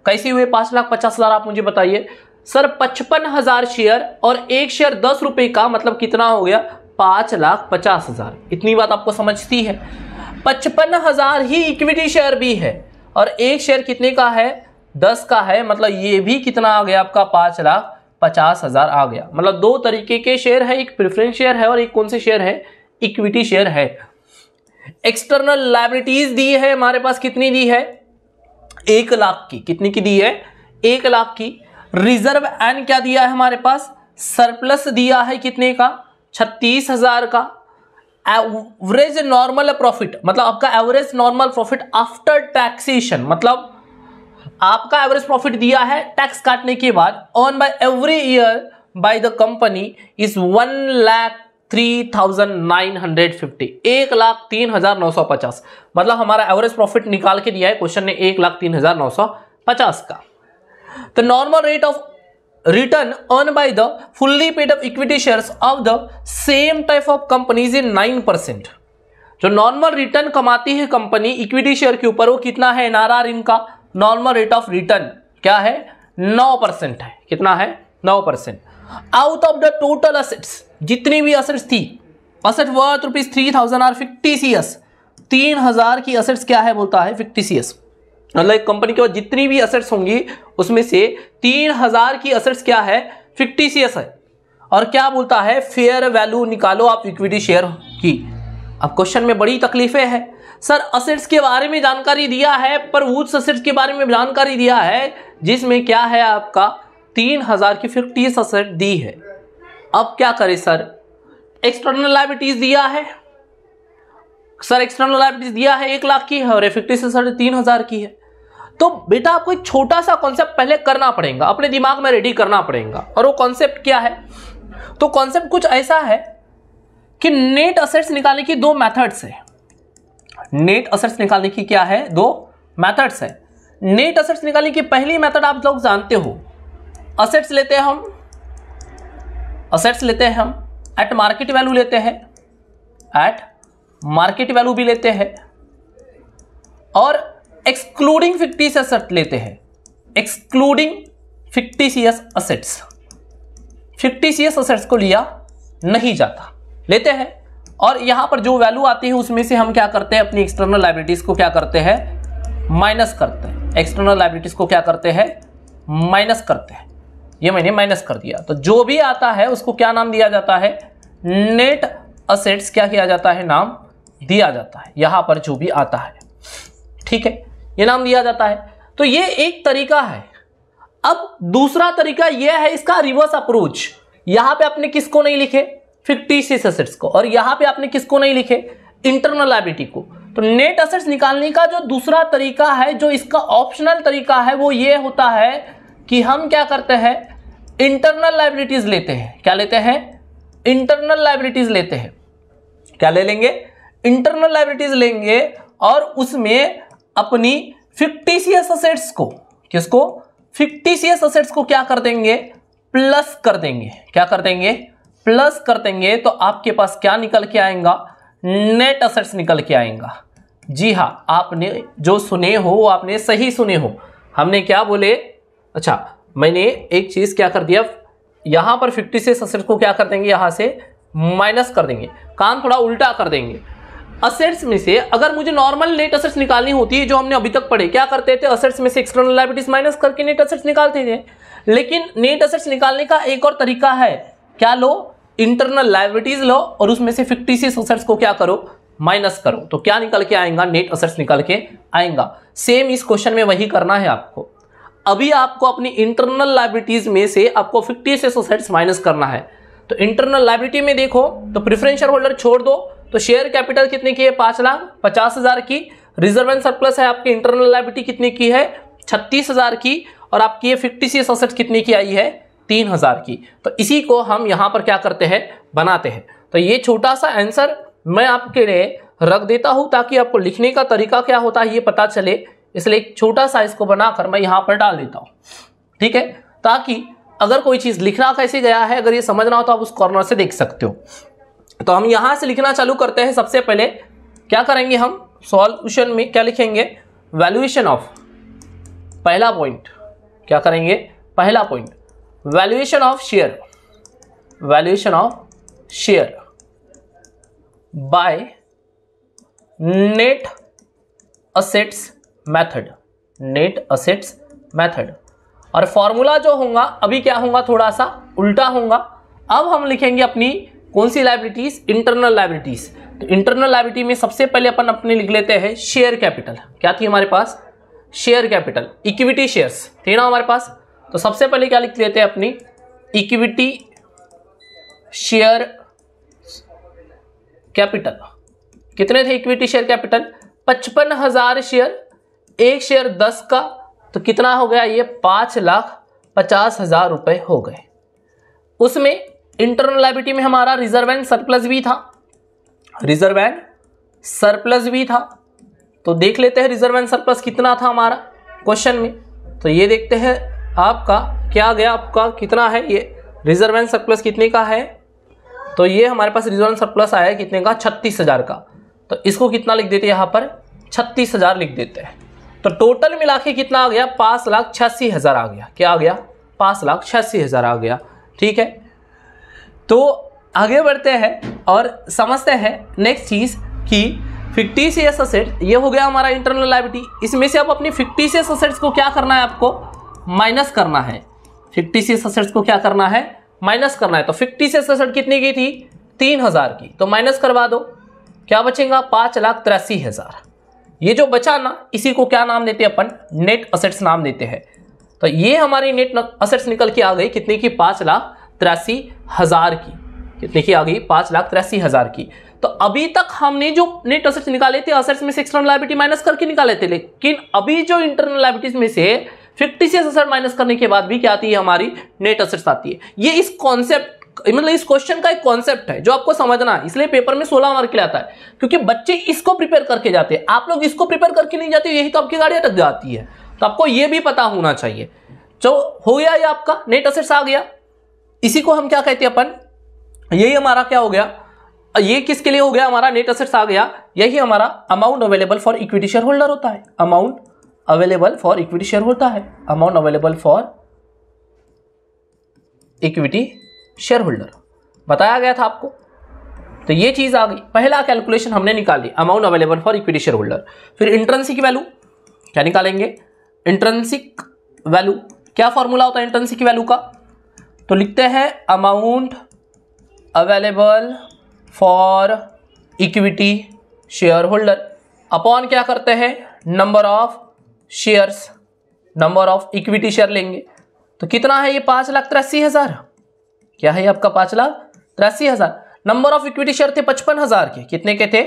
कैसे हुए 5,50,000 आप मुझे बताइए सर। 55,000 शेयर और एक शेयर 10 रुपए का, मतलब कितना हो गया 5,50,000। इतनी बात आपको समझती है। 55,000 ही इक्विटी शेयर भी है और एक शेयर कितने का है, 10 का है, मतलब ये भी कितना आ गया आपका 5,50,000 आ गया। मतलब दो तरीके के शेयर है, एक प्रेफरेंस शेयर है और एक कौन से शेयर है, इक्विटी शेयर है। एक्सटर्नल लायबिलिटीज दी है हमारे पास, कितनी दी है, 1 लाख की। कितनी की दी है, 1 लाख की। रिजर्व एंड क्या दिया है हमारे पास, सरप्लस दिया है कितने का, 36,000 का। एवरेज नॉर्मल प्रॉफिट, मतलब आपका average normal profit after taxation, मतलब आपका एवरेज प्रॉफिट दिया है टैक्स काटने के बाद, on by every year by the company is 1,03,950, 1,03,950। मतलब हमारा एवरेज प्रॉफिट निकाल के दिया है क्वेश्चन ने 1,03,950 का। The normal rate of return earn by the fully paid up equity shares of the same type of companies in 9%। जो normal return कमाती है कंपनी इक्विटी शेयर के ऊपर, वो कितना है एनआरआर, इनका नॉर्मल रेट ऑफ रिटर्न क्या है, 9% है। कितना है, 9%। Out of the total assets, जितनी भी असेट्स थी, असेट वर्थ ₹3,000 आर फिक्टिशियस, 3,000 की असेट्स क्या है बोलता है, फिक्टिशियस। मतलब एक कंपनी के पास जितनी भी असेट्स होंगी उसमें से 3,000 की असेट्स क्या है, फिक्टिशियस है। और क्या बोलता है, फेयर वैल्यू निकालो आप इक्विटी शेयर की। अब क्वेश्चन में बड़ी तकलीफें हैं सर, असेट्स के बारे में जानकारी दिया है, पर उस असेट्स के बारे में जानकारी दिया है जिसमें क्या है आपका 3,000 की फिक्टिशियस असेट दी है। अब क्या करें सर, एक्सटर्नल लायबिलिटीज दिया है सर, एक्सटर्नल लायबिलिटीज दिया है 1 लाख की है और फिक्टिशियस असेट 3,000 की है। तो बेटा आपको एक छोटा सा कॉन्सेप्ट पहले करना पड़ेगा, अपने दिमाग में रेडी करना पड़ेगा। और वो कॉन्सेप्ट क्या है, तो कॉन्सेप्ट कुछ ऐसा है कि नेट असेट्स निकालने की 2 मेथड्स है। नेट असेट्स निकालने की क्या है, 2 मेथड्स है। नेट असेट्स निकालने की पहली मेथड आप लोग जानते हो, असेट्स लेते हैं हम एट मार्केट वैल्यू लेते हैं, एट मार्केट वैल्यू भी लेते हैं, और एक्सक्लूडिंग फिक्टिशियस असेट लेते हैं, excluding fictitious assets. Fictitious assets को लिया नहीं जाता, लेते हैं, और यहां पर जो वैल्यू आती है उसमें से हम क्या करते हैं, अपनी एक्सटर्नल लायबिलिटीज को क्या करते हैं, माइनस करते हैं। एक्सटर्नल लायबिलिटीज को क्या करते हैं, माइनस करते हैं। ये मैंने माइनस कर दिया, तो जो भी आता है उसको क्या नाम दिया जाता है, नेट असेट्स क्या किया जाता है, नाम दिया जाता है। यहां पर जो भी आता है, ठीक है, ये नाम दिया जाता है। तो ये एक तरीका है। अब दूसरा तरीका यह है इसका रिवर्स अप्रोच। यहां पे आपने किसको नहीं लिखे, फिक्टिशियस असेट्स को, और यहां पे आपने किसको नहीं लिखे, इंटरनल लायबिलिटी को। तो नेट असेट्स निकालने का जो दूसरा तरीका है, जो इसका ऑप्शनल तरीका है, वो ये होता है कि हम क्या करते हैं, इंटरनल लायबिलिटीज लेते हैं। क्या लेते हैं, इंटरनल लायबिलिटीज लेते हैं। क्या ले लेंगे, इंटरनल लायबिलिटीज लेंगे, और उसमें अपनी फिक्टिशियस असेट्स को, किसको, फिक्टिशियस असेट्स को क्या कर देंगे, प्लस कर देंगे। क्या कर देंगे, प्लस कर देंगे। तो आपके पास क्या निकल के आएगा, नेट असेट्स निकल के आएगा। जी हां, आपने जो सुने हो वो आपने सही सुने हो। हमने क्या बोले, अच्छा मैंने एक चीज क्या कर दिया, यहां पर फिक्टिशियस असेट्स को क्या कर देंगे, यहां से माइनस कर देंगे, काम थोड़ा उल्टा कर देंगे। असेट्स में से अगर मुझे नॉर्मल नेट असेट्स निकालनी होती है, जो हमने अभी तक पढ़े, क्या करते थे, असेट्स में से एक्सटर्नल लायबिलिटीज माइनस करके नेट असेट्स निकालते थे। लेकिन नेट असेट्स निकालने का एक और तरीका है, क्या लो, इंटरनल लायबिलिटीज लो और उसमें से फिक्टिशियस असेट्स को क्या करो, माइनस करो। तो क्या निकल के आएगा, नेट असेट्स निकल के आएगा। सेम इस क्वेश्चन में वही करना है आपको। अभी आपको अपनी इंटरनल लायबिलिटीज में से आपको फिक्टिशियस असेट्स माइनस करना है। तो इंटरनल लायबिलिटी में देखो तो प्रेफरेंस शेयर होल्डर छोड़ दो, तो शेयर कैपिटल कितने की है, 5,50,000 की। रिजर्व एंड सरप्लस है आपकी इंटरनल लायबिलिटी कितने की है 36,000 की, और आपकी ये फिक्टिशियस एसेट्स कितने की आई है 3,000 की। तो इसी को हम यहां पर क्या करते हैं बनाते हैं। तो ये छोटा सा आंसर मैं आपके लिए रख देता हूं ताकि आपको लिखने का तरीका क्या होता है ये पता चले, इसलिए एक छोटा सा इसको बनाकर मैं यहां पर डाल देता हूं, ठीक है, ताकि अगर कोई चीज लिखना कैसे गया है अगर ये समझना हो तो आप उस कॉर्नर से देख सकते हो। तो हम यहां से लिखना चालू करते हैं। सबसे पहले क्या करेंगे हम सॉल्यूशन में क्या लिखेंगे, वैल्यूएशन ऑफ, पहला पॉइंट क्या करेंगे, पहला point valuation of share, valuation of share by net assets method, net assets method. और फॉर्मूला जो होगा अभी क्या होगा, थोड़ा सा उल्टा होगा। अब हम लिखेंगे अपनी कौन सी लायबिलिटीज, इंटरनल लायबिलिटीज। तो इंटरनल लायबिलिटी में सबसे पहले अपन अपने लिख लेते हैं शेयर कैपिटल। क्या थी हमारे पास, शेयर कैपिटल, इक्विटी शेयर्स थे ना हमारे पास। तो सबसे पहले क्या लिख लेते हैं अपनी इक्विटी शेयर कैपिटल। कितने थे इक्विटी शेयर कैपिटल, 55,000 शेयर, एक शेयर 10 का, तो कितना हो गया ये 5,50,000 रुपए हो गए। उसमें इंटरनल लायबिलिटी में हमारा रिजर्व एंड सरप्लस भी था, रिजर्व एंड सरप्लस भी था। तो देख लेते हैं रिजर्व एंड सरप्लस कितना था हमारा क्वेश्चन में। तो ये देखते हैं आपका क्या गया, आपका कितना है ये रिजर्व एंड सरप्लस कितने का है। तो ये हमारे पास रिजर्व एंड सरप्लस आया है कितने का, 36,000 का। तो इसको कितना लिख देते हैं यहाँ पर 36,000 लिख देते हैं। तो टोटल मिला के कितना आ गया, 5,86,000 आ गया। क्या आ गया, 5,86,000 आ गया, ठीक है। तो आगे बढ़ते हैं और समझते हैं नेक्स्ट चीज कि फिक्टिशियस असेट, ये हो गया हमारा इंटरनल लायबिलिटी। इसमें से अब अपनी फिक्टिशियस असेट्स को क्या करना है, आपको माइनस करना है। फिक्टिशियस असेट्स को क्या करना है, माइनस करना है। तो फिक्टिशियस असेट कितनी की थी, 3,000 की, तो माइनस करवा दो, क्या बचेगा 5,83,000। ये जो बचा ना इसी को क्या नाम देते हैं अपन, नेट असेट्स नाम देते हैं। तो ये हमारी नेट असेट्स निकल के आ गई कितने की, 5,83,000 की। कितने की आ गई, 5,83,000 की। तो अभी तक हमने जो नेट असेट्स निकाले थे असेट्स में से एक्सटर्नल लायबिलिटी माइनस करके निकाले थे, लेकिन अभी जो इंटरनल लायबिलिटीज में से फिक्टिशियस असेट माइनस करने के बाद भी क्या आती है, हमारी नेट असेट्स आती है। ये इस कॉन्सेप्ट मतलब इस क्वेश्चन का एक कॉन्सेप्ट है जो आपको समझना है, इसलिए पेपर में 16 मार्क के लिए आता है, क्योंकि बच्चे इसको प्रिपेयर करके जाते हैं। आप लोग इसको प्रिपेयर करके नहीं जाते, यही तो आपकी गाड़ी अटक जाती है। तो आपको ये भी पता होना चाहिए। जो हो गया ये आपका नेट असेट्स आ गया, इसी को हम क्या कहते हैं अपन, यही हमारा क्या हो गया, ये किसके लिए हो गया हमारा नेट असेट्स आ गया, यही हमारा amount available for equity share holder होता है। Amount available for equity share होता है, amount available for equity share holder बताया गया था आपको। तो ये चीज आ गई, पहला कैलकुलेशन हमने निकाली amount available for equity share holder. फिर इंट्रिंसिक वैल्यू क्या निकालेंगे, इंट्रिंसिक वैल्यू क्या फॉर्मूला होता है इंट्रिंसिक वैल्यू का, तो लिखते हैं amount available for equity share holder upon क्या करते हैं, number of shares, number of equity share लेंगे। तो कितना है ये 5,83,000, क्या है आपका 5,83,000। नंबर ऑफ इक्विटी शेयर थे 55,000 के, कितने के थे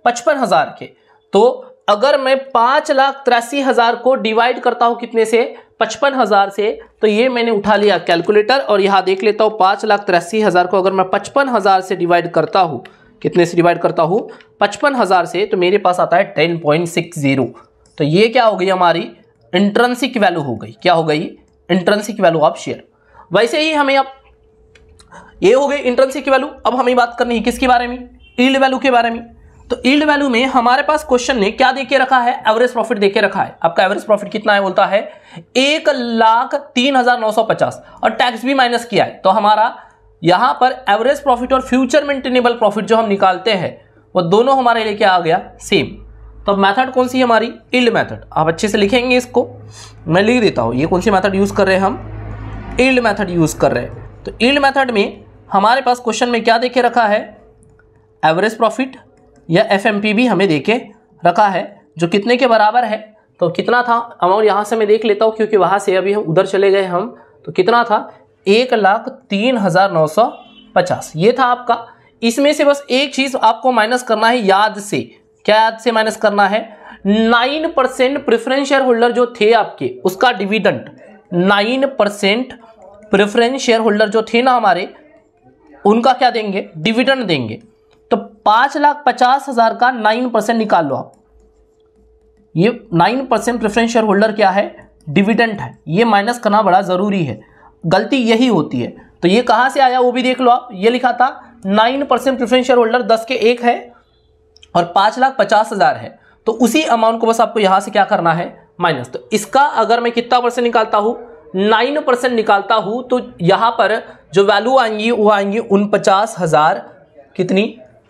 55,000 के। तो अगर मैं 5,83,000 को डिवाइड करता हूं कितने से, 55,000 से, तो ये मैंने उठा लिया कैलकुलेटर और यहां देख लेता हूं 5,83,000 को अगर मैं 55,000 से डिवाइड करता हूं, कितने से डिवाइड करता हूं 55,000 से, तो मेरे पास आता है 10.60। तो ये क्या हो गई हमारी इंट्रिंसिक वैल्यू हो गई, क्या हो गई इंट्रिंसिक वैल्यू ऑफ शेयर। वैसे ही हमें अब ये हो गई इंट्रिंसिक वैल्यू। अब हमें बात करनी है किसके बारे में, यील्ड वैल्यू के बारे में। तो यील्ड वैल्यू में हमारे पास क्वेश्चन ने क्या देके रखा है, एवरेज प्रॉफिट देके रखा है। आपका एवरेज प्रॉफिट कितना है, बोलता है 1,03,950 और टैक्स भी माइनस किया है। तो हमारा यहां पर एवरेज प्रॉफिट और फ्यूचर मेंटेनेबल प्रॉफिट जो हम निकालते हैं वो दोनों हमारे लिए क्या आ गया, सेम। तो मेथड कौन सी है हमारी, यील्ड मेथड। आप अच्छे से लिखेंगे इसको, मैं लिख देता हूं ये कौन सी मेथड यूज कर रहे हैं हम, यील्ड मेथड यूज कर रहे हैं। तो यील्ड मेथड में हमारे पास क्वेश्चन में क्या देके रखा है, एवरेज प्रॉफिट या एफएमपी भी हमें देके रखा है, जो कितने के बराबर है। तो कितना था अमाउंट, यहां से मैं देख लेता हूं क्योंकि वहां से अभी हम उधर चले गए हम। तो कितना था 1,03,950 ये था आपका। इसमें से बस एक चीज आपको माइनस करना है याद से, क्या याद से माइनस करना है, 9% प्रेफरेंस शेयर होल्डर जो थे आपके, उसका डिविडेंड 9% प्रेफरेंस शेयर होल्डर जो थे ना हमारे, उनका क्या देंगे, डिविडेंड देंगे। तो 5,50,000 का 9% निकाल लो आप। ये 9% प्रेफरेंस शेयर होल्डर क्या है, डिविडेंड है। ये माइनस करना बड़ा जरूरी है, गलती यही होती है। तो ये कहां से आया वो भी देख लो आप। ये लिखा था 9% प्रेफरेंस शेयर होल्डर 10 के 1 है और 5,50,000 है। तो उसी अमाउंट को बस आपको यहां से क्या करना है, माइनस। तो इसका अगर मैं कितना परसेंट निकालता हूं, 9% निकालता हूं, तो यहां पर जो वैल्यू आएंगी वो आएंगी 49,000 कितनी,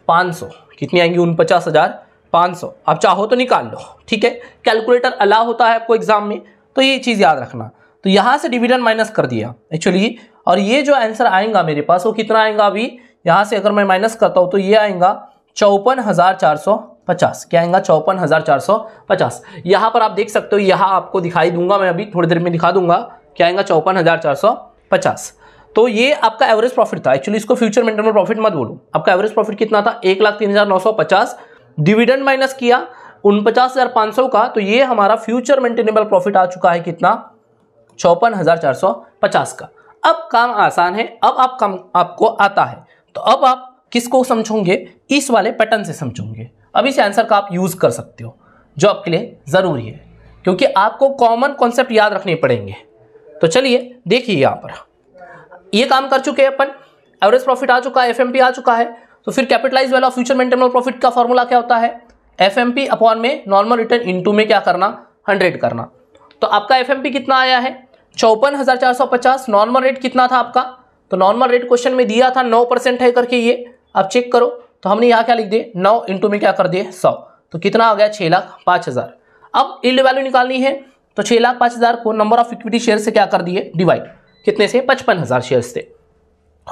500। कितनी आएंगी, 49,500। आप चाहो तो निकाल लो, ठीक है। कैलकुलेटर अलाउ होता है आपको एग्जाम में, तो ये चीज याद रखना। तो यहां से डिविडेंड माइनस कर दिया एक्चुअली, और ये जो आंसर आएगा मेरे पास वो कितना आएगा, अभी यहां से अगर मैं माइनस करता हूं तो ये आएगा 54,450। क्या आएगा, 54,450। यहां पर आप देख सकते हो, यहां आपको दिखाई दूंगा मैं, अभी थोड़ी देर में दिखा दूंगा क्या आएगा, 54,450। तो ये आपका एवरेज प्रॉफिट था। एक्चुअली इसको फ्यूचर मेंटेनेबल प्रॉफिट मत बोलो। आपका एवरेज प्रॉफिट कितना था, 1,03,950। डिविडेंड माइनस किया 49,500 का, तो ये हमारा फ्यूचर मेंटेनेबल प्रॉफिट आ चुका है कितना, 54,450 का। अब काम आसान है, अब आपको आता है। तो अब आप किसको समझोगे, इस वाले पैटर्न से समझोगे। अब इस आंसर का आप यूज कर सकते हो, जो आपके लिए जरूरी है, क्योंकि आपको कॉमन कॉन्सेप्ट याद रखने पड़ेंगे। तो चलिए देखिए, यहां पर ये काम कर चुके हैं अपन। एवरेज प्रॉफिट आ चुका है, एफएमपी आ चुका है। तो फिर capitalise value of future maintainable profit का फॉर्मूला क्या होता है, एफएमपी अपॉन में नॉर्मल रिटर्न इनटू में क्या करना, 100 करना। तो आपका एफएमपी कितना आया है, 54,450। नॉर्मल रेट कितना था आपका, तो नॉर्मल रेट क्वेश्चन में दिया था 9% है करके, ये आप चेक करो। तो हमने यहाँ क्या लिख दिए, 9 इंटू में क्या कर दिए 100। तो कितना आ गया, 6,05,000। अब यील्ड वैल्यू निकालनी है, तो 6,05,000 को नंबर ऑफ इक्विटी शेयर से क्या कर दिए, डिवाइड। कितने से, 55,000 शेयर से।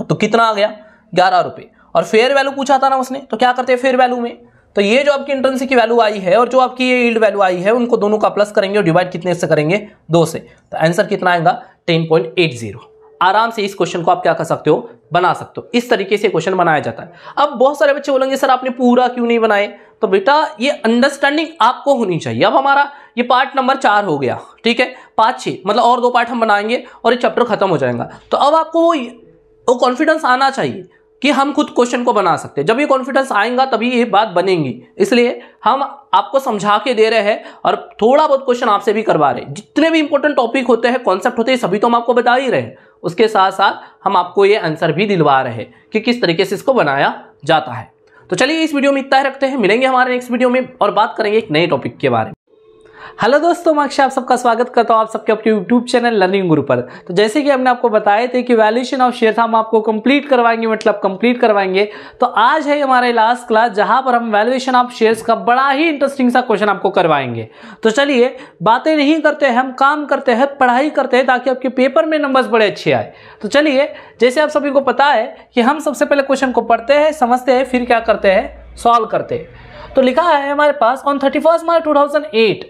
तो कितना आ गया, 11 रुपये। और फेयर वैल्यू पूछा था ना उसने, तो क्या करते हैं फेयर वैल्यू में, तो ये जो आपकी इंट्रिंसिक की वैल्यू आई है और जो आपकी ये यील्ड वैल्यू आई है, उनको दोनों का प्लस करेंगे और डिवाइड कितने से करेंगे, 2 से। तो आंसर कितना आएगा, 10.80। आराम से इस क्वेश्चन को आप क्या कर सकते हो, बना सकते हो। इस तरीके से क्वेश्चन बनाया जाता है। अब बहुत सारे बच्चे बोलेंगे सर आपने पूरा क्यों नहीं बनाए, तो बेटा ये अंडरस्टैंडिंग आपको होनी चाहिए। अब हमारा ये पार्ट नंबर 4 हो गया, ठीक है, 5, 6 मतलब और 2 पार्ट हम बनाएंगे और ये चैप्टर खत्म हो जाएगा। तो अब आपको वो कॉन्फिडेंस आना चाहिए कि हम खुद क्वेश्चन को बना सकते हैं। जब ये कॉन्फिडेंस आएगा तभी ये बात बनेगी। इसलिए हम आपको समझा के दे रहे हैं और थोड़ा बहुत क्वेश्चन आपसे भी करवा रहे हैं। जितने भी इंपॉर्टेंट टॉपिक होते हैं, कॉन्सेप्ट होते हैं, सभी तो हम आपको बता ही रहे हैं। उसके साथ साथ हम आपको ये आंसर भी दिलवा रहे हैं कि किस तरीके से इसको बनाया जाता है। तो चलिए इस वीडियो में इतना ही रखते हैं, मिलेंगे हमारे नेक्स्ट वीडियो में और बात करेंगे एक नए टॉपिक के बारे में। हेलो दोस्तों, मैं अक्षय आप सबका स्वागत करता हूं आप सबके अपने यूट्यूब चैनल लर्निंग गुरु पर। तो जैसे कि हमने आपको बताए थे कि वैल्यूएशन ऑफ शेयर हम आपको कंप्लीट करवाएंगे, मतलब कंप्लीट करवाएंगे। तो आज है हमारे लास्ट क्लास, जहां पर हम वैल्यूएशन ऑफ शेयर्स का बड़ा ही इंटरेस्टिंग सा क्वेश्चन आपको करवाएंगे। तो चलिए बातें नहीं करते हैं, हम काम करते हैं, पढ़ाई करते हैं, ताकि आपके पेपर में नंबर्स बड़े अच्छे आए। तो चलिए, जैसे आप सभी को पता है कि हम सबसे पहले क्वेश्चन को पढ़ते हैं, समझते हैं, फिर क्या करते हैं, सॉल्व करते हैं। तो लिखा है हमारे पास, ऑन 31 मार्च 2008,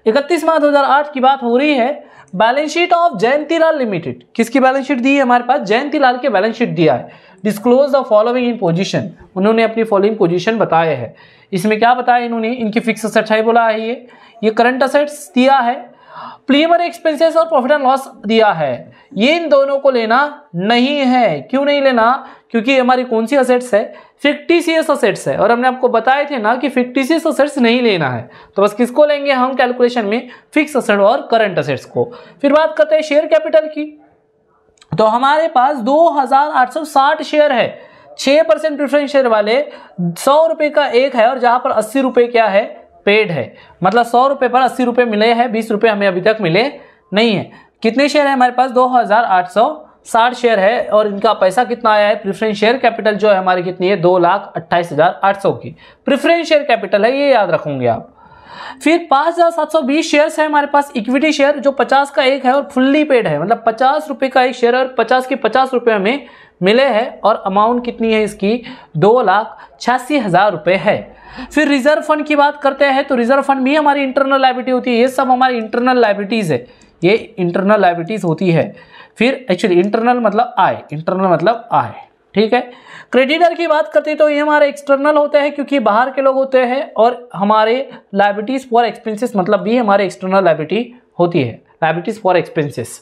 31 मार्च 2008 की बात हो रही है। Balance sheet of Jayantilal limited, किसकी बैलेंस शीट दी है हमारे पास, जयंतीलाल के बैलेंस शीट दिया है। Disclose the following in position, उन्होंने अपनी फॉलोइंग पोजीशन बताए हैं। इसमें क्या बताया इन्होंने, इनकी फिक्स असेट्स है बोला है, ये करंट असेट्स दिया है, प्रीलिमिनरी एक्सपेंसेस और प्रॉफिट एंड लॉस दिया है। ये इन दोनों को लेना नहीं है। क्यों नहीं लेना, क्योंकि हमारी कौन सी असेट्स है, फिक्टिशियस असेट्स है, और हमने आपको बताए थे ना कि फिक्टिशियस असेट्स नहीं लेना है। तो बस किसको लेंगे हम कैलकुलेशन में, फिक्स असेट और करंट असेट्स को। फिर बात करते हैं शेयर कैपिटल की। तो हमारे पास 2,860 शेयर है, 6% प्रेफरेंस शेयर वाले, 100 रुपए का एक है, और जहां पर 80 रुपए क्या है, पेड है। मतलब 100 रुपए पर 80 रुपए मिले हैं, 20 रुपए हमें अभी तक मिले नहीं है। कितने शेयर है हमारे पास, 2,860 शेयर है, और इनका पैसा कितना आया है, प्रेफरेंस शेयर कैपिटल जो है हमारी कितनी है, 2,28,800 की प्रेफरेंस शेयर कैपिटल है, ये याद रखोगे आप। फिर 5,720 शेयर्स है हमारे पास इक्विटी शेयर, जो 50 का एक है और फुल्ली पेड है, मतलब 50 रुपए का एक शेयर और 50 के 50 रुपए हमें मिले हैं, और अमाउंट कितनी है इसकी, 2,86,000 रुपए है। फिर रिजर्व फंड की बात करते हैं, तो रिजर्व फंड भी हमारी इंटरनल लायबिलिटी होती है। ये सब हमारी इंटरनल लायबिलिटीज है, ये इंटरनल लायबिलिटीज होती है। फिर एक्चुअली इंटरनल मतलब आय, इंटरनल मतलब आय, ठीक है। क्रेडिटर की बात करते हैं तो ये हमारे एक्सटर्नल होते हैं क्योंकि बाहर के लोग होते हैं, और हमारे लायबिलिटीज फॉर एक्सपेंसेस मतलब भी हमारे एक्सटर्नल लायबिलिटी होती है, लायबिलिटीज फॉर एक्सपेंसेस।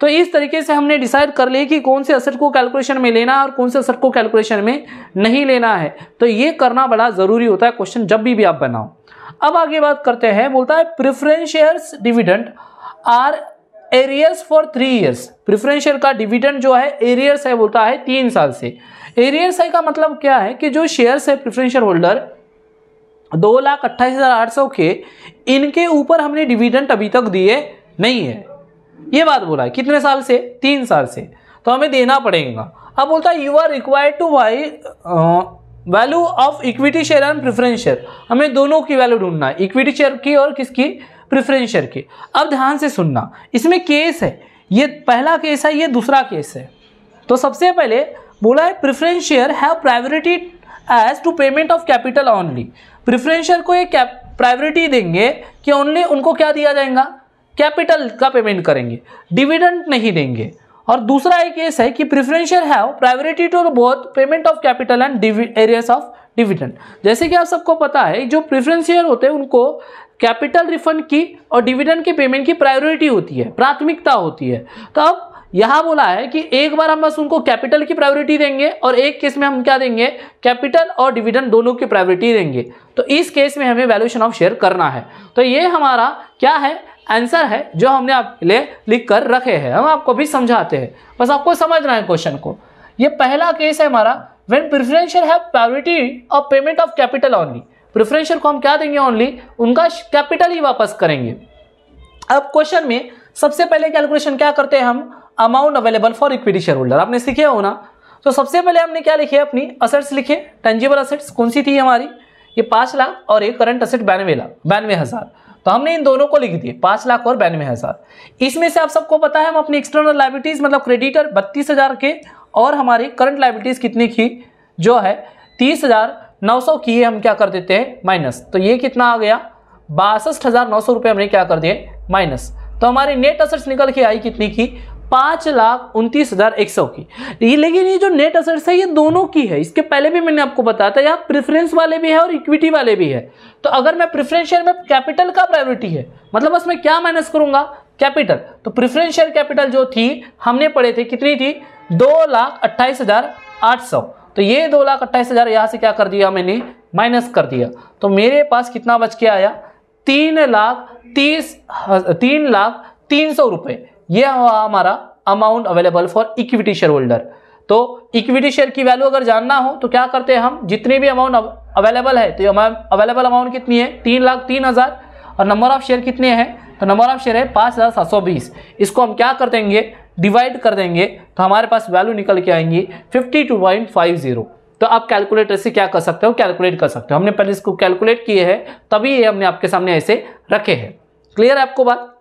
तो इस तरीके से हमने डिसाइड कर लिया कि कौन से असेट को कैलकुलेशन में लेना है और कौन से असेट को कैलकुलेशन में नहीं लेना है। तो ये करना बड़ा जरूरी होता है क्वेश्चन जब भी आप बनाओ। अब आगे बात करते हैं, बोलता है preference shares dividend are arrears for 3 years. Preference share का डिविडेंड जो है एरियर्स है, बोलता है 3 साल से। एरियर्स है का मतलब क्या है कि जो शेयर्स है प्रेफरेंस शेयर होल्डर 2,28,800 के, इनके ऊपर हमने डिविडेंड अभी तक दिए नहीं है। ये बात बोला है कितने साल से? 3 साल से, तो हमें देना पड़ेगा। अब बोलता है you are required to by value of equity share and preference share. हमें दोनों की वैल्यू ढूंढना है, इक्विटी शेयर की और किसकी? प्रेफरेंस शेयर की। अब ध्यान से सुनना, इसमें केस है, ये पहला केस है, ये दूसरा केस है। तो सबसे पहले बोला है preference share have priority as to payment of capital only. Preference share को एक प्रायोरिटी देंगे कि ओनली उनको क्या दिया जाएगा? कैपिटल का पेमेंट करेंगे, डिविडेंड नहीं देंगे। और दूसरा एक केस है कि preference share have priority to both payment of capital and arrears of dividend. जैसे कि आप सबको पता है जो प्रेफरेंस शेयर होते हैं उनको कैपिटल रिफंड की और डिविडेंड की पेमेंट की प्रायोरिटी होती है, प्राथमिकता होती है। तो अब यहां बोला है कि एक बार हम बस उनको कैपिटल की प्रायोरिटी देंगे और एक केस में हम क्या देंगे? कैपिटल और डिविडेंड दोनों की प्रायोरिटी देंगे। तो इस केस में हमें वैल्यूएशन ऑफ शेयर करना है। तो ये हमारा क्या है? आंसर है जो हमने आपके लिए लिख कर रखे हैं। हम आपको भी समझाते हैं, बस आपको समझना है क्वेश्चन को। ये पहला केस है हमारा, when preference share have priority of payment of capital only. Preference share को हम क्या देंगे? ओनली उनका कैपिटल ही वापस करेंगे। अब क्वेश्चन में सबसे पहले कैलकुलेशन क्या करते हैं हम? Amount available for equity share holder. आपने सीखे हो ना? तो सबसे पहले हमने क्या लिखे? अपनी असेट्स लिखे, टेंजिबल असेट्स कौन सी थी हमारी? ये 5 लाख और एक करंट असेट 92,000। तो हमने इन दोनों को लिख दिए, 5 लाख और 92,000। इसमें से आप सबको पता है हम अपनी एक्सटर्नल लायबिलिटीज मतलब क्रेडिटर 32,000 के और हमारी करंट लायबिलिटीज कितनी की? जो है 30,900 की, हम क्या कर देते हैं? माइनस। तो ये कितना आ गया? 62,900 रुपये हमने क्या कर दिए? माइनस। तो हमारी नेट असेट्स निकल के आई कितनी की? 5,29,100 की। लेकिन ये जो नेट असेट्स है ये दोनों की है। इसके पहले भी मैंने आपको बताया था यहाँ प्रेफरेंस वाले भी है और इक्विटी वाले भी है। तो अगर मैं प्रेफरेंस शेयर में कैपिटल का प्रायोरिटी है मतलब बस मैं क्या माइनस करूंगा? कैपिटल। तो प्रेफरेंस शेयर कैपिटल जो थी हमने पढ़े थे कितनी थी? 2,28,800। तो ये 2,28,000 यहाँ से क्या कर दिया मैंने? माइनस कर दिया। तो मेरे पास कितना बच के आया? 3,03,300 रुपये। ये हमारा amount available for equity share holder. तो इक्विटी शेयर की वैल्यू अगर जानना हो तो क्या करते हैं हम? जितने भी अमाउंट अवेलेबल है, तो अवेलेबल अमाउंट कितनी है? 3,03,000 और नंबर ऑफ शेयर कितने हैं? तो नंबर ऑफ शेयर है 5,720। इसको हम क्या कर देंगे? डिवाइड कर देंगे तो हमारे पास वैल्यू निकल के आएंगी 52.50। तो आप कैलकुलेटर से क्या कर सकते हो? कैलकुलेट कर सकते हो। हमने पहले इसको कैलकुलेट किए हैं तभी ये हमने आपके सामने ऐसे रखे हैं। क्लियर है आपको बात?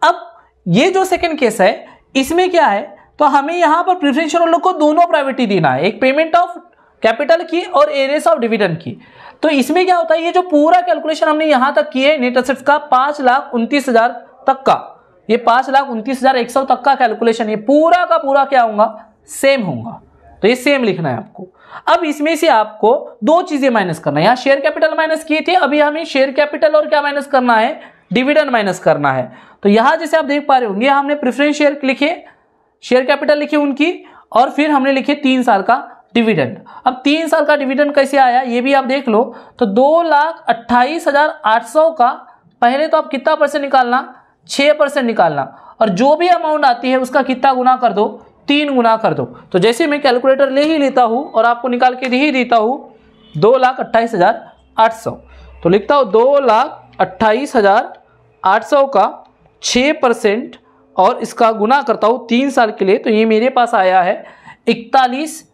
अब ये जो सेकंड केस है इसमें क्या है? तो हमें यहां पर प्रेफरेंस शेयर होल्डर को दोनों प्रायोरिटी देना है, एक पेमेंट ऑफ कैपिटल की और एरियर्स ऑफ डिविडेंड की। तो इसमें क्या होता है? ये जो पूरा कैलकुलेशन हमने यहां तक किए नेट असेट्स का 5,29,000 तक का, ये 5,29,100 तक का कैलकुलेशन, ये पूरा का पूरा क्या होगा? सेम होगा। तो ये सेम लिखना है आपको। अब इसमें से आपको दो चीजें माइनस करना है। यहाँ शेयर कैपिटल माइनस किए थे, अभी हमें शेयर कैपिटल और क्या माइनस करना है? डिविडेंड माइनस करना है। तो यहां जैसे आप देख पा रहे होंगे हमने प्रेफरेंस शेयर लिखे, शेयर कैपिटल लिखे उनकी, और फिर हमने लिखे 3 साल का डिविडेंड। अब 3 साल का डिविडेंड कैसे आया ये भी आप देख लो। तो 2,28,800 का पहले तो आप कितना परसेंट निकालना? 6% निकालना, और जो भी अमाउंट आती है उसका कितना गुना कर दो? 3 गुना कर दो। तो जैसे मैं कैलकुलेटर ले ही लेता हूं और आपको निकाल के दे ही देता हूं 2,28,800। तो लिखता हूं 2,28,800 का 6% और इसका गुना करता हूं 3 साल के लिए। तो ये मेरे पास आया है 41,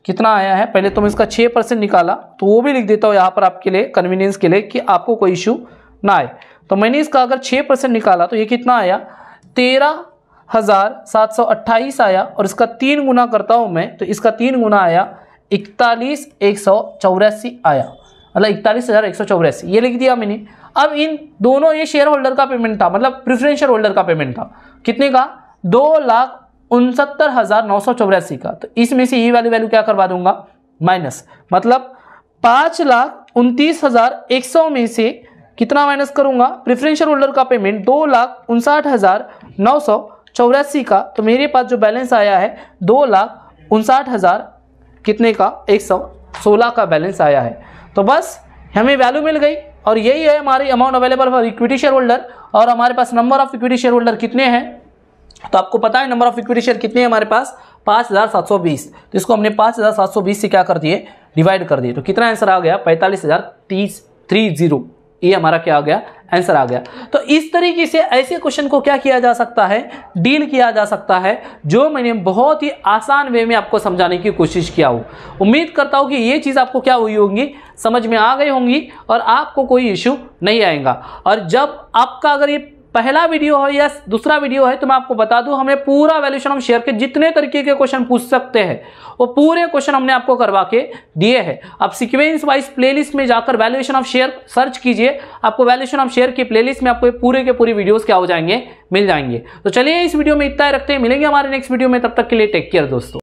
कितना आया है? पहले तो मैं इसका 6% निकाला तो वो भी लिख देता हूं यहाँ पर आपके लिए कन्वीनियंस के लिए कि आपको कोई इशू ना आए। तो मैंने इसका अगर 6% निकाला तो ये कितना आया? 13,728 आया, और इसका 3 गुना करता हूं मैं तो इसका 3 गुना आया 41,184 आया, मतलब 41,184 ये लिख दिया मैंने। अब इन दोनों ये शेयर होल्डर का पेमेंट था, मतलब प्रेफरेंस शेयर होल्डर का पेमेंट था कितने का? 69,984 का, तो इसमें से ये वाली वैल्यू क्या करवा दूंगा माइनस, मतलब 5,29,100 में से कितना माइनस करूंगा, प्रेफरेंशियल होल्डर का पेमेंट 2,59,984 का, तो मेरे पास जो बैलेंस आया है 2,59,000 कितने का 116 का बैलेंस आया है। तो बस हमें वैल्यू मिल गई और यही है हमारी amount available for equity share holder. और हमारे पास number of equity share holder कितने हैं, तो आपको पता है नंबर ऑफ इक्विटी शेयर कितने हैं हमारे पास 5,720, तो इसको हमने 5,720 से क्या कर दिए डिवाइड कर दिए, तो कितना आंसर आ गया 45,030, ये हमारा क्या आ गया आंसर आ गया। तो इस तरीके से ऐसे क्वेश्चन को क्या किया जा सकता है, डील किया जा सकता है, जो मैंने बहुत ही आसान वे में आपको समझाने की कोशिश किया हूँ। उम्मीद करता हूँ कि ये चीज़ आपको क्या हुई होंगी, समझ में आ गई होंगी और आपको कोई इश्यू नहीं आएगा। और जब आपका अगर ये पहला वीडियो है या दूसरा वीडियो है तो मैं आपको बता दूं, हमने पूरा वैल्यूएशन ऑफ शेयर के जितने तरीके के क्वेश्चन पूछ सकते हैं वो पूरे क्वेश्चन हमने आपको करवा के दिए हैं। आप सीक्वेंस वाइज प्लेलिस्ट में जाकर वैल्यूएशन ऑफ शेयर सर्च कीजिए, आपको वैल्यूएशन ऑफ शेयर की प्लेलिस्ट में आपको पूरे के पूरी वीडियोस क्या हो जाएंगे मिल जाएंगे। तो चलिए इस वीडियो में इतना ही रखते हैं, मिलेंगे हमारे नेक्स्ट वीडियो में, तब तक के लिए टेक केयर दोस्तों।